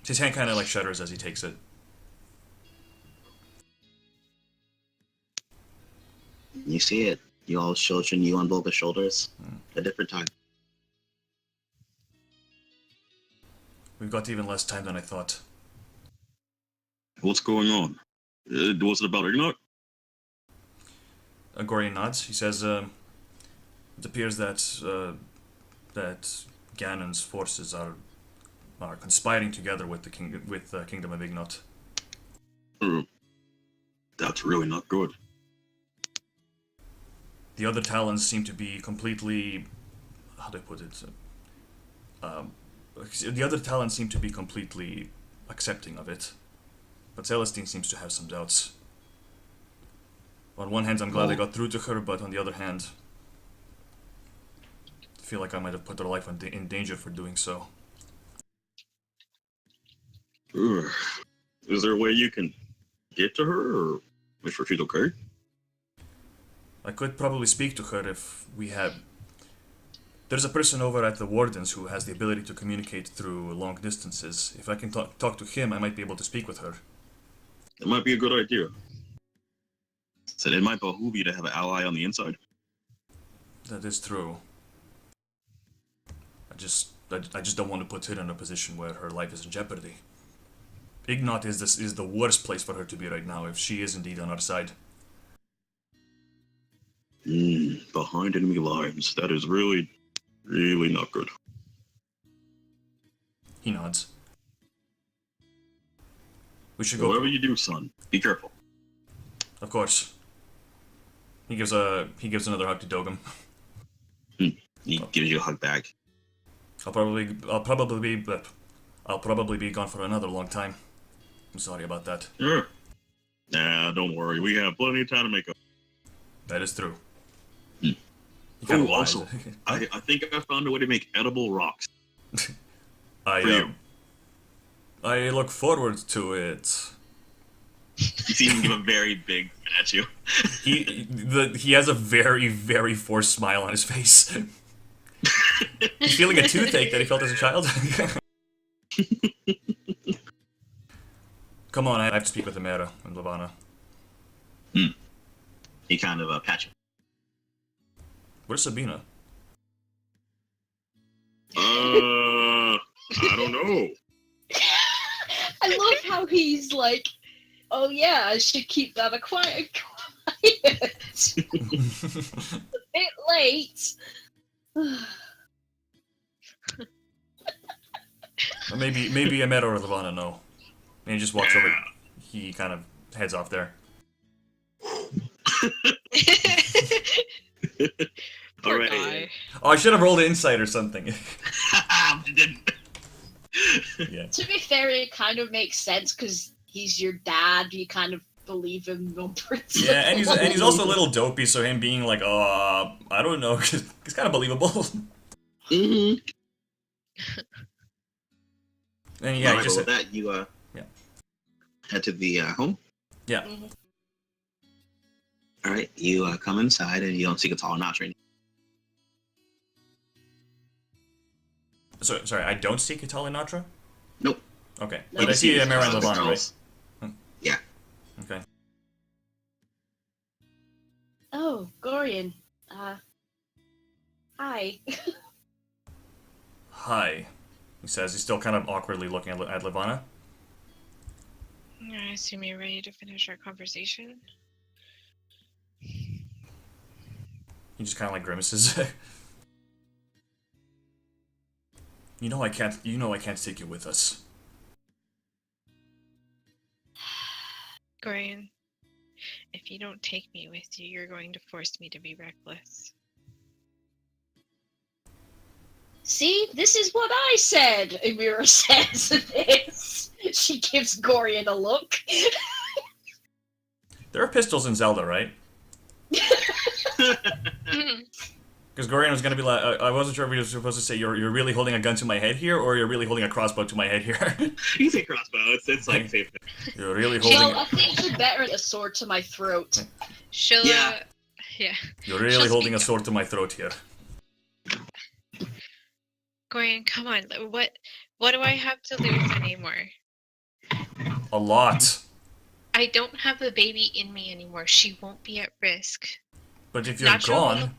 His hand kind of like shudders as he takes it. You see it, you all as children, you on Volga's shoulders, a different time. We've got even less time than I thought. What's going on? Was it about Ignat? Gorian nods. He says, "It appears that that Ganon's forces are conspiring together with the Kingdom of Ignat." That's really not good. The other Talons seem to be completely, how do I put it? The other Talons seem to be completely accepting of it, but Celestine seems to have some doubts. On one hand, I'm glad I got through to her, but on the other hand, I feel like I might have put her life in danger for doing so. Is there a way you can get to her, or make sure she's okay? I could probably speak to her if we had... There's a person over at the Wardens who has the ability to communicate through long distances. If I can talk to him, I might be able to speak with her. That might be a good idea. So it might behoove you to have an ally on the inside. That is true. I just don't want to put her in a position where her life is in jeopardy. Ignat is the worst place for her to be right now if she is indeed on our side. Behind enemy lines. That is really, really not good. He nods. We should go. Whatever you do, son, be careful. Of course. He gives another hug to Dogum. He gives you a hug back. I'll probably be gone for another long time. I'm sorry about that. Sure. Nah, don't worry. We have plenty of time to make up. That is true. He kind of lies. also, I think I found a way to make edible rocks. For I you. I look forward to it. You see him give a very big at you. He has a very, very forced smile on his face. He's feeling a toothache that he felt as a child. Come on, I have to speak with Amara and Lavana. He kind of pats you. Where's Sabina? I don't know. I love how he's like, oh yeah, I should keep that quiet. It's a bit late. Or maybe Amara or Lavana know. And he just walks over. He kind of heads off there. Poor All right. guy. Oh, I should have rolled an insight or something. Didn't. Yeah. To be fair, it kind of makes sense because he's your dad. You kind of believe him on principle. Yeah, and he's also a little dopey, so him being like, I don't know, it's kind of believable. Mm-hmm. And yeah, he Alright, just well, said, with that, you Yeah. head to the home. yeah. Mhm. All right, you come inside and you don't see Katala Notch right So, sorry, I don't see Katali Natra? Nope. Okay. No, But I you see see Amara and the Lavana, right? girls. Yeah. Okay. Oh, Gorian. Hi. Hi, he says. He's still kind of awkwardly looking at Lavana. I assume you're ready to finish our conversation. He just kind of like grimaces. You know I can't take you with us. Gorian, if you don't take me with you, you're going to force me to be reckless. See, this is what I said. Amira says this. She gives Gorian a look. There are pistols in Zelda, right? Because Gorian was gonna be like, I wasn't sure if we were supposed to say you're really holding a gun to my head here, or you're really holding a crossbow to my head here. You say crossbow. It's like safe. You're really holding. Well, I think you're better at a sword to my throat. She'll, Yeah. yeah. You're really She'll holding a speak sword to my throat here. Gorian, come on. What do I have to lose anymore? A lot. I don't have the baby in me anymore. She won't be at risk. But if you're Nacho will gone, look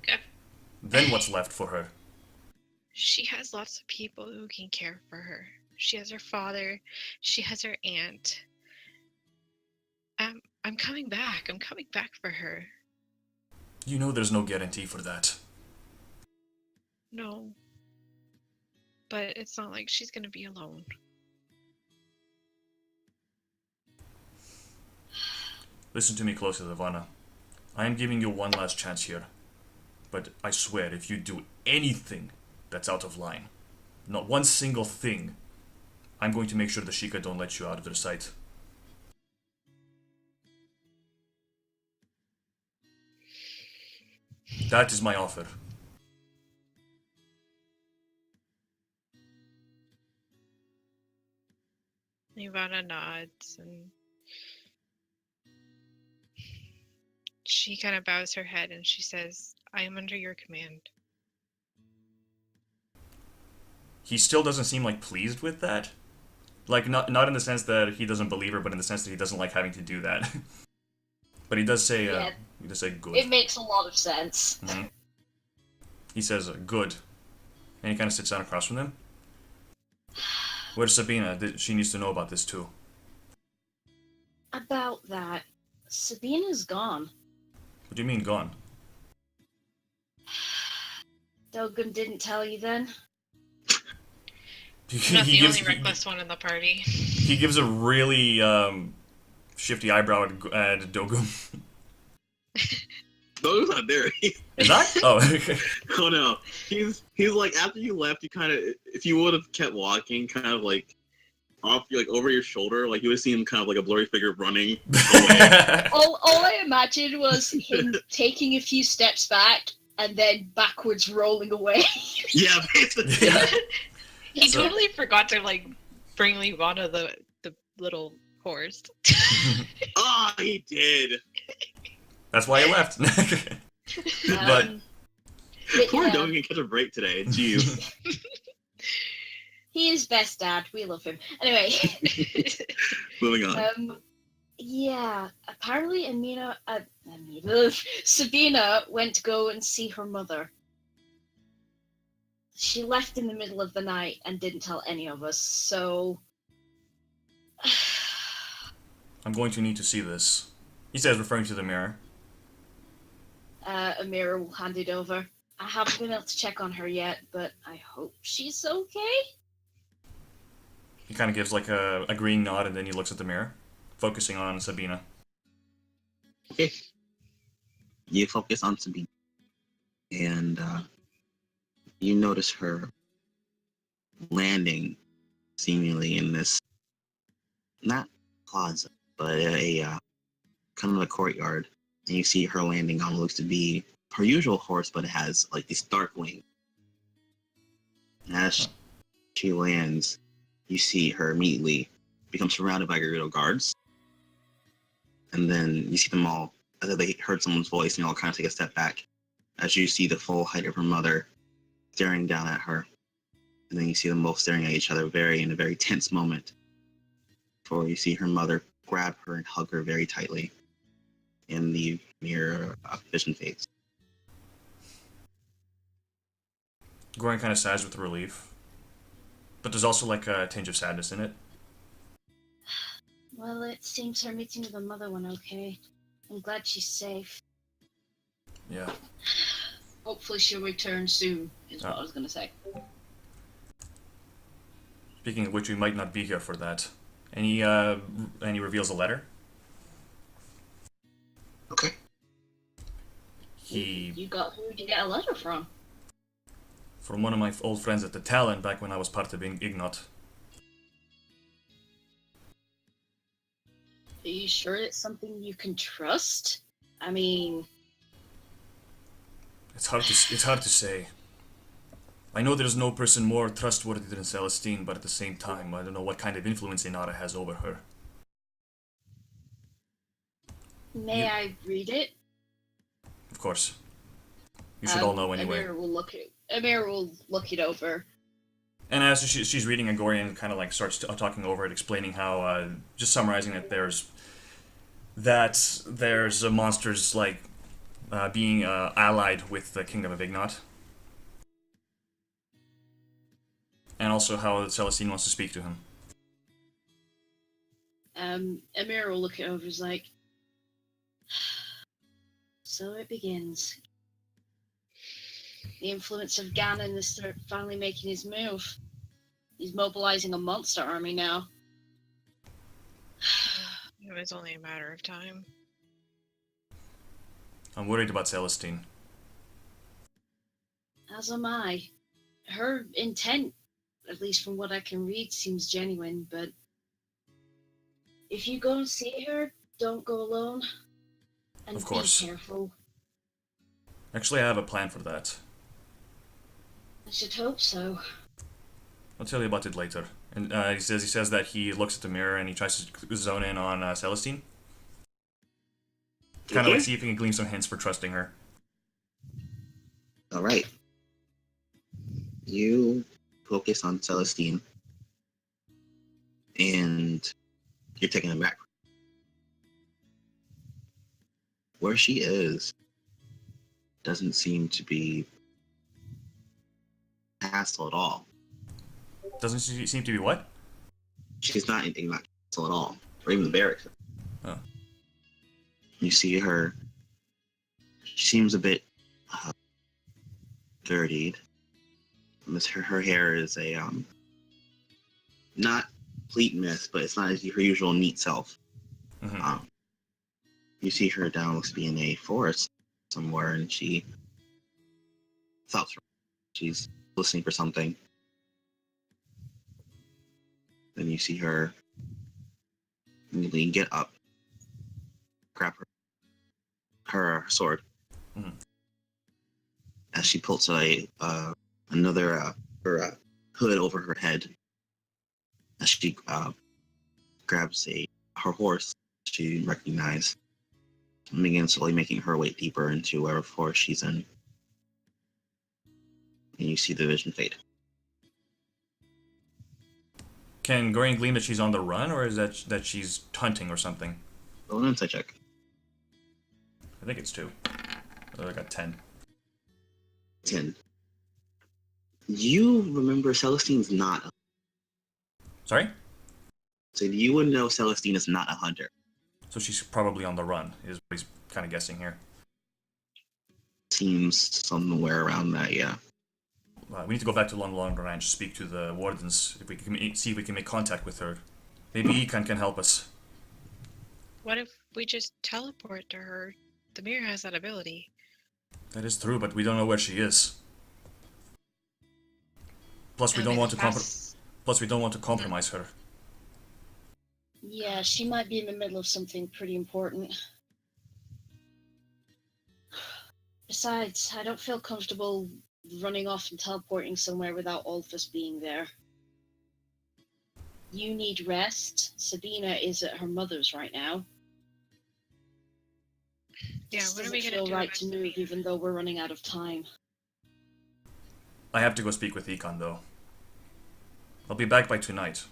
then what's left for her? She has lots of people who can care for her. She has her father. She has her aunt. I'm coming back. I'm coming back for her. You know there's no guarantee for that. No. But it's not like she's gonna be alone. Listen to me closely, Lavana. I am giving you one last chance here. But I swear, if you do anything that's out of line, not one single thing, I'm going to make sure the Sheikah don't let you out of their sight. That is my offer. Ivana nods and she kind of bows her head and she says, I am under your command. He still doesn't seem like pleased with that. Like not in the sense that he doesn't believe her, but in the sense that he doesn't like having to do that. But he does say Yeah. he does say good. It makes a lot of sense. Mhm. He says, good. And he kind of sits down across from them. Where's Sabina? She needs to know about this too. About that, Sabina's gone. What do you mean, gone? Dogan didn't tell you then? I'm not the only reckless one in the party. He gives a really shifty eyebrow at Dogum. Dogan's not there. Is that? Oh, okay. Oh no. He's like, after you left, you kind of, if you would have kept walking, kind of like off, like over your shoulder, like you would have seen kind of like a blurry figure running away. All I imagined was him taking a few steps back and then backwards rolling away. Yeah, basically. Yeah. He totally forgot to like bring Livana the little horse. Oh, he did. That's why he left. But Poor yeah, Dogan can catch a break today. Jeez. he is best dad. We love him. Anyway, Moving on. yeah. Apparently, Sabina went to go and see her mother. She left in the middle of the night and didn't tell any of us. So I'm going to need to see this. He says, referring to the mirror. Amira will hand it over. I haven't been able to check on her yet, but I hope she's okay. He kind of gives like a green nod, and then he looks at the mirror, focusing on Sabina. Okay. You focus on Sabine, and you notice her landing seemingly in this, not plaza, but a kind of a courtyard. And you see her landing on what looks to be her usual horse, but it has like these dark wings. And as she lands, you see her immediately become surrounded by Gerudo guards. And then you see them all, as they heard someone's voice, and you all kind of take a step back as you see the full height of her mother staring down at her. And then you see them both staring at each other in a very tense moment. Before you see her mother grab her and hug her very tightly. In the mirror vision fades. Goran kind of sighs with relief. But there's also like a tinge of sadness in it. Well, it seems her meeting with her mother went okay. I'm glad she's safe. Yeah. Hopefully she'll return soon, is what I was going to say. Speaking of which, we might not be here for that. And he reveals a letter. Okay. You got who did you get a letter from? From one of my old friends at the Talon back when I was part of Ignot. Are you sure it's something you can trust? I mean, It's hard to say. I know there's no person more trustworthy than Celestine, but at the same time, I don't know what kind of influence Inara has over her. may I read it? Of course. You should all know anyway. Amira will look it over. And as she's reading, Agorian kind of like starts talking over it, explaining how, just summarizing that there's monsters like being allied with the Kingdom of Ignot. And also how Celestine wants to speak to him. Amira will look it over, is like, so it begins. The influence of Ganon is finally making his move. He's mobilizing a monster army now. It was only a matter of time. I'm worried about Celestine. As am I. Her intent, at least from what I can read, seems genuine, but if you go and see her, don't go alone. And Of course. Be careful. Actually, I have a plan for that. I should hope so. I'll tell you about it later. And he says that he looks at the mirror and he tries to zone in on Celestine. Kind of like see if he can glean some hints for trusting her. All right. You focus on Celestine, and you're taking them back. Where she is doesn't seem to be castle at all. Doesn't she seem to be what? She's not anything like the castle at all, or even the barracks. Oh. You see her. She seems a bit dirtied. Her hair is a not complete mess, but it's not her usual neat self. Mm-hmm. You see her down looks to be in a forest somewhere, and she stops. She's listening for something. Then you see her immediately get up, grab her sword, Mm-hmm. as she pulls another her hood over her head. As she grabs her horse to recognize, and begins slowly making her way deeper into whatever forest she's in. And you see the vision fade. Can Gorian glean that she's on the run, or is that she's hunting or something? Roll an insight check. I think it's 2. I got 10. 10. You remember Celestine's not. Sorry? So you would know Celestine is not a hunter. So she's probably on the run, is what he's kind of guessing here. Seems somewhere around that, yeah. We need to go back to Long Ranch, speak to the wardens, if we can see if we can make contact with her. Maybe Ekan can help us. What if we just teleport to her? The mirror has that ability. That is true, but we don't know where she is. Plus, we don't want to compromise her. Yeah, she might be in the middle of something pretty important. Besides, I don't feel comfortable running off and teleporting somewhere without all of us being there. You need rest. Sabina is at her mother's right now. Yeah, This what are we doesn't gonna feel do right about to move, Sabina? even though we're running out of time. I have to go speak with Ekan, though. I'll be back by tonight.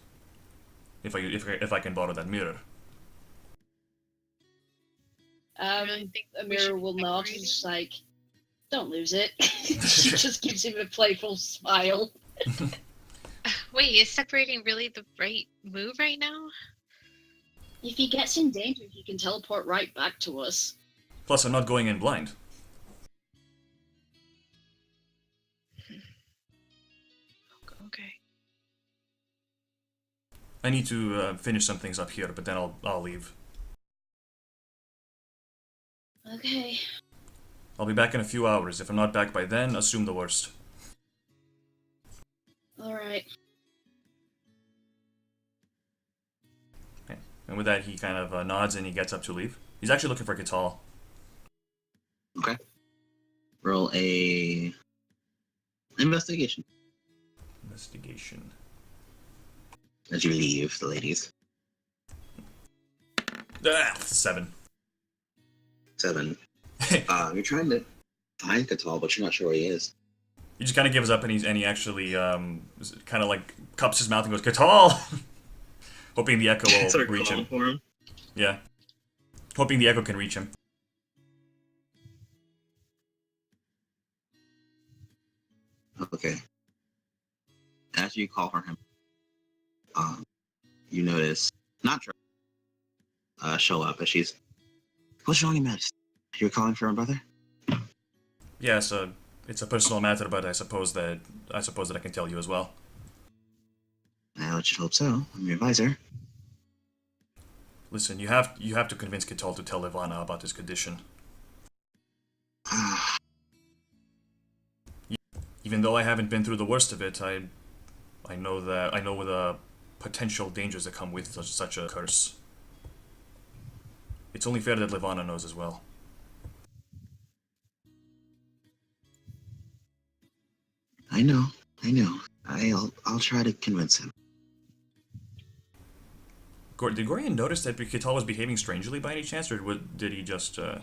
If I can borrow that mirror. really think we Amira should will be nod and separating? just like, don't lose it. She just gives him a playful smile. Wait, is separating really the right move right now? If he gets in danger, he can teleport right back to us. Plus, I'm not going in blind. Okay. I need to finish some things up here, but then I'll leave. Okay. I'll be back in a few hours. If I'm not back by then, assume the worst. Alright. Okay. And with that, he kind of nods and he gets up to leave. He's actually looking for Kital. Okay. Roll a investigation Investigation. as you leave the ladies. 7. 7. You're trying to find Catal, but you're not sure where he is. He just kind of gives up and he actually kind of like cups his mouth and goes, Kital! Hoping the echo will Start reach calling him. for him. Yeah. Hoping the echo can reach him. Okay. As you call for him, you notice not Trevor show up as she's. What's wrong, you Max? You're calling for my brother? Yes, it's a personal matter, but I suppose that I can tell you as well. I should hope so. I'm your advisor. Listen, you have to convince Kital to tell Ivana about his condition. Even though I haven't been through the worst of it, I know the potential dangers that come with such a curse. It's only fair that Levana knows as well. I know. I'll try to convince him. Did Gorian notice that Kital was behaving strangely by any chance, or did he just, or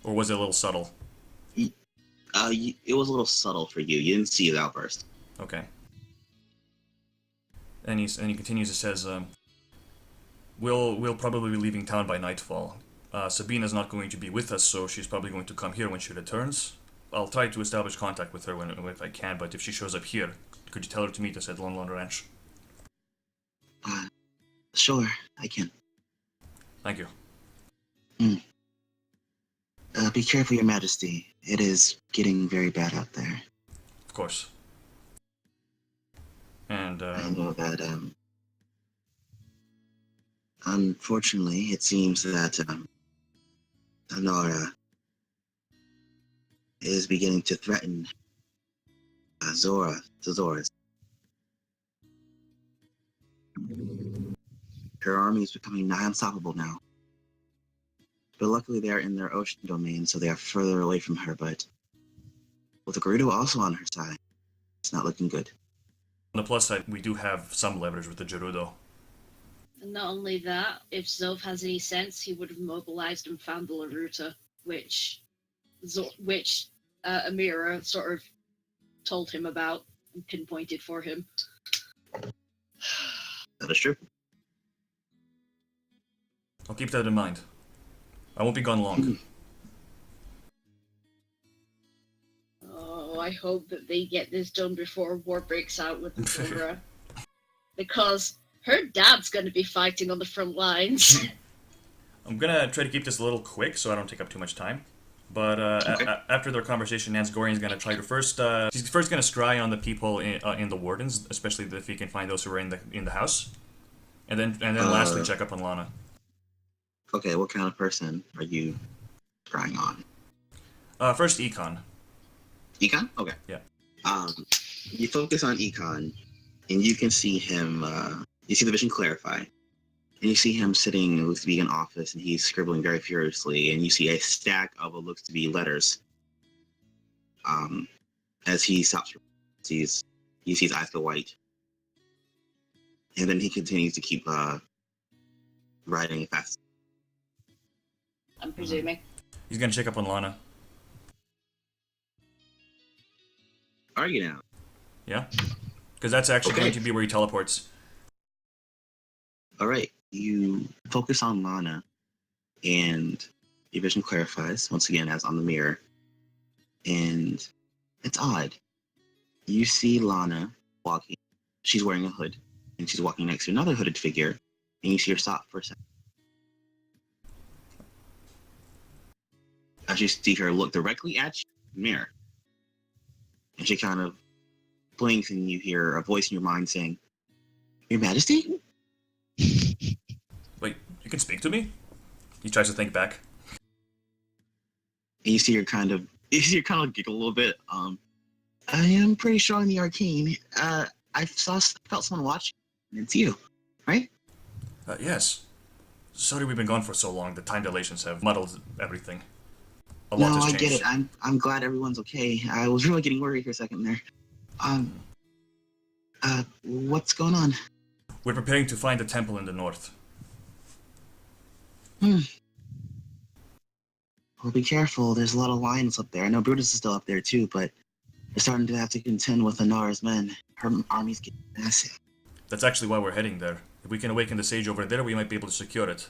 was it a little subtle? It was a little subtle for you. You didn't see his outburst. Okay. And he continues. It says, "We'll probably be leaving town by nightfall. Sabina's not going to be with us, so she's probably going to come here when she returns. I'll try to establish contact with her if I can, but if she shows up here, could you tell her to meet us at Lon Lon Ranch? Sure, I can. Thank you. Be careful, Your Majesty. It is getting very bad out there. Of course. And, I know that, unfortunately, it seems that, Honora is beginning to threaten Zora's. Her army is becoming nigh unstoppable now. But luckily they are in their ocean domain, so they are further away from her, but with the Gerudo also on her side, it's not looking good. on the plus side, we do have some leverage with the Gerudo. And not only that, if Zov has any sense, he would have mobilized and found the Laruta, which Amira sort of told him about and pinpointed for him. That is true. I'll keep that in mind. I won't be gone long. Oh, I hope that they get this done before war breaks out with the Zora. Because her dad's going to be fighting on the front lines. I'm gonna try to keep this a little quick so I don't take up too much time. But after their conversation, Gorian's gonna try to he's first gonna scry on the people in the wardens, especially if he can find those who are in the house, and then lastly check up on Lana. Okay, what kind of person are you scrying on? First, Econ. Econ? Okay. Yeah. You focus on Econ, and you can see him. You see the vision clarify. And you see him sitting in what looks to be an office, and he's scribbling very furiously. And you see a stack of what looks to be letters. As he stops, you see his eyes go white, and then he continues to keep writing fast. I'm presuming. He's gonna check up on Lana. Are you now? Yeah, because that's actually Okay. going to be where he teleports. All right. You focus on Lana, and your vision clarifies once again, as on the mirror. And it's odd. You see Lana walking. She's wearing a hood, and she's walking next to another hooded figure. And you see her stop for a second. As you see her look directly at you in the mirror, and she kind of blinks, and you hear a voice in your mind saying, "Your Majesty?" Wait, you can speak to me? He tries to think back. And you see her kind of giggle a little bit. I am pretty strong in the arcane. I felt someone watching, and it's you, right? Yes. Sorry we've been gone for so long. The time dilations have muddled everything. A No, lot has I changed. get it. I'm glad everyone's okay. I was really getting worried for a second there. What's going on? We're preparing to find the temple in the north. Well, be careful. There's a lot of lions up there. I know Brutus is still up there too, but they're starting to have to contend with Anara's men. Her army's getting massive. That's actually why we're heading there. If we can awaken the sage over there, we might be able to secure it.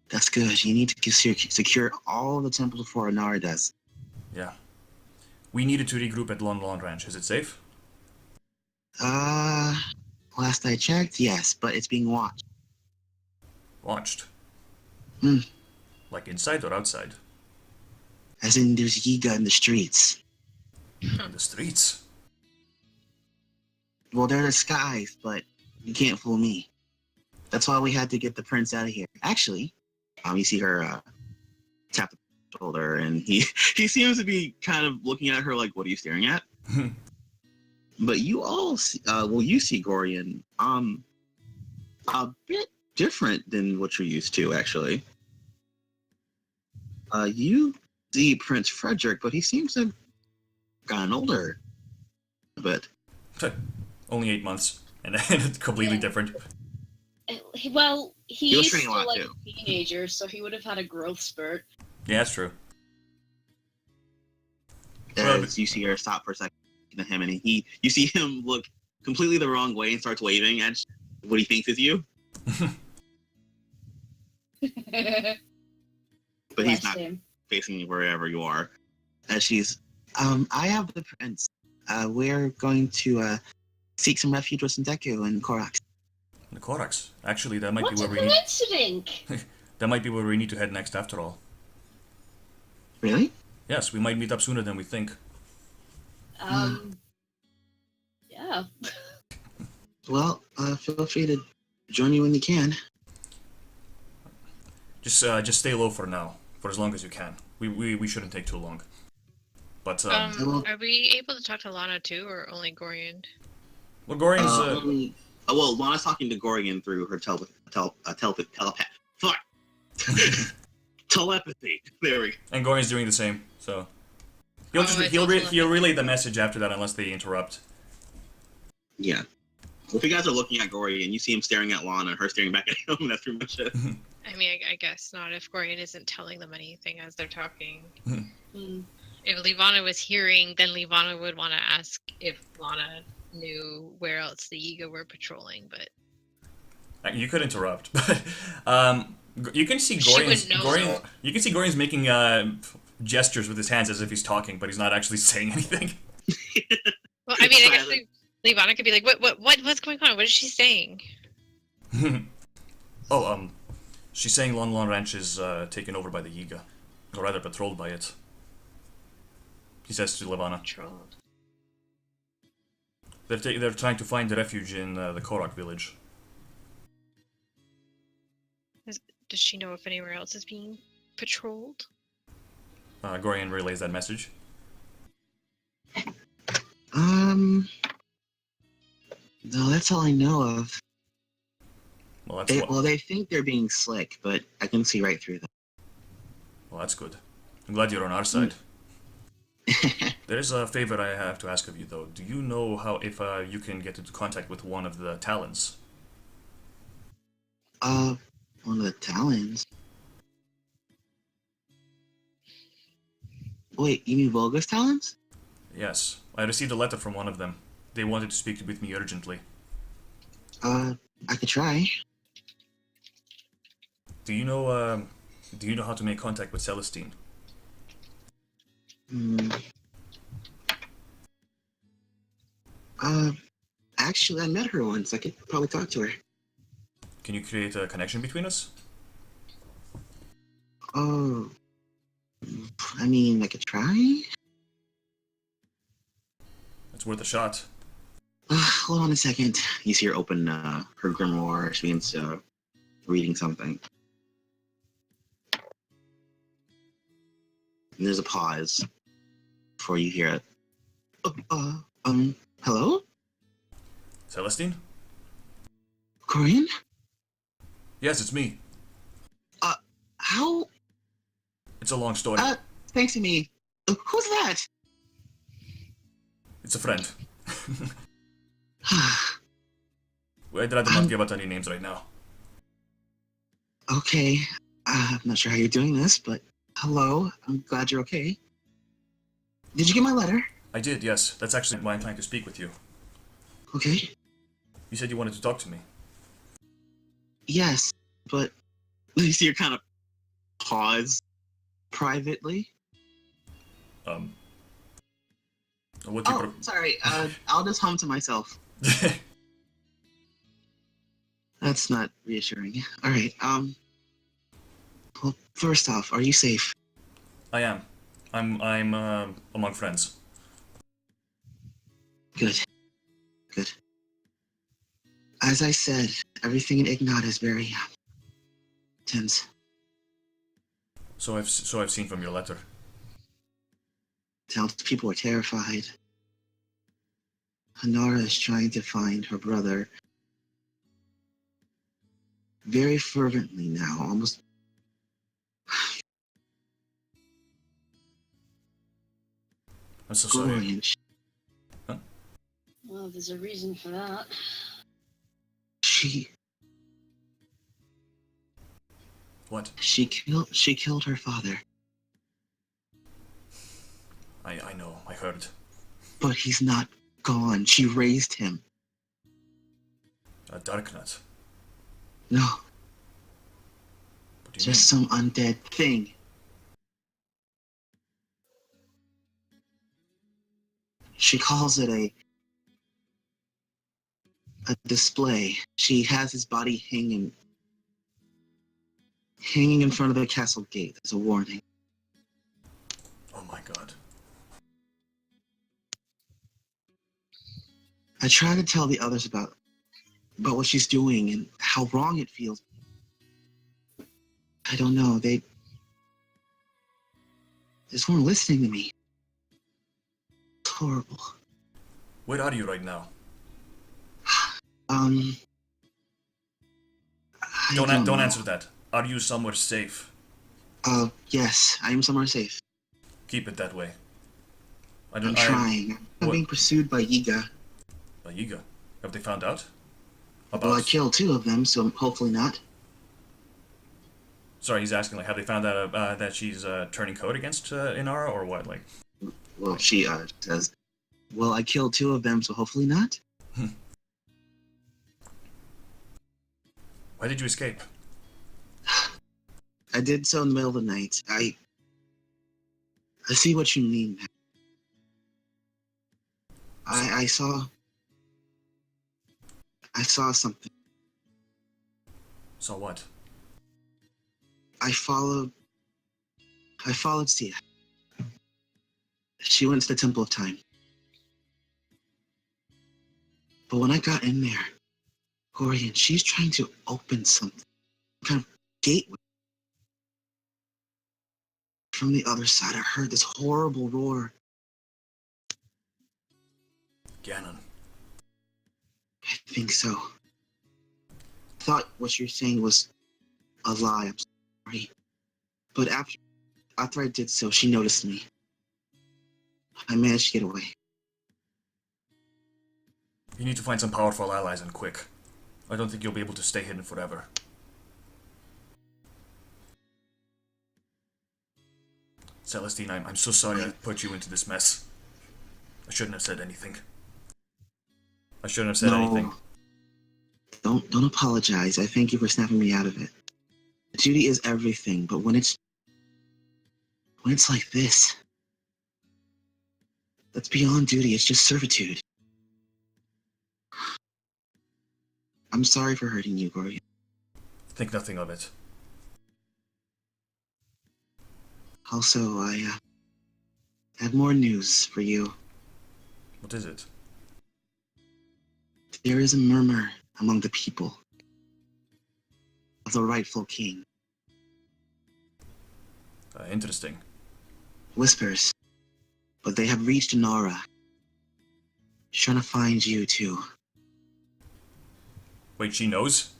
That's good. You need to secure all the temples before Anara does. Yeah. We needed to regroup at Lon Lon Ranch. Is it safe? Last I checked, yes, but it's being watched. Watched. Hmm. Like inside or outside? As in, there's Yiga in the streets. In the streets. Well, they're the skies, but you can't fool me. That's why we had to get the prince out of here. Actually, you see her tap the shoulder, and he seems to be kind of looking at her like, "What are you staring at?" But you all see, you see Gorian, a bit different than what you're used to, actually. You see Prince Frederick, but he seems to have gotten older a bit. Only 8 months, and it's completely different. Well, he was is training a still lot, like too. a teenager, so he would have had a growth spurt. Yeah, that's true. As you see her stop for a second at him, and you see him look completely the wrong way and starts waving at what he thinks is you, but he's Bless not him. facing wherever you are. I have the prince. We're going to seek some refuge with some Deku and Korax. The Korax. Actually, that might What be a where we need. coincidence! That might be where we need to head next, after all. Really? Yes, we might meet up sooner than we think. Yeah. Well, feel free to join me when you can. Just stay low for now, for as long as you can. We shouldn't take too long. But Are we able to talk to Lana too, or only Gorian? well, Gorian's Well, Lana's talking to Gorian through her telepath. Fuck. Telepathy. There we go. and Gorian's doing the same. So he'll he'll relay the message after that, unless they interrupt. Yeah. Well, if you guys are looking at Gorian, you see him staring at Lana, and her staring back at him. That's pretty much it. I mean, I guess not if Gorian isn't telling them anything as they're talking. If Levana was hearing, then Levana would want to ask if Lana knew where else the Yiga were patrolling, but... You could interrupt, but you can see She wouldn't know, Gorian. You can see Gorian's making gestures with his hands as if he's talking, but he's not actually saying anything. Well, I mean, I guess Levana could be like, what's going on? What is she saying? She's saying Lon Lon Ranch is taken over by the Yiga, or rather patrolled by it. He says to Levana. Patrolled. They're trying to find refuge in the Korak village. Does she know if anywhere else is being patrolled? Gorian relays that message. No, that's all I know of. Well, They think they're being slick, but I can see right through them. Well, that's good. I'm glad you're on our side. There's a favor I have to ask of you, though. Do you know if you can get into contact with one of the Talons? One of the Talons? Wait, you mean Volga's Talons? Yes. I received a letter from one of them. They wanted to speak with me urgently. I could try. Do you know how to make contact with Celestine? Actually, I met her once. I could probably talk to her. Can you create a connection between us? Oh, I mean, I could try. It's worth a shot. Hold on a second. You see her open her grimoire. She begins reading something. And there's a pause before you hear it. Hello? Celestine? Korean? Yes, it's me. How? It's a long story. Thanks to me. Who's that? It's a friend. I'd rather not give out any names right now. Okay. I'm not sure how you're doing this, but hello. I'm glad you're okay. Did you get my letter? I did, yes. That's actually why I'm trying to speak with you. Okay. You said you wanted to talk to me. Yes, but you see her kind of pause privately. What do you sorry. I'll just hum to myself. That's not reassuring. All right. Well, first off, are you safe? I am. I'm among friends. Good. Good. As I said, everything in Ignat is very tense. So I've seen from your letter. Townspeople are terrified. Hanara is trying to find her brother very fervently now, almost. I'm so sorry. Huh? Well, there's a reason for that. What? She killed her father. I know, I heard. But he's not gone. She raised him. A Darknut. No. What do you Just some undead thing. She calls it a display. She has his body hanging in front of the castle gate as a warning. Oh my god. I try to tell the others about what she's doing and how wrong it feels. I don't know, they just weren't listening to me. It's horrible. Where are you right now? I Don't know. answer that. Are you somewhere safe? Yes, I am somewhere safe. Keep it that way. I'm trying. I'm what? being pursued by Yiga. By Yiga? Have they found out? Well, I killed 2 of them, so hopefully not. Sorry, he's asking, like, have they found out that she's turning code against Inara, or what? Like, Well, she says, well, I killed 2 of them, so hopefully not. why did you escape? I did so in the middle of the night. I see what you mean. I saw something. So what? I followed Sia. She went to the Temple of Time. But when I got in there, Gorian, she's trying to open something. Kind of gateway. From the other side, I heard this horrible roar. Ganon. I think so. Thought what you're saying was a lie. I'm sorry. But after I did so, she noticed me. I managed to get away. You need to find some powerful allies and quick. I don't think you'll be able to stay hidden forever. Celestine, I'm so sorry I put you into this mess. I shouldn't have said anything. I shouldn't have said anything. Don't apologize. I thank you for snapping me out of it. Duty is everything, but when it's like this, that's beyond duty. It's just servitude. I'm sorry for hurting you, Gorian. Think nothing of it. Also, I have more news for you. What is it? There is a murmur among the people of the rightful king. Interesting. Whispers, but they have reached Inara. She's trying to find you too. Wait, she knows?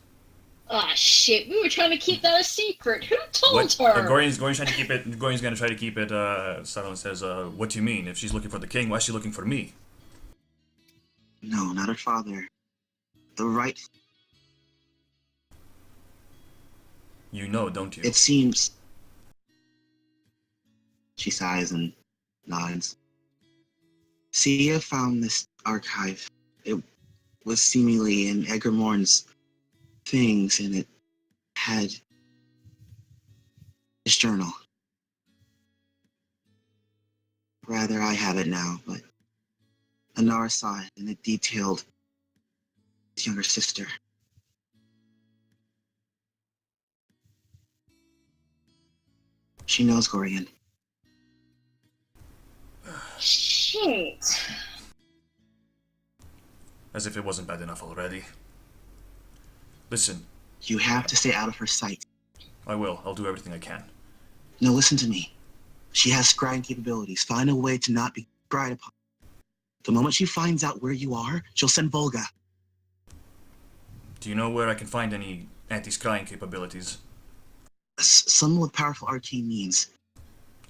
Ah, shit, we were trying to keep that a secret. Who told What? her? Gorian's trying to keep it. Gorian's gonna try to keep it. Silent says, "What do you mean? If she's looking for the king, why is she looking for me?" No, not her father. The right. You know, don't you? It seems. She sighs and nods. Sia found this archive. It was seemingly in Edgar Morn's things, and it had his journal. Rather, I have it now, but Anara saw it, and it detailed his younger sister. She knows Gorian. Shit. As if it wasn't bad enough already. Listen. You have to stay out of her sight. I will. I'll do everything I can. No, listen to me. She has scrying capabilities. Find a way to not be scryed upon. The moment she finds out where you are, she'll send Volga. Do you know where I can find any anti-scrying capabilities? Someone with powerful arcane means.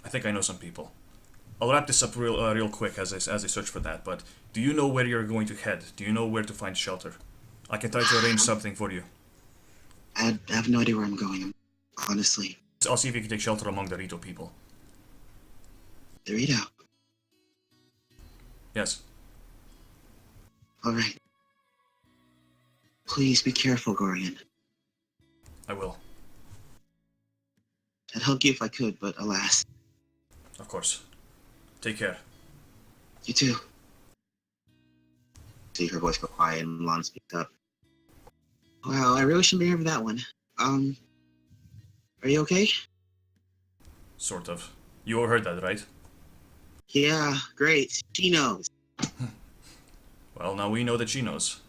I think I know some people. I'll wrap this up real quick as I search for that, but do you know where you're going to head? Do you know where to find shelter? I can try to arrange something for you. I have no idea where I'm going, honestly. I'll see if you can take shelter among the Rito people. The Rito? Yes. Alright. Please be careful, Gorian. I will. I'd hug you if I could, but alas. Of course. Take care. You too. see her voice go quiet, and Lana speaks up. Wow, I really shouldn't be here for that one. Are you okay? Sort of. You all heard that, right? Yeah, great. She knows. Well, now we know that she knows.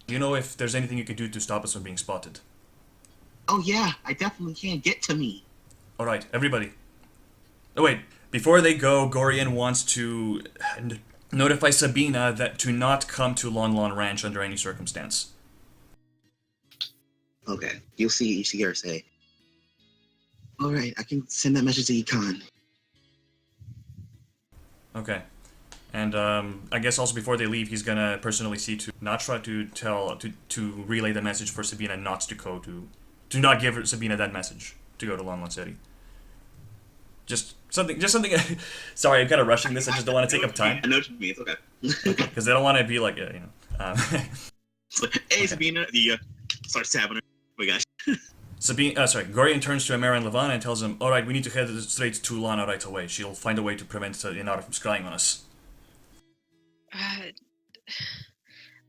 Do you know if there's anything you can do to stop us from being spotted? Oh yeah, I definitely can. Get to me. Alright, everybody. Oh wait, before they go, Gorian wants to notify Sabina that to not come to Lon Lon Ranch under any circumstance. Okay, you see her say, all right, I can send that message to Econ. Okay. And I guess also before they leave, he's gonna personally see to not try to to relay the message for Sabina not to go to not give Sabina that message to go to Lon Lon City. Just something. Sorry, I'm kind of rushing this. I just don't want to take up time. I know what you mean. It's okay. Because they don't want to be like, hey, okay. Sabina, start stabbing her. Oh my gosh. Gorian turns to Amara and Levana and tells them, alright, we need to head straight to Lana right away. She'll find a way to prevent Inara from scrying on us.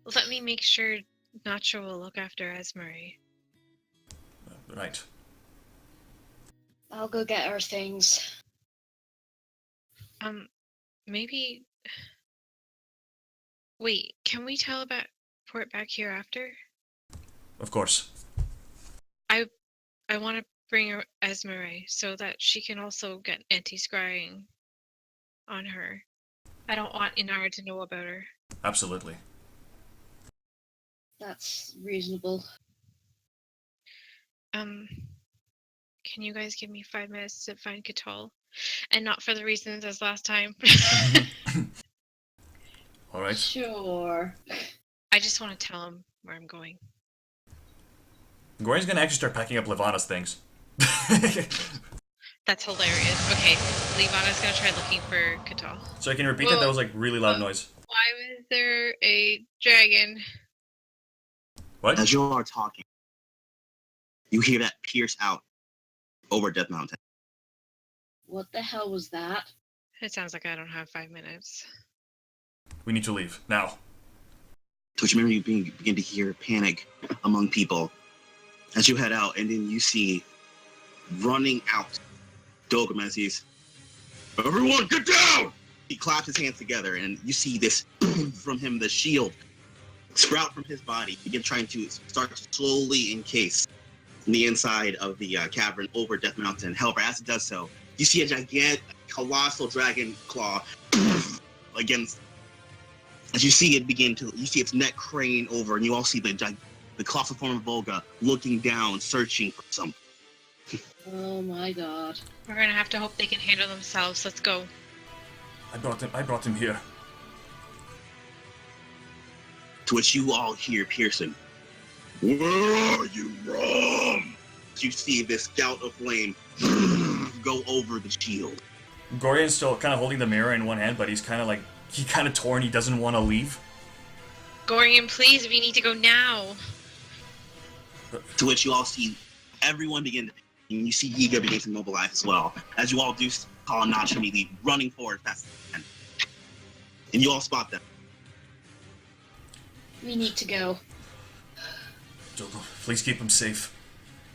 Let me make sure Nacho will look after Esmery. Right. I'll go get our things. Maybe... Wait, can we teleport back here after? Of course. I want to bring her Esmery so that she can also get anti-scrying on her. I don't want Inara to know about her. Absolutely. That's reasonable. Can you guys give me 5 minutes to find Katal? And not for the reasons as last time. Alright. Sure. I just want to tell him where I'm going. Gorian's gonna actually start packing up Levana's things. That's hilarious. Okay, Levana's gonna try looking for Katal. So I can repeat that? That was like really loud noise. Why was there a dragon? What? As you all are talking, you hear that pierce out over Death Mountain. What the hell was that? It sounds like I don't have 5 minutes. We need to leave. Now. Which remember you begin to hear panic among people as you head out, and then you see running out Dogomenes. Everyone get down! He claps his hands together, and you see this from him, the shield sprout from his body, begin trying to start to slowly encase the inside of the cavern over Death Mountain. However, as it does so, you see a gigantic, colossal dragon claw against. As you see it you see its neck crane over, and you all see the colossal form of Volga looking down, searching for something. Oh my god. We're gonna have to hope they can handle themselves. Let's go. I brought him here. To which you all hear Pearson. Where are you from? You see this gout of flame go over the shield. Gorian's still kind of holding the mirror in one hand, but he's kind of torn. He doesn't want to leave. Gorian, please, we need to go now. To which you all see everyone begin, and you see Yiga begin to mobilize as well. As you all do call Notch immediately running forward fast as they can. And you all spot them. We need to go. Please keep him safe,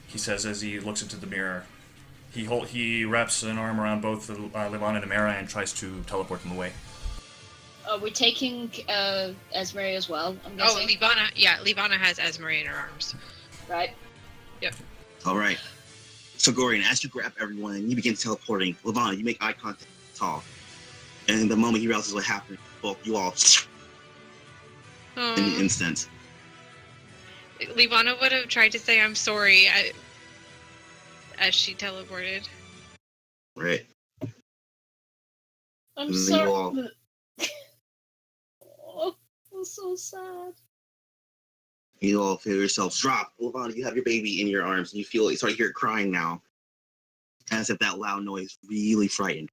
he says as he looks into the mirror. He wraps an arm around both Levana and Amara and tries to teleport them away. Are we taking Esmery as well? I'm Oh, guessing. Levana has Esmery in her arms. Right. Yep. All right. So Gorian, as you grab everyone and you begin teleporting, Levana, you make eye contact with Tal. And the moment he realizes what happened, both you all in an instant. Levana would have tried to say I'm sorry as she teleported. Right. I'm And then you sorry. all- Oh, I'm so sad. You all feel yourselves drop. Levana, you have your baby in your arms, and you start to hear it crying now, as if that loud noise really frightened.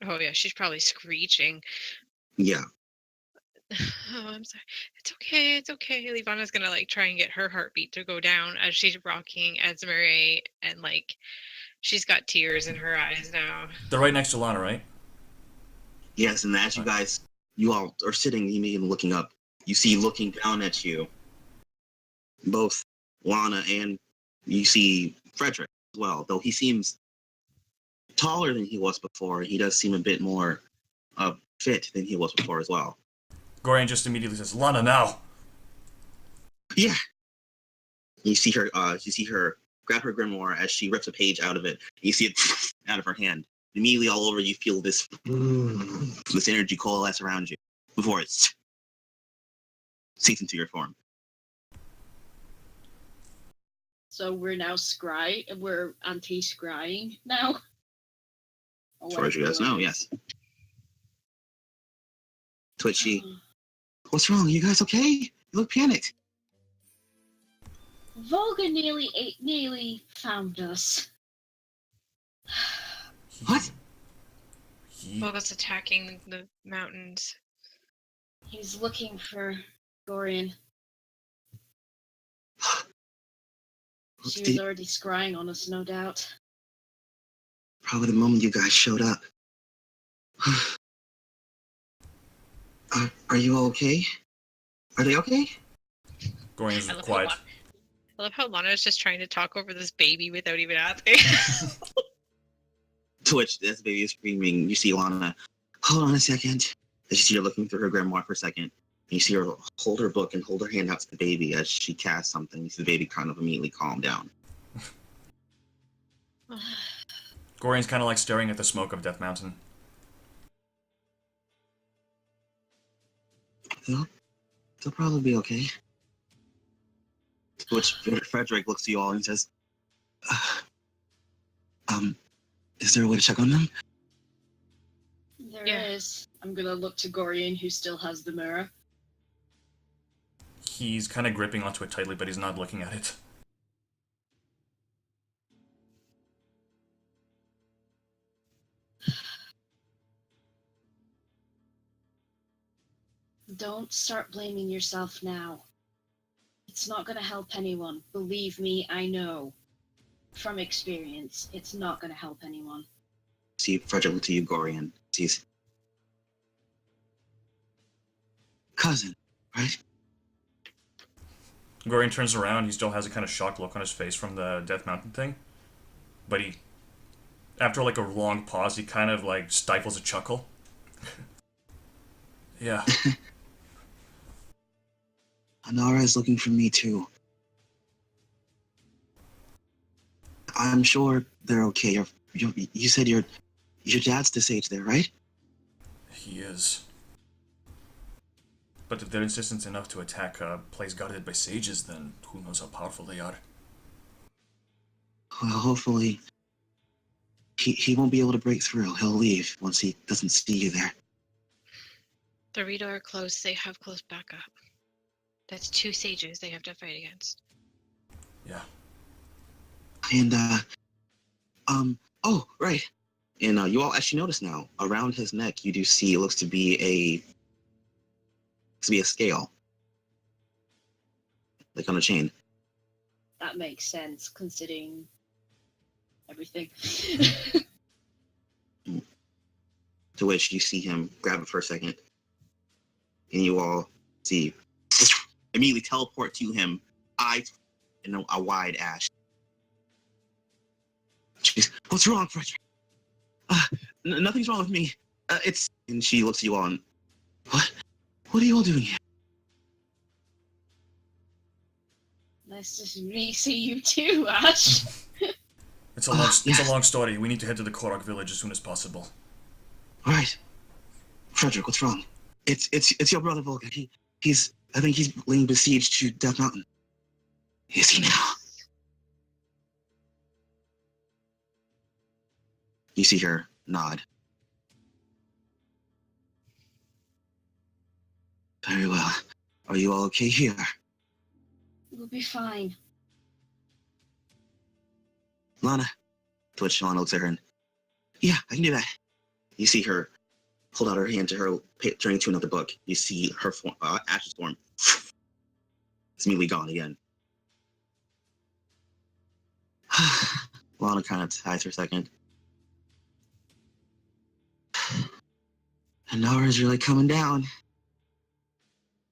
Oh yeah, she's probably screeching. Yeah. Oh, I'm sorry. It's okay. Levana's gonna try and get her heartbeat to go down as she's rocking Esmery, and she's got tears in her eyes now. They're right next to Lana, right? Yes, and as you guys you all are sitting, immediately looking up. You see looking down at you, both Lana and you see Frederick as well, though he seems taller than he was before. He does seem a bit more fit than he was before as well. Gorian just immediately says, Lana, now! Yeah. You see her grab her grimoire as she rips a page out of it. You see it out of her hand. Immediately all over you feel this energy coalesce around you before it sinks into your form. So we're now we're anti-scrying now? As far as you guys know, yes. Twitchy. What's wrong? You guys okay? You look panicked. Volga nearly found us. What? Volga's attacking the mountains. He's looking for Gorian. She was already scrying on us, no doubt. Probably the moment you guys showed up. Are you all okay? Are they okay? Gorian's I quiet. love how Lana is just trying to talk over this baby without even asking. Twitch, this baby is screaming. You see Lana. Hold on a second. As you see her looking through her grimoire for a second. And you see her hold her book and hold her hand out to the baby as she casts something. You see the baby kind of immediately calm down. Gorian's kind of like staring at the smoke of Death Mountain. They'll probably be okay. Which Frederick looks to you all and says, is there a way to check on them? There is. I'm gonna look to Gorian, who still has the mirror. He's kind of gripping onto it tightly, but he's not looking at it. Don't start blaming yourself now. It's not gonna help anyone. Believe me, I know. From experience, it's not gonna help anyone. See Frederick look to you, Gorian. Sees cousin, right? Gorian turns around. He still has a kind of shocked look on his face from the Death Mountain thing. But he, after like a long pause, he kind of like stifles a chuckle. Yeah. Anara is looking for me too. I'm sure they're okay. You said your dad's the sage there, right? He is. But if they're insistent enough to attack a place guarded by sages, then who knows how powerful they are. Well, hopefully he won't be able to break through. He'll leave once he doesn't see you there. The Rito are close. They have close backup. That's 2 sages they have to fight against. Yeah. And oh right. And you all actually notice now around his neck you do see it looks to be a scale, like on a chain. That makes sense, considering everything. To which you see him grab it for a second, and you all see immediately teleport to him, eyes in a wide ash. She's, what's wrong, Frederick? Nothing's wrong with me. It's. And she looks at you all and, what? What are you all doing here? Nice to see you too, Ash. It's a long story. We need to head to the Korok village as soon as possible. All right, Frederick, what's wrong? It's your brother Volga. I think he's laying besiege to Death Mountain. Is he now? You see her nod. Very well. Are you all okay here? We'll be fine. Lana. To which Lana looks at her and, yeah, I can do that. You see her hold out her hand to her, turning to another book. You see her Ash's form. It's immediately gone again. Lana kind of sighs for a second. An hour is really coming down.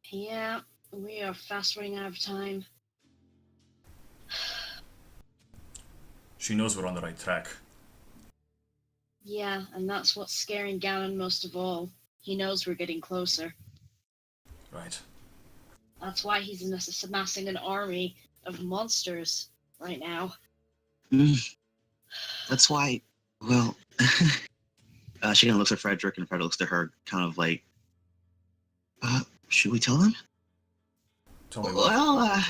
Yeah, we are fast running out of time. She knows we're on the right track. Yeah, and that's what's scaring Ganon most of all. He knows we're getting closer. Right. That's why he's amassing an army of monsters right now. That's why, well, she kind of looks at Frederick, and Fred looks to her, kind of like, should we tell them? Tell me what. Well,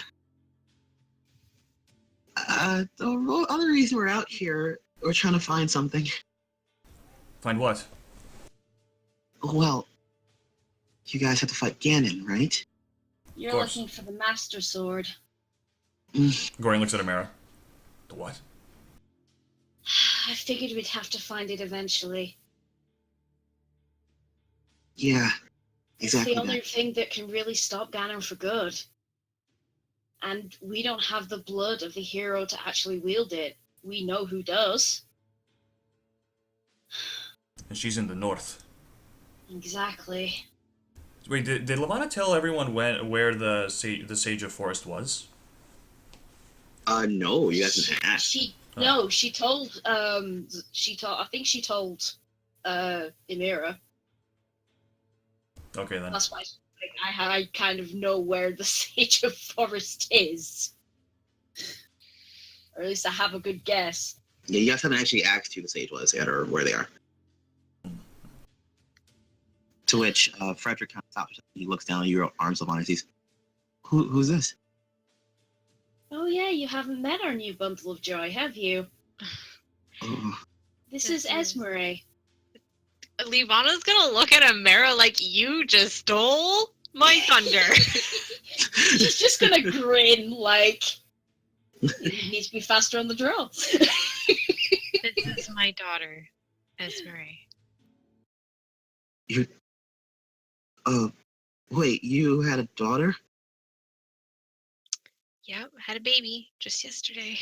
the other reason we're out here, we're trying to find something. Find what? Well, you guys have to fight Ganon, right? You're course. looking for the Master Sword. Goring looks at Amira. The what? I figured we'd have to find it eventually. Yeah, exactly. It's the only thing that can really stop Ganon for good. And we don't have the blood of the hero to actually wield it. We know who does. And she's in the north. Exactly. Wait, did Lavanna tell everyone where the Sage of Forest was? No, you guys didn't ask. She told I think she told Emira. Okay, then. That's why I kind of know where the Sage of Forest is. Or at least I have a good guess. Yeah, you guys haven't actually asked who the sage was yet, or where they are. To which Frederick kind of stops. He looks down at your arms of honor and sees, who's this? Oh yeah, you haven't met our new bundle of joy, have you? Oh, This is Esmeralda. Livana's gonna look at Amara like you just stole my thunder. She's just gonna grin like you need to be faster on the draw. This is my daughter, Esmeralda. you. Wait, you had a daughter? Yep, had a baby just yesterday.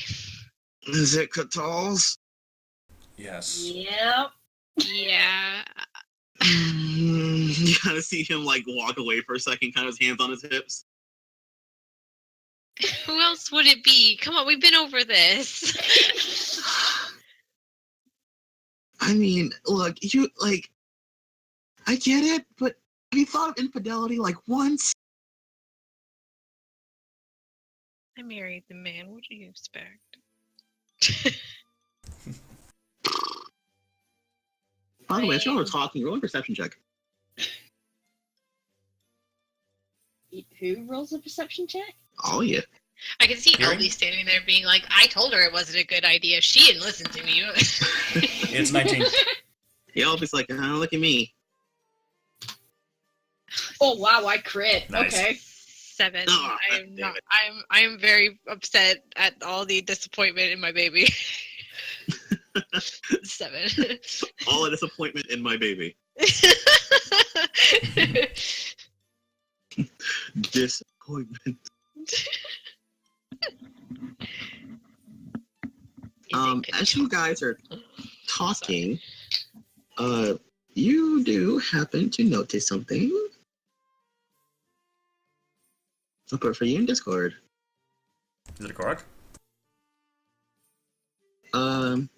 Is it Katal's? Yes. Yep. Yeah. You kind of see him like walk away for a second, kind of his hands on his hips. Who else would it be? Come on, we've been over this. I mean, look, you like. I get it, but have you thought of infidelity like once? I married the man. What do you expect? By the way, as y'all are talking, roll a perception check. Who rolls a perception check? Oh yeah. I can see Hearing? Elby standing there being like, I told her it wasn't a good idea. She didn't listen to me. It's 19. Elvis like, look at me. Oh wow, I crit. Nice. Okay. 7. Oh, I am damn not. it. I am very upset at all the disappointment in my baby. 7. All the disappointment in my baby. Disappointment. As you guys are talking, you do happen to notice something. I'll put it for you in Discord. Is it a Korok? Hold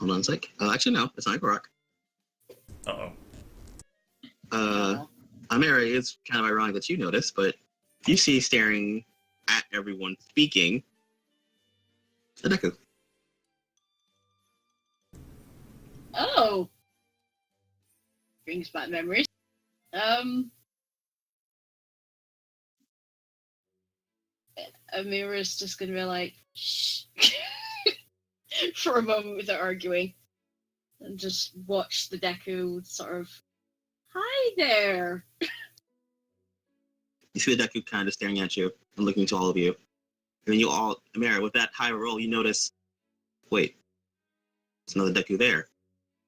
on a sec. Actually, no, it's not a Korok. Uh-oh. Amira, it's kind of ironic that you notice, but you see staring at everyone speaking, a Deku. Oh. Brings back memories. Amira's just gonna be like, shh. For a moment without arguing. And just watch the Deku sort of, hi there. You see the Deku kind of staring at you and looking to all of you. And then you all, Amira, with that high roll, you notice, wait, there's another Deku there.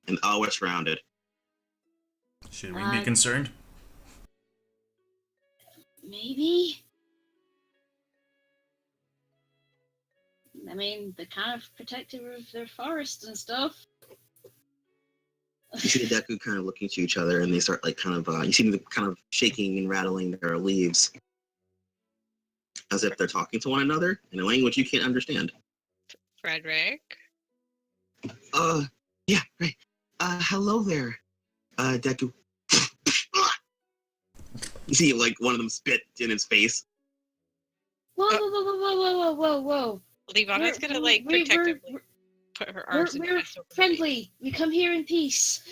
And all we're surrounded. Should we be concerned? Maybe? I mean, they're kind of protective of their forest and stuff. You see the Deku kind of looking to each other, and they start like kind of. You see them kind of shaking and rattling their leaves, as if they're talking to one another in a language you can't understand. Frederick? Yeah, right. Hello there, Deku. You see, like, one of them spit in his face. Whoa, whoa, whoa, whoa, whoa, whoa, whoa, whoa. Levana's gonna, like, protectively put her arms in the We're chest over her friendly. We come here in peace.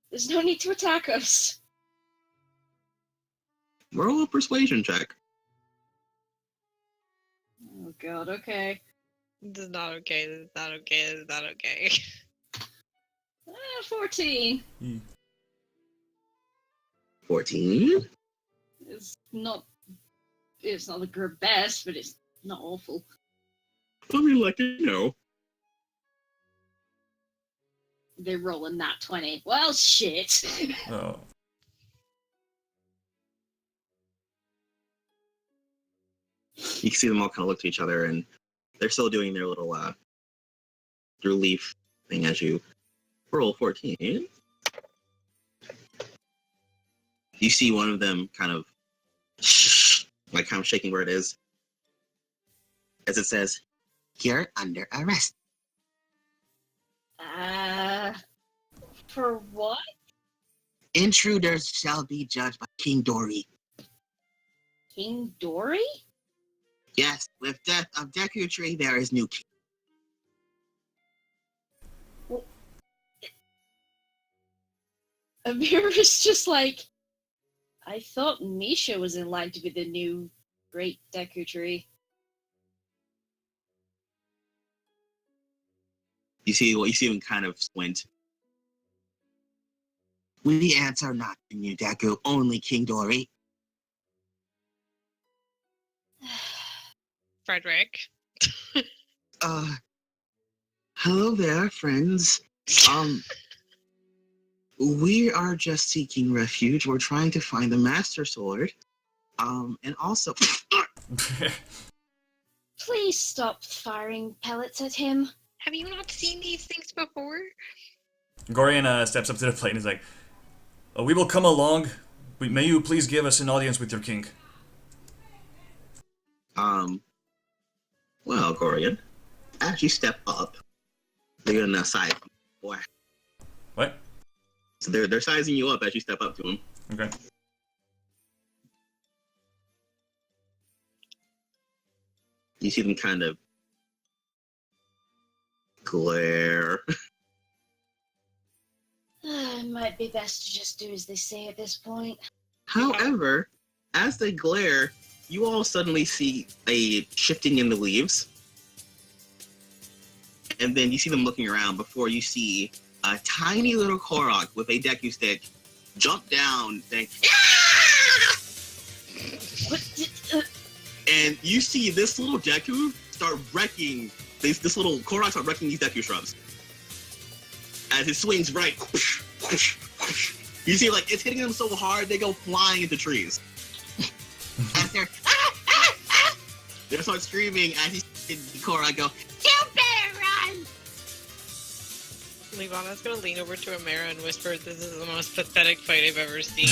There's no need to attack us. Roll a persuasion check. Oh god, okay. This is not okay, this is not okay, this is not okay. 14. 14. It's not the group best, but it's not awful. Let me let you know. They're rolling that 20. Well, shit. Oh. You can see them all kind of look to each other, and they're still doing their little relief thing as you roll 14. You see one of them kind of shaking where it is, as it says, "You're under arrest." For what? Intruders shall be judged by King Dory. King Dory? Yes, with death of Deku Tree, there is new king. Amira's just like, I thought Misha was in line to be the new great Deku Tree. You see him kind of squint. We answer not to you, Deku, only King Dory. Frederick? Hello there, friends. We are just seeking refuge. We're trying to find the Master Sword. And also... Please stop firing pellets at him. Have you not seen these things before? Gorian steps up to the plate and is like, we will come along. May you please give us an audience with your king. Well, Gorian, as you step up, they're gonna size you. Boy. What? So they're sizing you up as you step up to them. Okay. You see them kind of glare. It might be best to just do as they say at this point. However, as they glare, you all suddenly see a shifting in the leaves. And then you see them looking around before you see a tiny little Korok with a Deku stick jump down saying, and you see this little Deku start wrecking, this little Korok start wrecking these Deku shrubs. As it swings right, you see like it's hitting them so hard they go flying into trees. As they start screaming as you see Korok go, "You better run!" Levana's gonna lean over to Amira and whisper, "This is the most pathetic fight I've ever seen."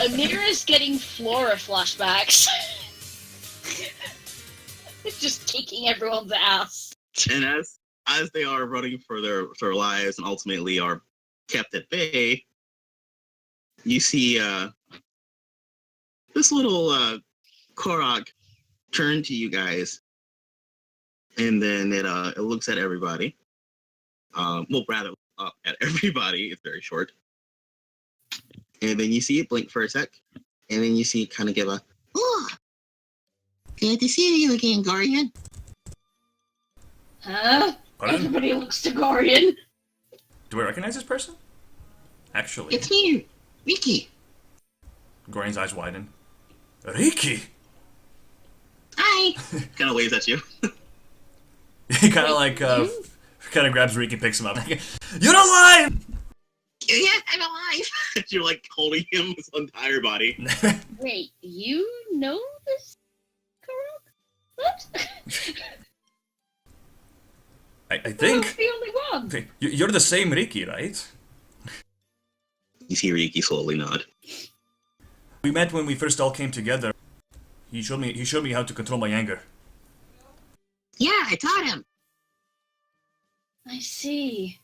Amira's getting Flora flashbacks. Just kicking everyone's ass. And as they are running for their lives and ultimately are kept at bay, you see this little Korok turn to you guys, and then it looks at everybody. Well, rather up at everybody. It's very short, and then you see it blink for a sec, and then you see it kind of give a, "Oh, good to see you again, Gorian." Huh? Pardon? Everybody looks to Gorian. Do I recognize this person? Actually. It's me, Riki. Gorian's eyes widen. Riki! Hi. Kind of waves at you. He kind of like, kind of grabs Riki and picks him up. You're alive! Yes, I'm alive. You're like holding him his entire body. Wait, you know this Korok? What? I think the only one. you're the same Ricky, right? You see Riki slowly nod. We met when we first all came together. He showed me how to control my anger. Yeah, I taught him. I see.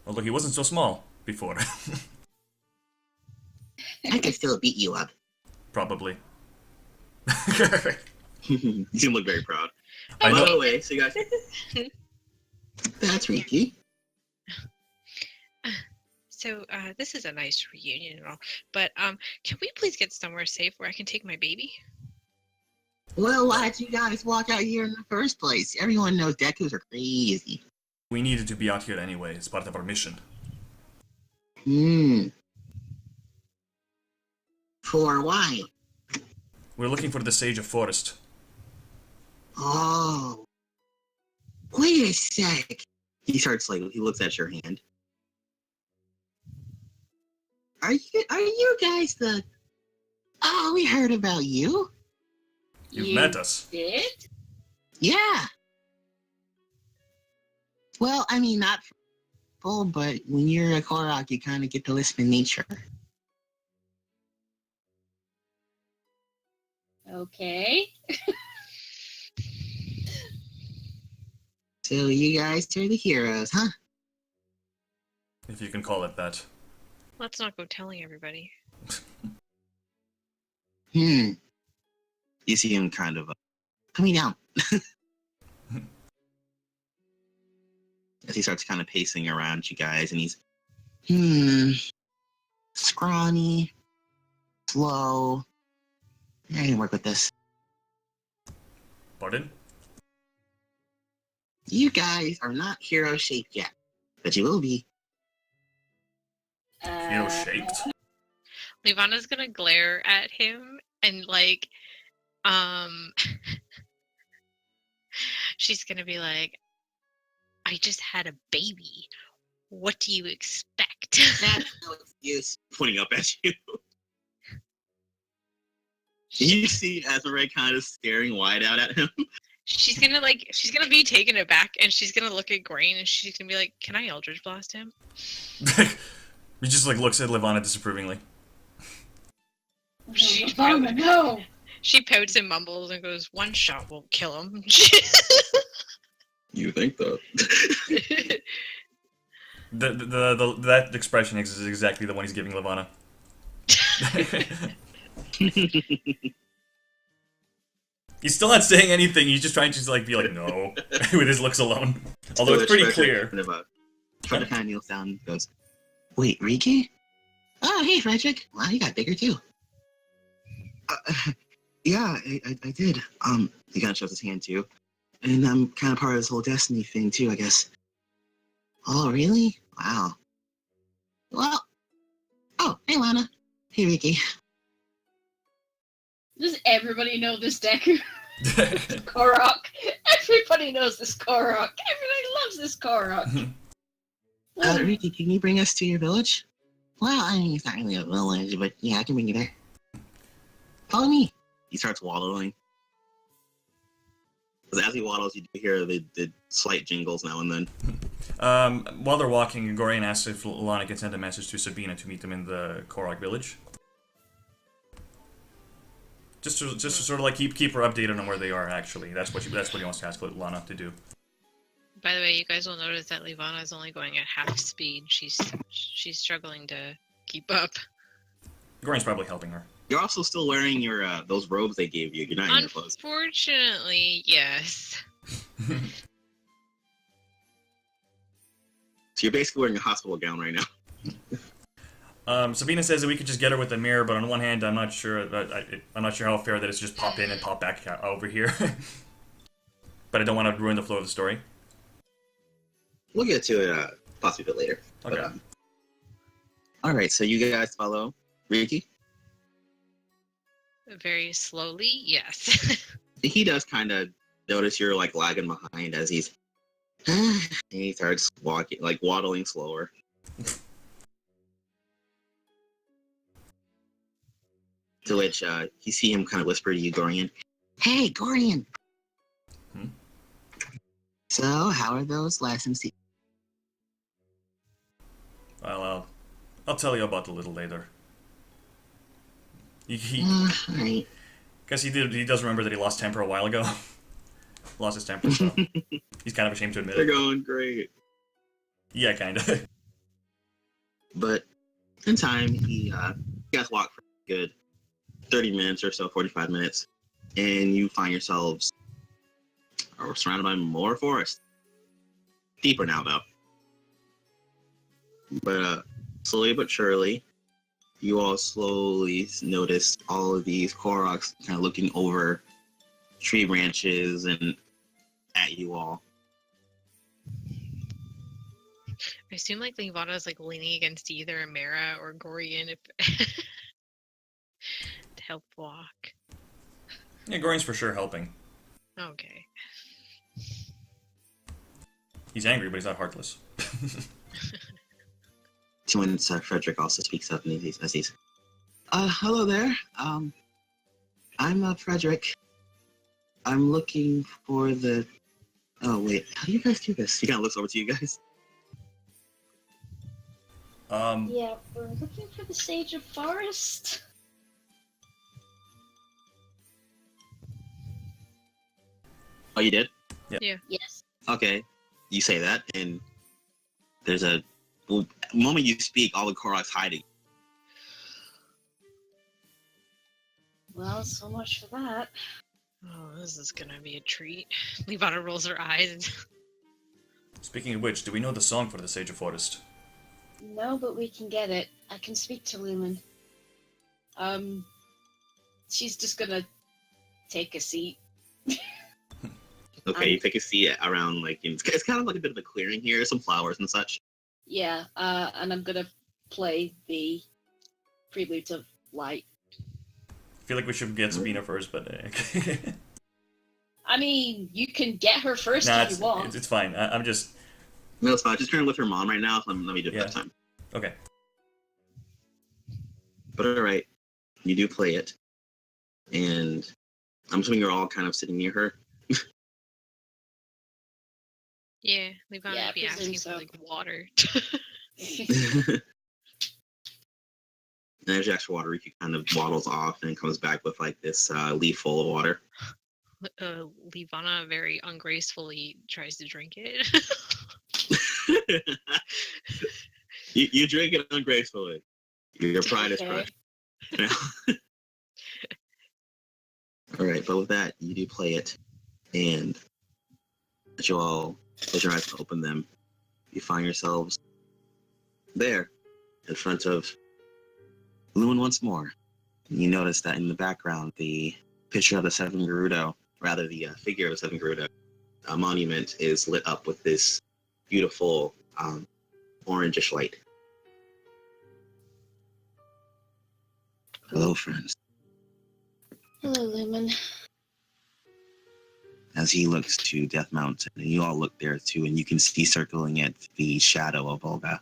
Although he wasn't so small before. I can still beat you up. Probably. You seem look very proud. I By know. the way, so you guys, that's Riki. So, this is a nice reunion and all, but can we please get somewhere safe where I can take my baby? Well, why'd you guys walk out here in the first place? Everyone knows Dekus are crazy. We needed to be out here anyway. It's part of our mission. For why? We're looking for the Sage of Forest. Oh. Wait a sec. He looks at your hand. Are you guys the... Oh, we heard about you. You've met us. Did? Yeah. Well, I mean, not full, but when you're a Korok, you kind of get to lisp in nature. Okay. So you guys are the heroes, huh? If you can call it that. Let's not go telling everybody. You see him kind of coming down. As he starts kind of pacing around you guys, and he's, scrawny, slow. I can work with this. Pardon? You guys are not hero shaped yet, but you will be. Hero shaped? Livana's gonna glare at him and she's gonna be like, I just had a baby. What do you expect? That's no excuse. Pointing up at you. You see Azure kind of staring wide out at him. She's gonna be taken aback and she's gonna look at Grain and she's gonna be like, can I Eldritch Blast him? He just looks at Livana disapprovingly. No. She pouts and mumbles and goes, one shot won't kill him. You think that? That expression is exactly the one he's giving Livana. He's still not saying anything. He's just trying to be like, no, with his looks alone. Although it's pretty clear. Frederick kind of kneels down and goes, wait, Riki? Oh, hey, Frederick. Wow, you got bigger too. Yeah, I did. He kind of shows his hand too. And I'm kind of part of this whole destiny thing too, I guess. Oh, really? Wow. Well, oh, hey, Lana. Hey, Riki. Does everybody know this Deku? Korok. Everybody knows this Korok. Everybody loves this Korok. Riki, can you bring us to your village? Well, I mean, it's not really a village, but yeah, I can bring you there. Follow me. He starts waddling. As he waddles, you do hear the slight jingles now and then. While they're walking, Gorian asks if Lana can send a message to Sabina to meet them in the Korok village. Just to sort of keep her updated on where they are. Actually, that's what he wants to ask Lana to do. By the way, you guys will notice that Livana is only going at half speed. She's struggling to keep up. Gorian's probably helping her. You're also still wearing your those robes they gave you. You're not in your clothes. Unfortunately, yes. So you're basically wearing a hospital gown right now. Sabina says that we could just get her with the mirror, but on one hand, I'm not sure how fair that it's just pop in and pop back over here. But I don't want to ruin the flow of the story. We'll get to it possibly a bit later. Okay. But, all right, so you guys follow Riki. Very slowly, yes. He does kind of notice you're lagging behind as he starts walking, waddling slower. To which you see him kind of whisper to you, Gorian. Hey, Gorian! So, how are those lessons? Well, I'll tell you about it a little later. He Alright. guess he does remember that he lost temper a while ago. Lost his temper, so he's kind of ashamed to admit They're it. going great. Yeah, kind of. But in time, you guys walk for a good 30 minutes or so, 45 minutes, and you find yourselves surrounded by more forest. Deeper now, though. But slowly but surely, you all slowly notice all of these Koroks kind of looking over tree branches and at you all. I assume like Levana's like leaning against either Amara or Gorian if to help walk. Yeah, Gorian's for sure helping. Okay. He's angry, but he's not heartless. When Frederick also speaks up and he's, hello there. I'm Frederick. I'm looking for the. Oh wait, how do you guys do this? He kind of looks over to you guys. Yeah, we're looking for the Sage of Forest. Oh, you did? Yes. Okay, you say that, and there's a moment you speak, all the Koroks hiding. Well, so much for that. Oh, this is gonna be a treat. Levana rolls her eyes and Speaking of which, do we know the song for the Sage of Forest? No, but we can get it. I can speak to Lumen. She's just gonna take a seat. Okay, you take a seat around, like, it's kind of like a bit of a clearing here, some flowers and such. Yeah, and I'm gonna play the Prelude of Light. I feel like we should get Sabina first, but... I mean, you can get her first nah, if you want. it's fine. I'm just... No, it's fine. Just trying to with her mom right now, so let me do it that time. Okay. But alright, you do play it. And I'm assuming you're all kind of sitting near her. yeah, Levana Yeah, would be I presume asking so. for like water. And as you ask for water, he kind of waddles off and comes back with like this leaf full of water. Levana very ungracefully tries to drink it. you drink it ungracefully. Your pride is Okay. crushed. All right, but with that, you do play it, and as you all close your eyes to open them, you find yourselves there in front of Lumen once more. You notice that in the background, the picture of the Seven Gerudo, rather the figure of the Seven Gerudo monument, is lit up with this beautiful orangish light. Hello, friends. Hello, Lumen. As he looks to Death Mountain, and you all look there too, and you can see circling it the shadow of Olga.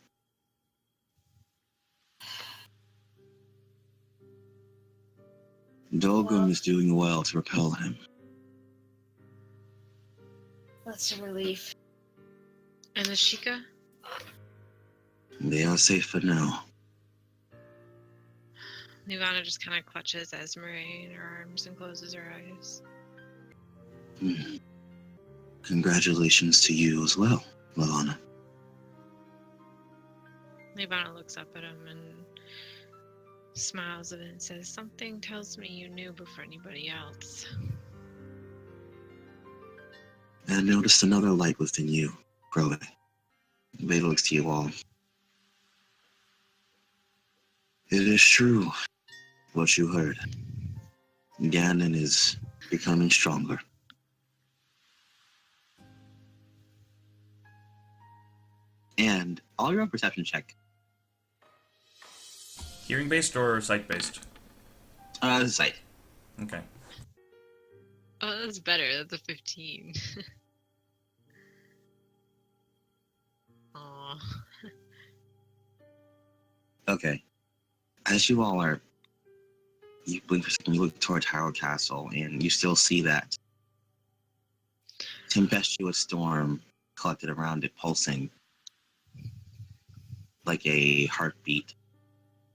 Dolgrim is doing well to repel him. That's a relief. And the Sheikah? They are safe for now. Levana just kind of clutches Esmeralda in her arms and closes her eyes. Congratulations to you as well, Levana. Levana looks up at him and smiles at it and says, "Something tells me you knew before anybody else." I noticed another light within you, growing. Veda looks to you all. It is true what you heard. Ganon is becoming stronger. And all your own perception check. Hearing based or sight based? Sight. Okay. Oh, that's better. That's a 15. Aw. Okay. As you all are, you blink for a second, you look towards Harrow Castle, and you still see that tempestuous storm collected around it, pulsing like a heartbeat.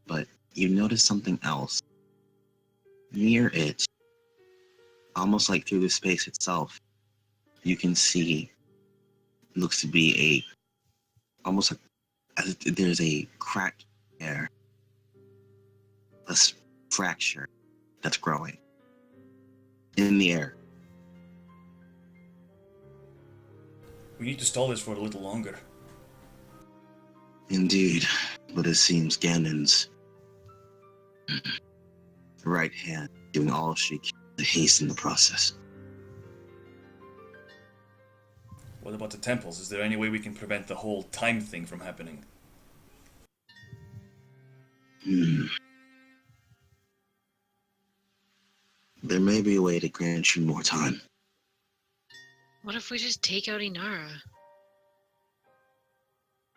But you notice something else. Near it, almost like through the space itself, you can see, looks to be almost like as if there's a cracked air, a fracture that's growing in the air. We need to stall this for a little longer. Indeed, but it seems Ganon's right hand doing all she can to hasten the process. What about the temples? Is there any way we can prevent the whole time thing from happening? There may be a way to grant you more time. What if we just take out Inara?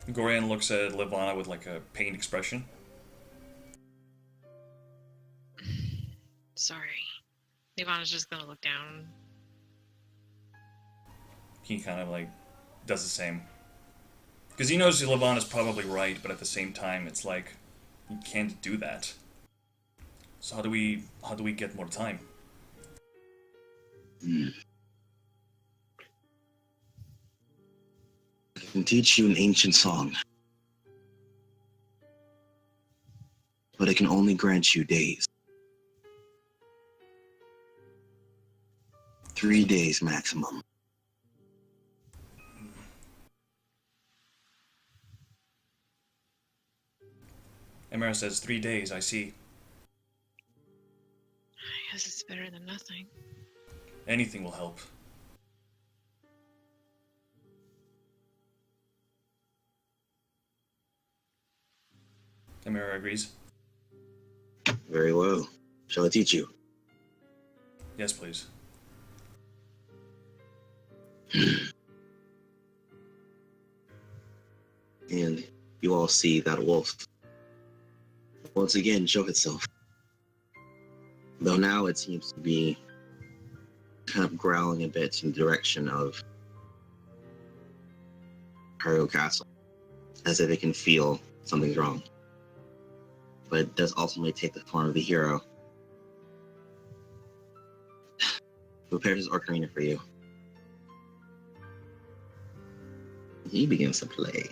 Gorian looks at Levana with like a pained expression. Sorry. Ivana's just gonna look down. He kind of like does the same. Because he knows Levana's probably right, but at the same time, it's like, you can't do that. So how do we get more time? I can teach you an ancient song, but it can only grant you days. 3 days maximum. Emera says 3 days, I see. I guess it's better than nothing. Anything will help. Emera agrees. Very well. Shall I teach you? Yes, please. And you all see that wolf once again show itself. Though now it seems to be kind of growling a bit in the direction of Haruo Castle, as if it can feel something's wrong. But it does ultimately take the form of the hero. Prepares his ocarina for you. He begins to play.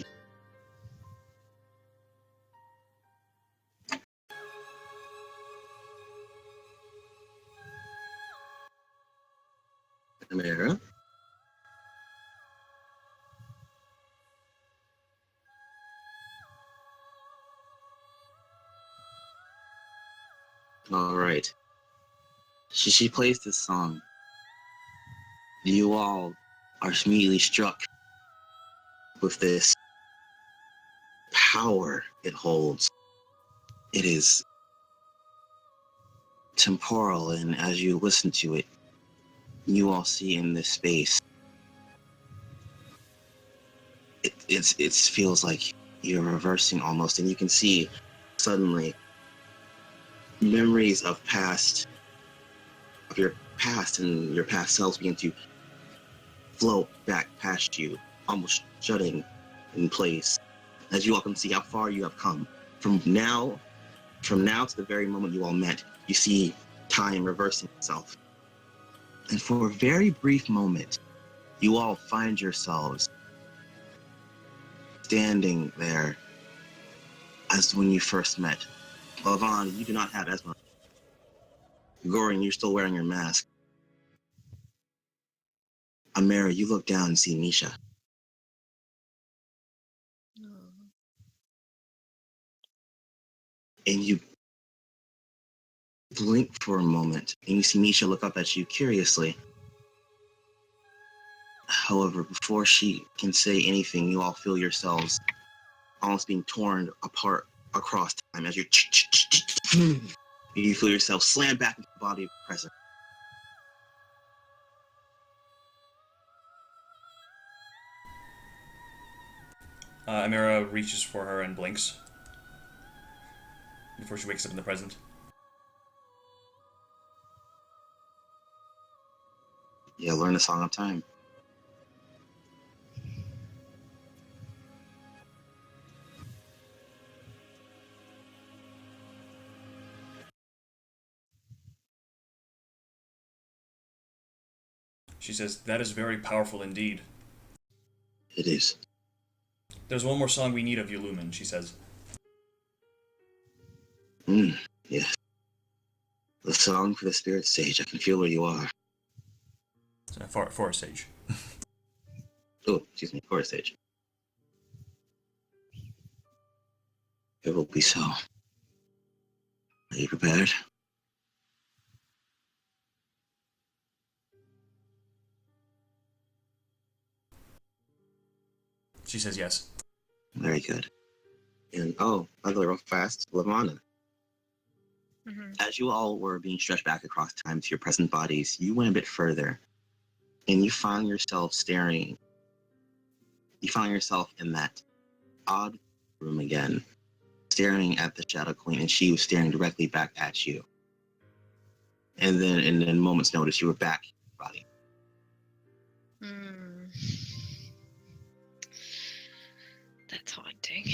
Amira? All right. She plays this song. You all are immediately struck with this power it holds. It is temporal, and as you listen to it, you all see in this space, it feels like you're reversing almost, and you can see suddenly memories of your past and your past selves begin to float back past you, almost shutting in place, as you all can see how far you have come. From now to the very moment you all met, you see time reversing itself. And for a very brief moment, you all find yourselves standing there as when you first met. Lavan, you do not have Esma. Goring, you're still wearing your mask. Amara, you look down and see Misha. And you blink for a moment, and you see Misha look up at you curiously. However, before she can say anything, you all feel yourselves almost being torn apart across time as you feel yourself slam back into the body of the present. Amira reaches for her and blinks before she wakes up in the present. Yeah, learn the song of time. She says, that is very powerful indeed. It is. There's one more song we need of you, Lumen, she says. Yes. The song for the spirit sage. I can feel where you are. Forest Sage. Oh, excuse me, forest sage. It will be so. Are you prepared? She says yes. Very good. And by the way, real fast, Lavana. Mm-hmm. As you all were being stretched back across time to your present bodies, you went a bit further, and you found yourself staring. You found yourself in that odd room again, staring at the Shadow Queen, and she was staring directly back at you. And then, in a moment's notice, you were back in your body. That's haunting.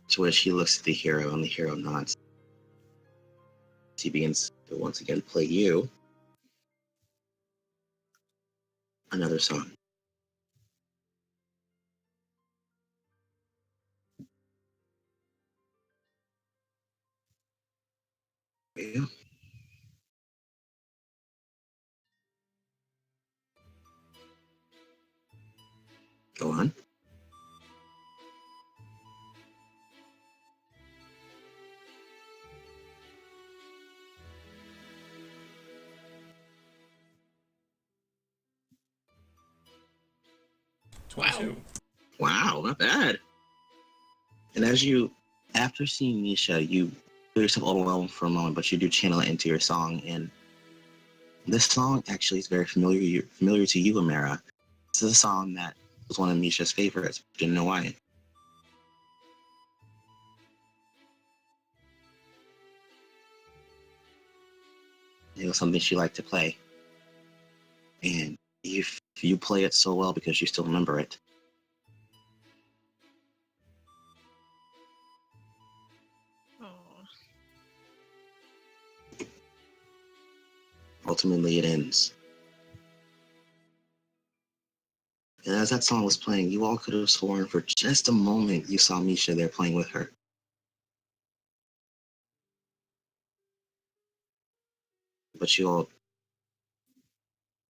To which he looks at the hero, and the hero nods. He begins to once again play you another song. There you go. Go on. Wow. 22. Wow, not bad. And after seeing Nisha, you feel yourself overwhelmed for a moment, but you do channel it into your song. And this song actually is very familiar to you, Amara. This is a song that was one of Nisha's favorites. Didn't know why. It was something she liked to play. And if you play it so well because you still remember it, ultimately it ends. And as that song was playing, you all could have sworn for just a moment you saw Misha there playing with her. But you all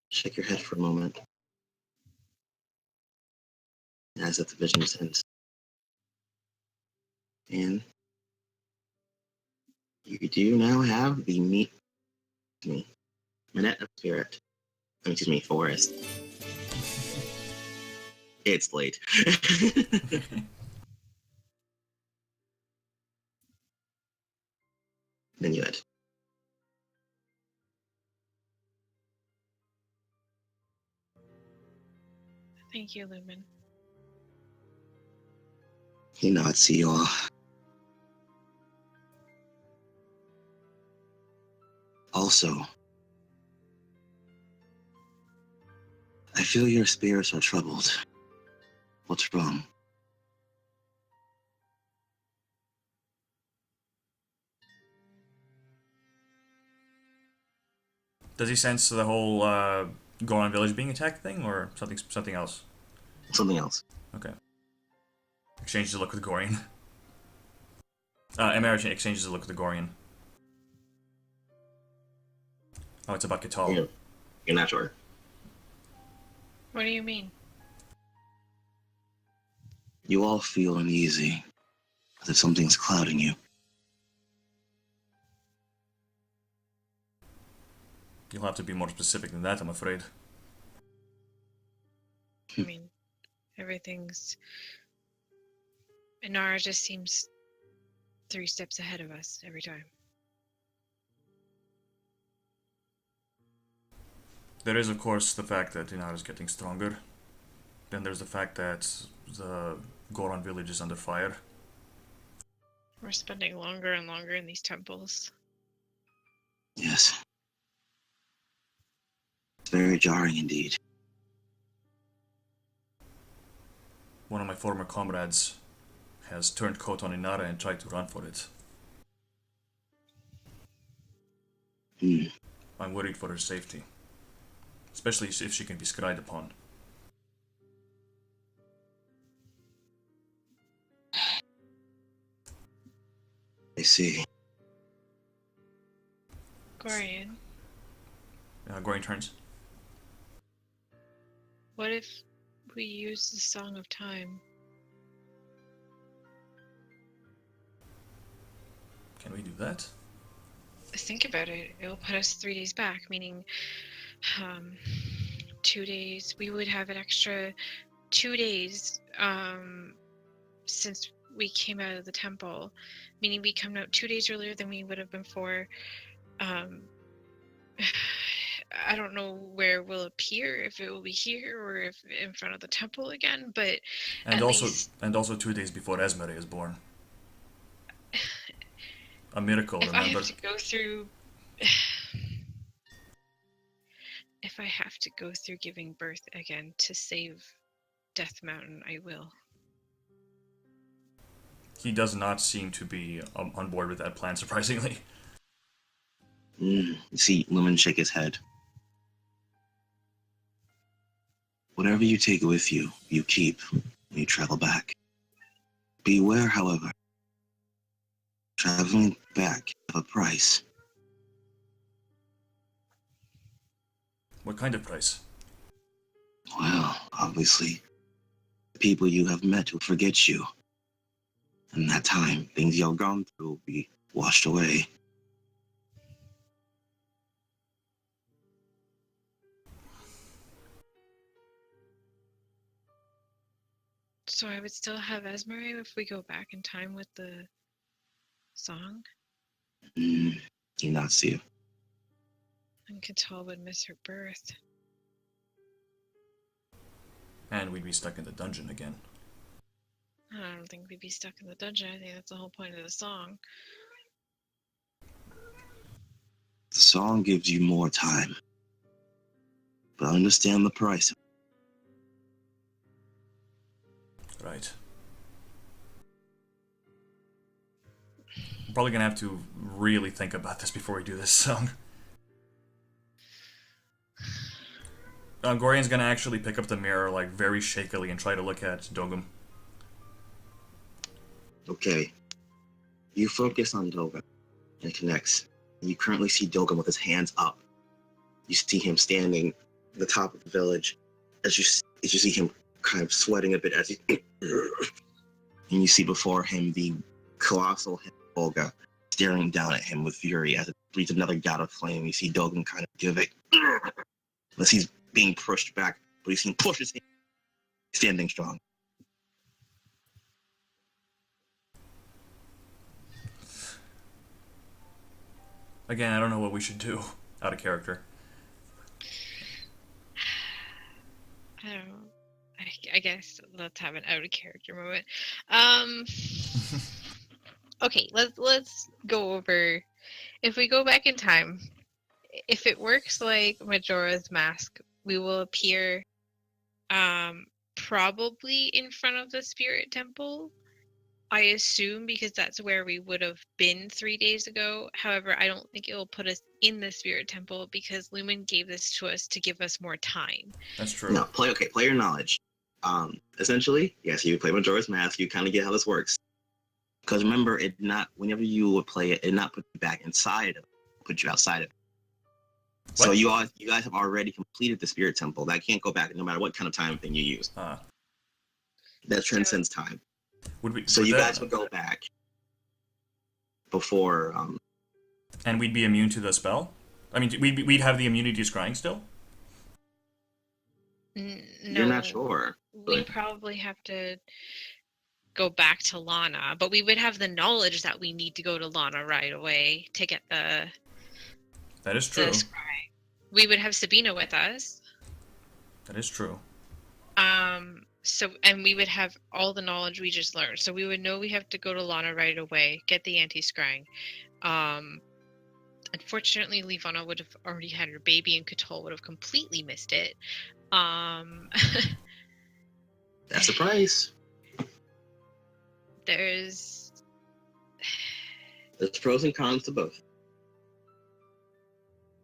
shake your head for a moment as if the vision ends. And you do now have the Minette of Spirit. Excuse me, Forest. It's late. Then you had. Thank you, Lumen. He nods to you all. Also, I feel your spirits are troubled. What's wrong? Does he sense the whole Goron village being attacked thing, or something else? Something else. Okay. Exchanges a look with Gorian. Emera exchanges a look with the Gorian. Oh, it's about Catal. You're not sure. What do you mean? You all feel uneasy, as if something's clouding you. You'll have to be more specific than that, I'm afraid. I mean, everything's... Inara just seems 3 steps ahead of us every time. There is, of course, the fact that Inara is getting stronger. Then there's the fact that the Goron village is under fire. We're spending longer and longer in these temples. Yes. It's very jarring indeed. One of my former comrades has turned coat on Inara and tried to run for it. Hmm. I'm worried for her safety, especially if she can be scryed upon. I see. Gorian, Goring turns. what if we use the Song of Time? Can we do that? Think about it. It will put us 3 days back, meaning 2 days. We would have an extra 2 days since we came out of the temple, meaning we come out 2 days earlier than we would have before. I don't know where we'll appear, if it will be here or if in front of the temple again, but And at also, least 2 days before Esmere is born. A miracle, if I remember? have to go through if I have to go through giving birth again to save Death Mountain, I will. He does not seem to be on board with that plan, surprisingly. You see Lumen shake his head. Whatever you take with you, you keep when you travel back. Beware, however. Traveling back have a price. What kind of price? Well, obviously, the people you have met will forget you. And that time, things you've gone through will be washed away. So I would still have Esmere if we go back in time with the song, He nods to you. and Katal would miss her birth. And we'd be stuck in the dungeon again. I don't think we'd be stuck in the dungeon. I think that's the whole point of the song. The song gives you more time. But understand the price. Right. I'm probably gonna have to really think about this before we do this song. Gorian's gonna actually pick up the mirror, like, very shakily and try to look at Dogum. Okay. You focus on Dogum, and it connects. You currently see Dogum with his hands up. You see him standing at the top of the village as you see him kind of sweating a bit as he and you see before him the colossal Olga staring down at him with fury as it breathes another gout of flame. You see Dogum kind of give it as he's being pushed back, but you see him push his hand, standing strong. Again, I don't know what we should do. Out of character. I don't know. I guess let's have an out of character moment. Okay, let's go over. If we go back in time, if it works like Majora's Mask, we will appear probably in front of the Spirit Temple. I assume, because that's where we would have been 3 days ago. However, I don't think it will put us in the Spirit Temple because Lumen gave this to us to give us more time. That's true. No, play your knowledge. Essentially, yes, you play Majora's Mask, you kind of get how this works. Because remember, whenever you would play it, it not put you back inside of it, put you outside of it. What? So you guys have already completed the Spirit Temple. That can't go back no matter what kind of time thing you use. That transcends time. So you guys would go back before. And we'd be immune to the spell? I mean, we'd have the immunity to scrying still? No, you're not sure. We probably have to go back to Lana, but we would have the knowledge that we need to go to Lana right away to get the. That is true. We would have Sabina with us. That is true. So, and we would have all the knowledge we just learned. So we would know we have to go to Lana right away, get the anti-scrying. Unfortunately, Livana would have already had her baby, and Katal would have completely missed it. That's a price. There's pros and cons to both.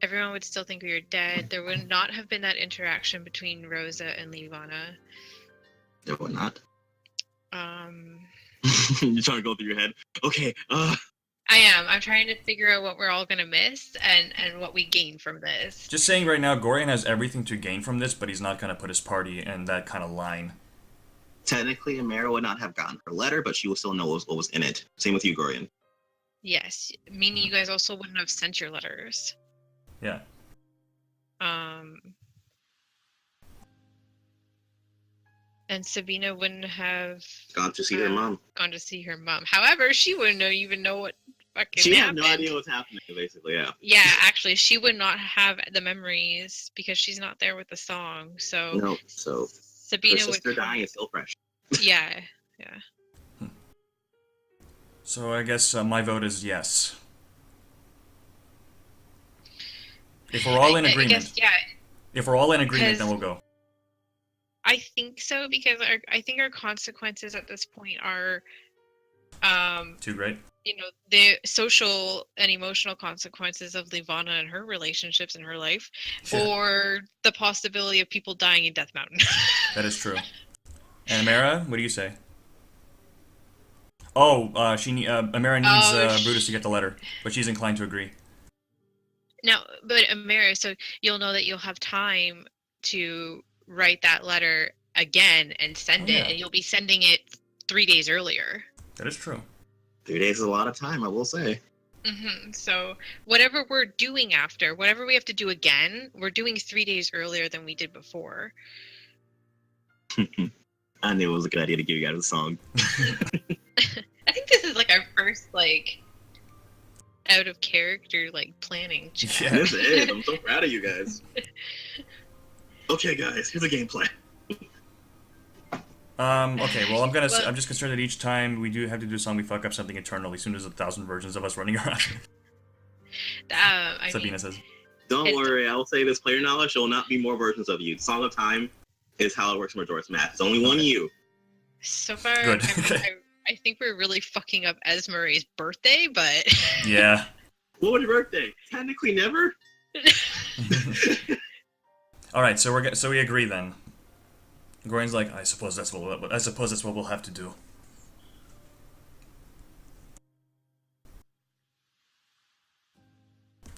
everyone would still think we were dead. There would not have been that interaction between Rosa and Levana. There would not. Um, You're trying to go through your head. Okay. I am. I'm trying to figure out what we're all gonna miss and what we gain from this. Just saying right now, Gorian has everything to gain from this, but he's not gonna put his party in that kind of line. Technically, Amara would not have gotten her letter, but she will still know what was in it. Same with you, Gorian. Yes, meaning you guys also wouldn't have sent your letters. Yeah. And Sabina wouldn't have Gone to see her mom. gone to see her mom. However, she wouldn't even know what fucking She had happened. no idea what's happening, basically, yeah. Yeah, actually, she would not have the memories because she's not there with the song. So No, so Sabina her sister would come. dying is still fresh. Yeah. So I guess my vote is yes. If we're all in agreement. I guess, yeah, If we're all in agreement, then Because- we'll go. I think so because I think our consequences at this point are, Too great. the social and emotional consequences of Levana and her relationships in her life, Yeah. or the possibility of people dying in Death Mountain. That is true. And Amara, what do you say? Oh, Amara needs Brutus to get the letter, but she's inclined to agree. Now, but Amara, so you'll know that you'll have time to write that letter again and send Oh, it, yeah. and you'll be sending it 3 days earlier. That is true. 3 days is a lot of time, I will say. So whatever we're doing after, whatever we have to do again, we're doing 3 days earlier than we did before. I knew it was a good idea to give you guys a song. I think this is like our first out of character planning chat. Yeah. This is. I'm so proud of you guys. Okay, guys, here's a game plan. Okay, well, Well- I'm just concerned that each time we do have to do a song, we fuck up something eternally. Soon as 1,000 versions of us running around. I Sabina mean, says. Don't It's- worry, I will say this player knowledge, there will not be more versions of you. Song of Time is how it works in Majora's Math. It's only one you. so far, Good. I think we're really fucking up Esmere's birthday, but Yeah. What was your birthday? Technically never? All right, so we agree then. Gorian's like, I suppose that's what we'll have to do.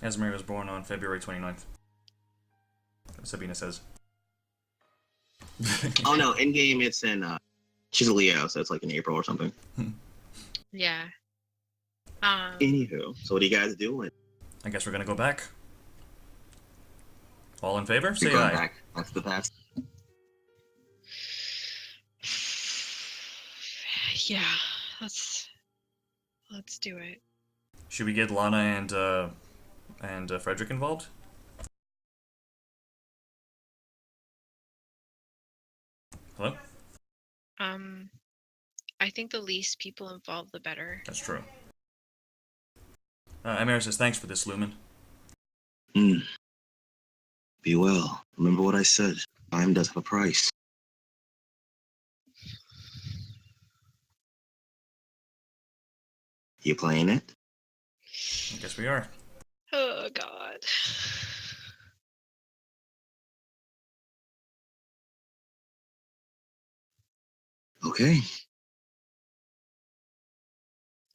Esmere was born on February 29th. Sabina says. Oh no, in game it's in she's a Leo, so it's like in April or something. yeah. Anywho, so what are you guys doing? I guess we're gonna go back. All in favor? Say You're going aye. back. That's the past. Yeah, let's do it. Should we get Lana and Frederick involved? Hello? I think the least people involved, the better. That's true. Amira says, thanks for this, Lumen. Be well. Remember what I said. Time does have a price. You playing it? I guess we are. Oh God. Okay.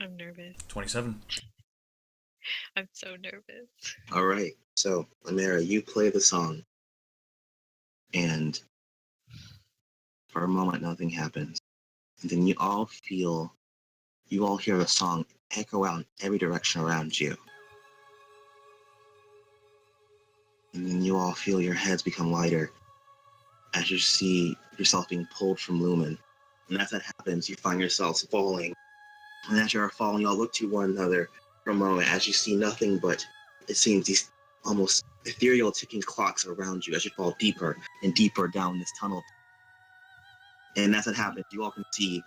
I'm nervous. 27. I'm so nervous. All right. So, Amira, you play the song. And for a moment, nothing happens. And then you all hear the song echo out in every direction around you. And then you all feel your heads become lighter as you see yourself being pulled from Lumen. And as that happens, you find yourselves falling. And as you are falling, you all look to one another for a moment as you see nothing but, it seems, these almost ethereal ticking clocks around you as you fall deeper and deeper down this tunnel. And as that happens, you all can see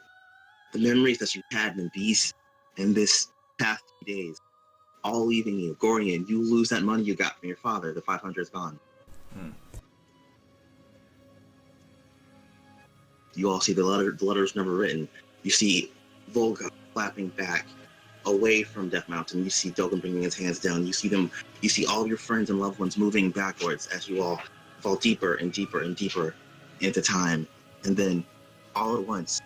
the memories that you had in this past few days, all leaving you. Gorian, you lose that money you got from your father. The 500 is gone. You all see the letters never written. You see Volga flapping back away from Death Mountain. You see Dogen bringing his hands down. You see all of your friends and loved ones moving backwards as you all fall deeper and deeper and deeper into time. And then, all at once,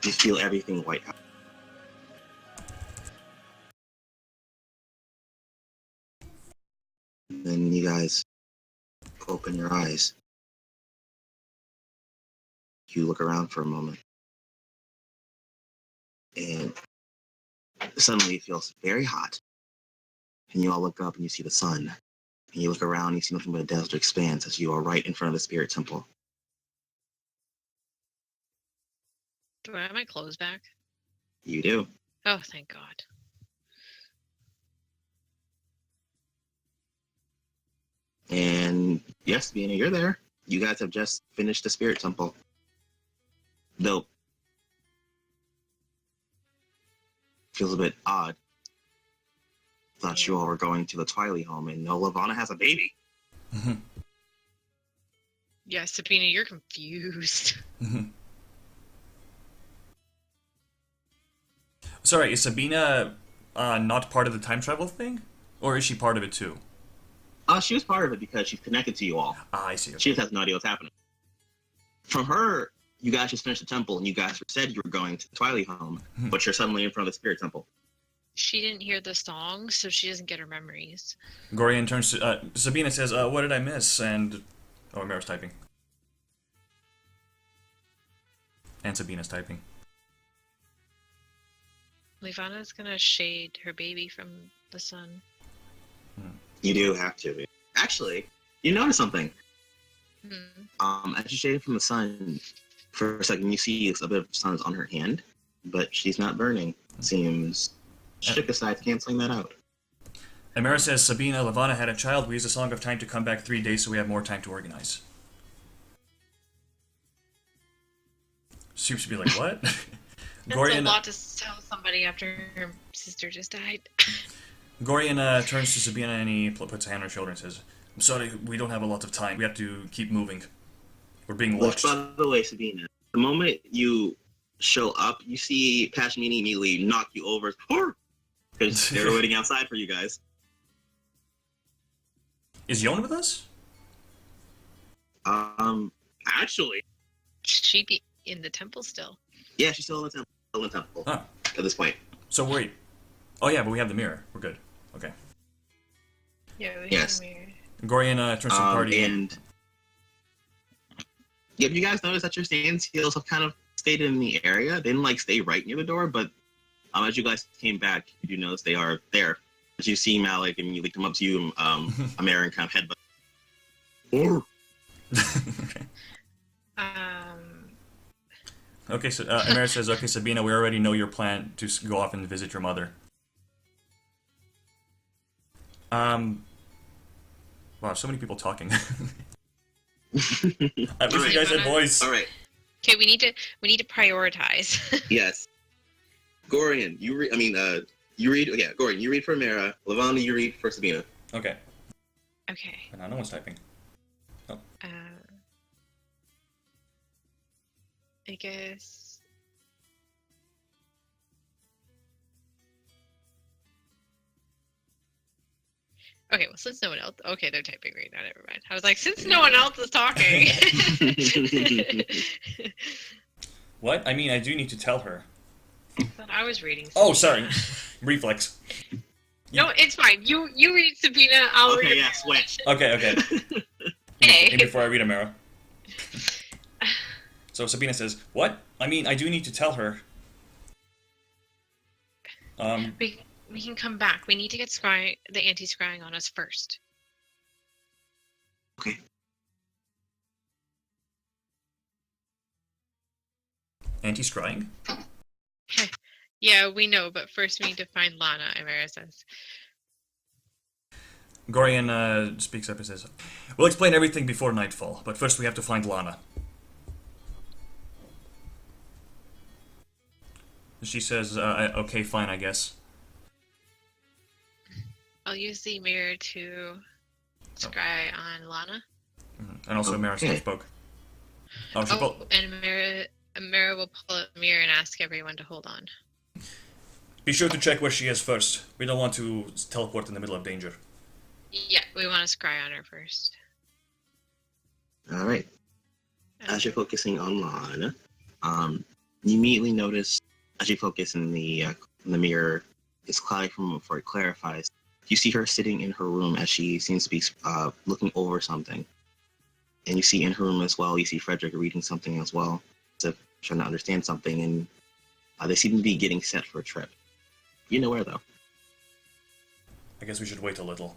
you feel everything white out. And then you guys open your eyes. You look around for a moment. And suddenly it feels very hot. And you all look up and you see the sun. And you look around and you see nothing but a desert expanse as you are right in front of the spirit temple. Do I have my clothes back? You do. Oh, thank God. And yes, Bina, you're there. You guys have just finished the spirit temple. Though, feels a bit odd. Thought you all were going to the Twilight home, and no, Lavana has a baby. Yeah, Sabina, you're confused. Sorry, is Sabina not part of the time travel thing? Or is she part of it too? She was part of it because she's connected to you all. Ah, I see. Okay. She just has no idea what's happening. From her, you guys just finished the temple, and you guys said you were going to the Twilight home, but you're suddenly in front of the spirit temple. She didn't hear the song, so she doesn't get her memories. Gorian turns to... Sabina says, what did I miss? And... Oh, Mara's typing. And Sabina's typing. Levana's gonna shade her baby from the sun. You do have to. Actually, you notice something. As you shade it from the sun, for a second you see a bit of sun is on her hand, but she's not burning. Seems shook aside, canceling that out. And Mara says, Sabina, Levana had a child. We used a Song of Time to come back 3 days so we have more time to organize. Seems to be like, what? That's a lot to tell somebody after her sister just died. Gorian turns to Sabina and he puts a hand on her shoulder and says, I'm sorry, we don't have a lot of time. We have to keep moving. We're being watched. By the way, Sabina, the moment you show up, you see Pashmini immediately knock you over because they're waiting outside for you guys. Is Yon with us? Actually. She'd be in the temple still. Yeah, she's still in the temple. Huh. At this point. So wait. Oh yeah, but we have the mirror. We're good. Okay. Yeah, we yes. have a mirror. Gorian turns to the party. And yeah, you guys notice that your stand seals have kind of stayed in the area. They didn't stay right near the door, but as you guys came back, you do notice they are there. As you see Malik and they come up to you, American kind of headbutt. Okay. Okay, so Amara says, okay, Sabina, we already know your plan to go off and visit your mother. Wow, so many people talking. I wish you guys had voice. All right. Okay, we need to prioritize. Yes. Gorian, you read. Yeah, Gorian, you read for Mara. Lavanda, you read for Sabina. Okay. Okay. No one's typing. Oh. I guess. Okay, well, since no one else. Okay, they're typing right now. Never mind. I was like, since no one else is talking. What? I mean, I do need to tell her. I thought I was reading. Oh, sorry. Reflex. No, it's fine. You read Sabina. I'll read. Okay, yeah, switch. Okay. Hey. Before I read Amara. So Sabina says, what? I mean, I do need to tell her. We can come back. We need to get the anti-scrying on us first. Okay. Anti-scrying? Yeah, we know, but first we need to find Lana, Amara says. Gorian speaks up and says, we'll explain everything before nightfall, but first we have to find Lana. She says, okay, fine, I guess. I'll use the mirror to scry on Lana. And also Amara spoke. And Amara will pull up the mirror and ask everyone to hold on. Be sure to check where she is first. We don't want to teleport in the middle of danger. Yeah, we want to scry on her first. All right. As you're focusing on Lana, you immediately notice as you focus in the mirror, it's cloudy from before it clarifies. You see her sitting in her room as she seems to be looking over something. And you see in her room as well, you see Frederick reading something as well, as if trying to understand something, and they seem to be getting set for a trip. You know where, though? I guess we should wait a little.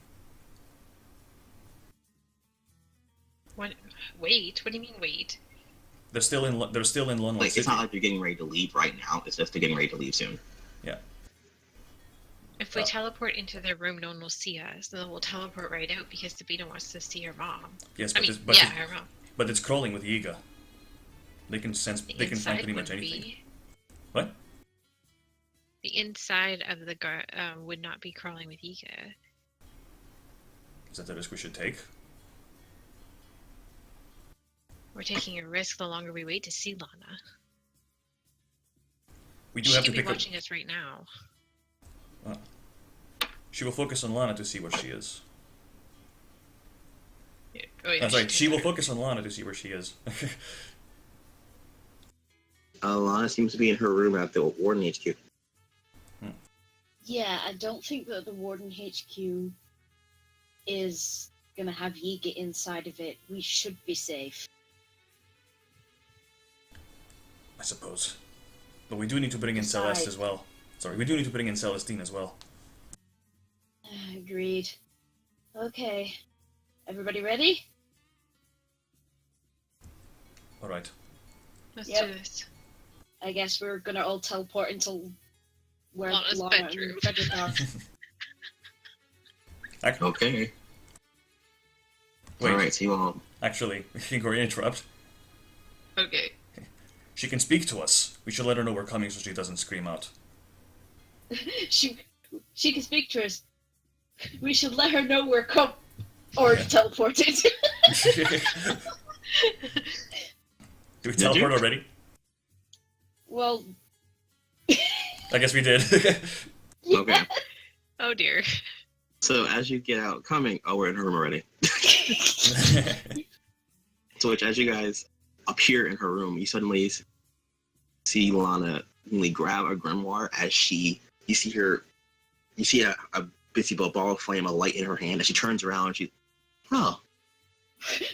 What? Wait? What do you mean wait? They're still in London Like, City. it's not like they're getting ready to leave right now. It's just they're getting ready to leave soon. Yeah. If we teleport into their room, no one will see us. Then we'll teleport right out because Sabina wants to see her mom. Yes, I but, mean, her mom. but it's crawling with Yiga. They can sense. The They can find inside pretty much would anything. be- What? The inside of the would not be crawling with Yiga. Is that the risk we should take? We're taking a risk the longer we wait to see Lana. We do She have could to be pick her. watching us right now. She will focus on Lana to see where she is. Yeah. Oh, yeah, I'm sorry. She will could. focus on Lana to see where she is. Lana seems to be in her room at the Warden HQ. Yeah, I don't think that the Warden HQ is gonna have Yiga inside of it. We should be safe. I suppose. But we do need to bring in Celeste as well. Sorry, we do need to bring in Celestine as well. Agreed. Okay. Everybody ready? Alright. Let's Yep. do this. I guess we're gonna all teleport into where Lana's Lana bedroom. and Frederick are. Okay. Wait, All right, so you all. actually, Igor, interrupt. Okay. She can speak to us. We should let her know we're coming so she doesn't scream out. she can speak to us. We should let her know we're or teleported. Do we teleport already? Well, I guess we did. Okay. Oh dear. So as you get out, coming. Oh, we're in her room already. So, which as you guys appear in her room, you suddenly see Lana grab a grimoire as you see a busy ball of flame, a light in her hand. As she turns around, oh,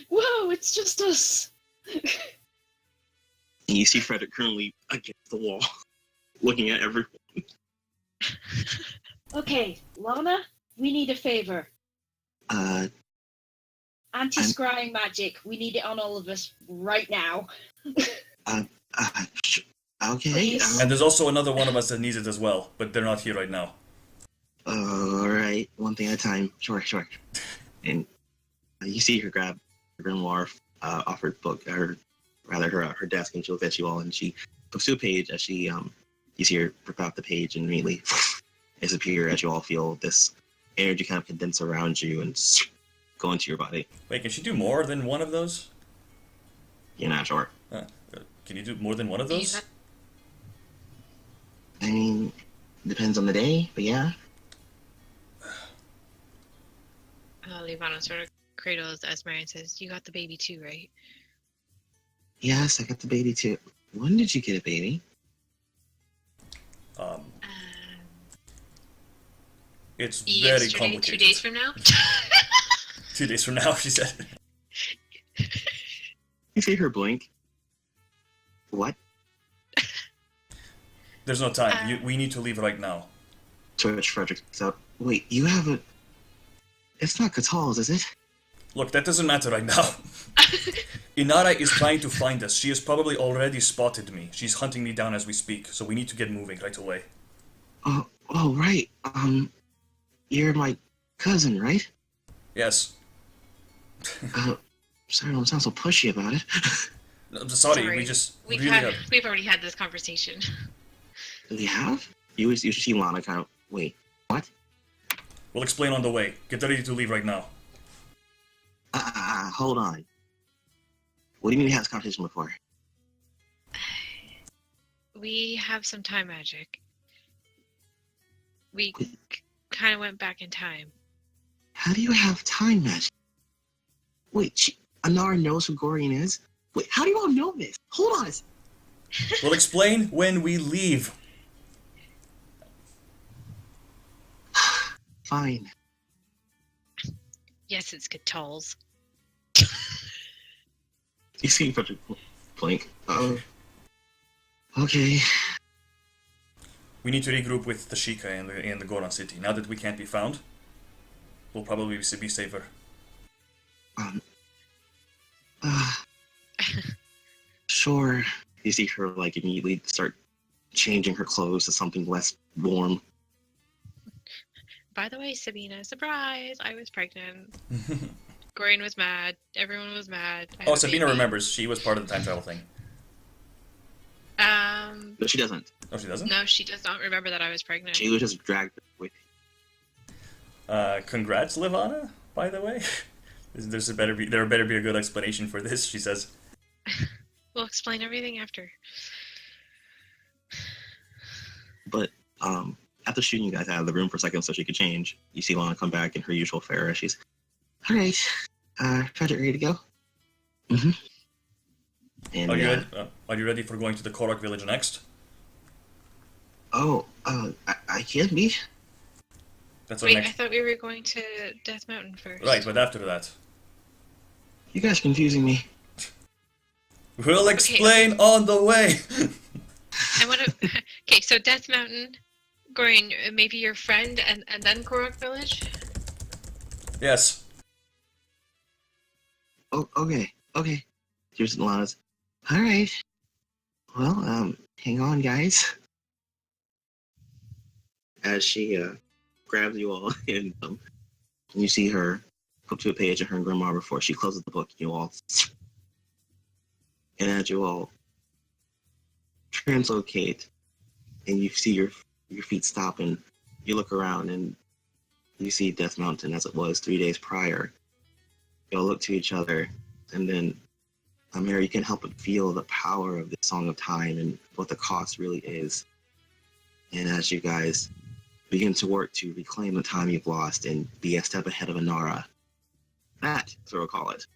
whoa, it's just us. and you see Frederick currently against the wall, looking at everyone. Okay, Lana, we need a favor. Anti-scrying magic. We need it on all of us right now. Okay. Please. And there's also another one of us that needs it as well, but they're not here right now. All right, one thing at a time. Sure. And you see her grab her grimoire, off her book, or rather her desk, and she looks at you all, and she flips to a page as she you see her rip out the page and immediately disappear as you all feel this energy kind of condense around you and go into your body. Wait, can she do more than one of those? You're not sure. Can you do more than one of those? I mean, depends on the day, but yeah. Livana sort of cradles Esmer and says, "You got the baby too, right?" Yes, I got the baby too. When did you get a baby? It's very Yesterday, complicated. 2 days from now. 2 days from now, she said. You see her blink. What? There's no time. We need to leave right now. George Frederick. So, wait, you have a... It's not Catal's, is it? Look, that doesn't matter right now. Inara is trying to find us. She has probably already spotted me. She's hunting me down as we speak, so we need to get moving right away. Oh, right. You're my cousin, right? Yes. Sorry, don't sound so pushy about it. I'm sorry, we just We've already had this conversation. We have? You see Lana kind of... Wait, what? We'll explain on the way. Get ready to leave right now. Hold on. What do you mean we had this conversation before? We have some time magic. We kind of went back in time. How do you have time magic? Wait, Anara knows who Gorian is? Wait, how do you all know this? Hold on. We'll explain when we leave. Fine. Yes, it's Katol's. You seem such a blank. Okay. We need to regroup with Tashika in the Goron city. Now that we can't be found, we'll probably be safer. Sure. You see her, like, immediately start changing her clothes to something less warm. By the way, Sabina, surprise! I was pregnant. Gorian was mad. Everyone was mad. Oh, Sabina remembers. She was part of the time travel thing. But she doesn't. Oh, she doesn't? No, she does not remember that I was pregnant. She was just dragged with. Congrats, Livana, there better be a good explanation for this, she says. We'll explain everything after. But, after shooting you guys out of the room for a second so she could change, you see Lana come back in her usual fare. She's, alright, project ready to go? Mm-hmm. And, are you ready for going to the Korok village next? I can be. That's our Wait, next... I thought we were going to Death Mountain first. Right, but after that. You guys are confusing me. We'll explain on the way! I want to... Okay, so Death Mountain, Gorian, maybe your friend, and then Korok Village? Yes. Oh, okay. Here's Lana's. Alright. Well, hang on, guys. As she, grabs you all and you see her flip to a page in her grimoire before she closes the book, you all... And as you all translocate and you see your feet stop and you look around and you see Death Mountain as it was 3 days prior, you all look to each other and then Amira, you can't help but feel the power of the Song of Time and what the cost really is. And as you guys begin to work to reclaim the time you've lost and be a step ahead of Anara, that, so we'll call it,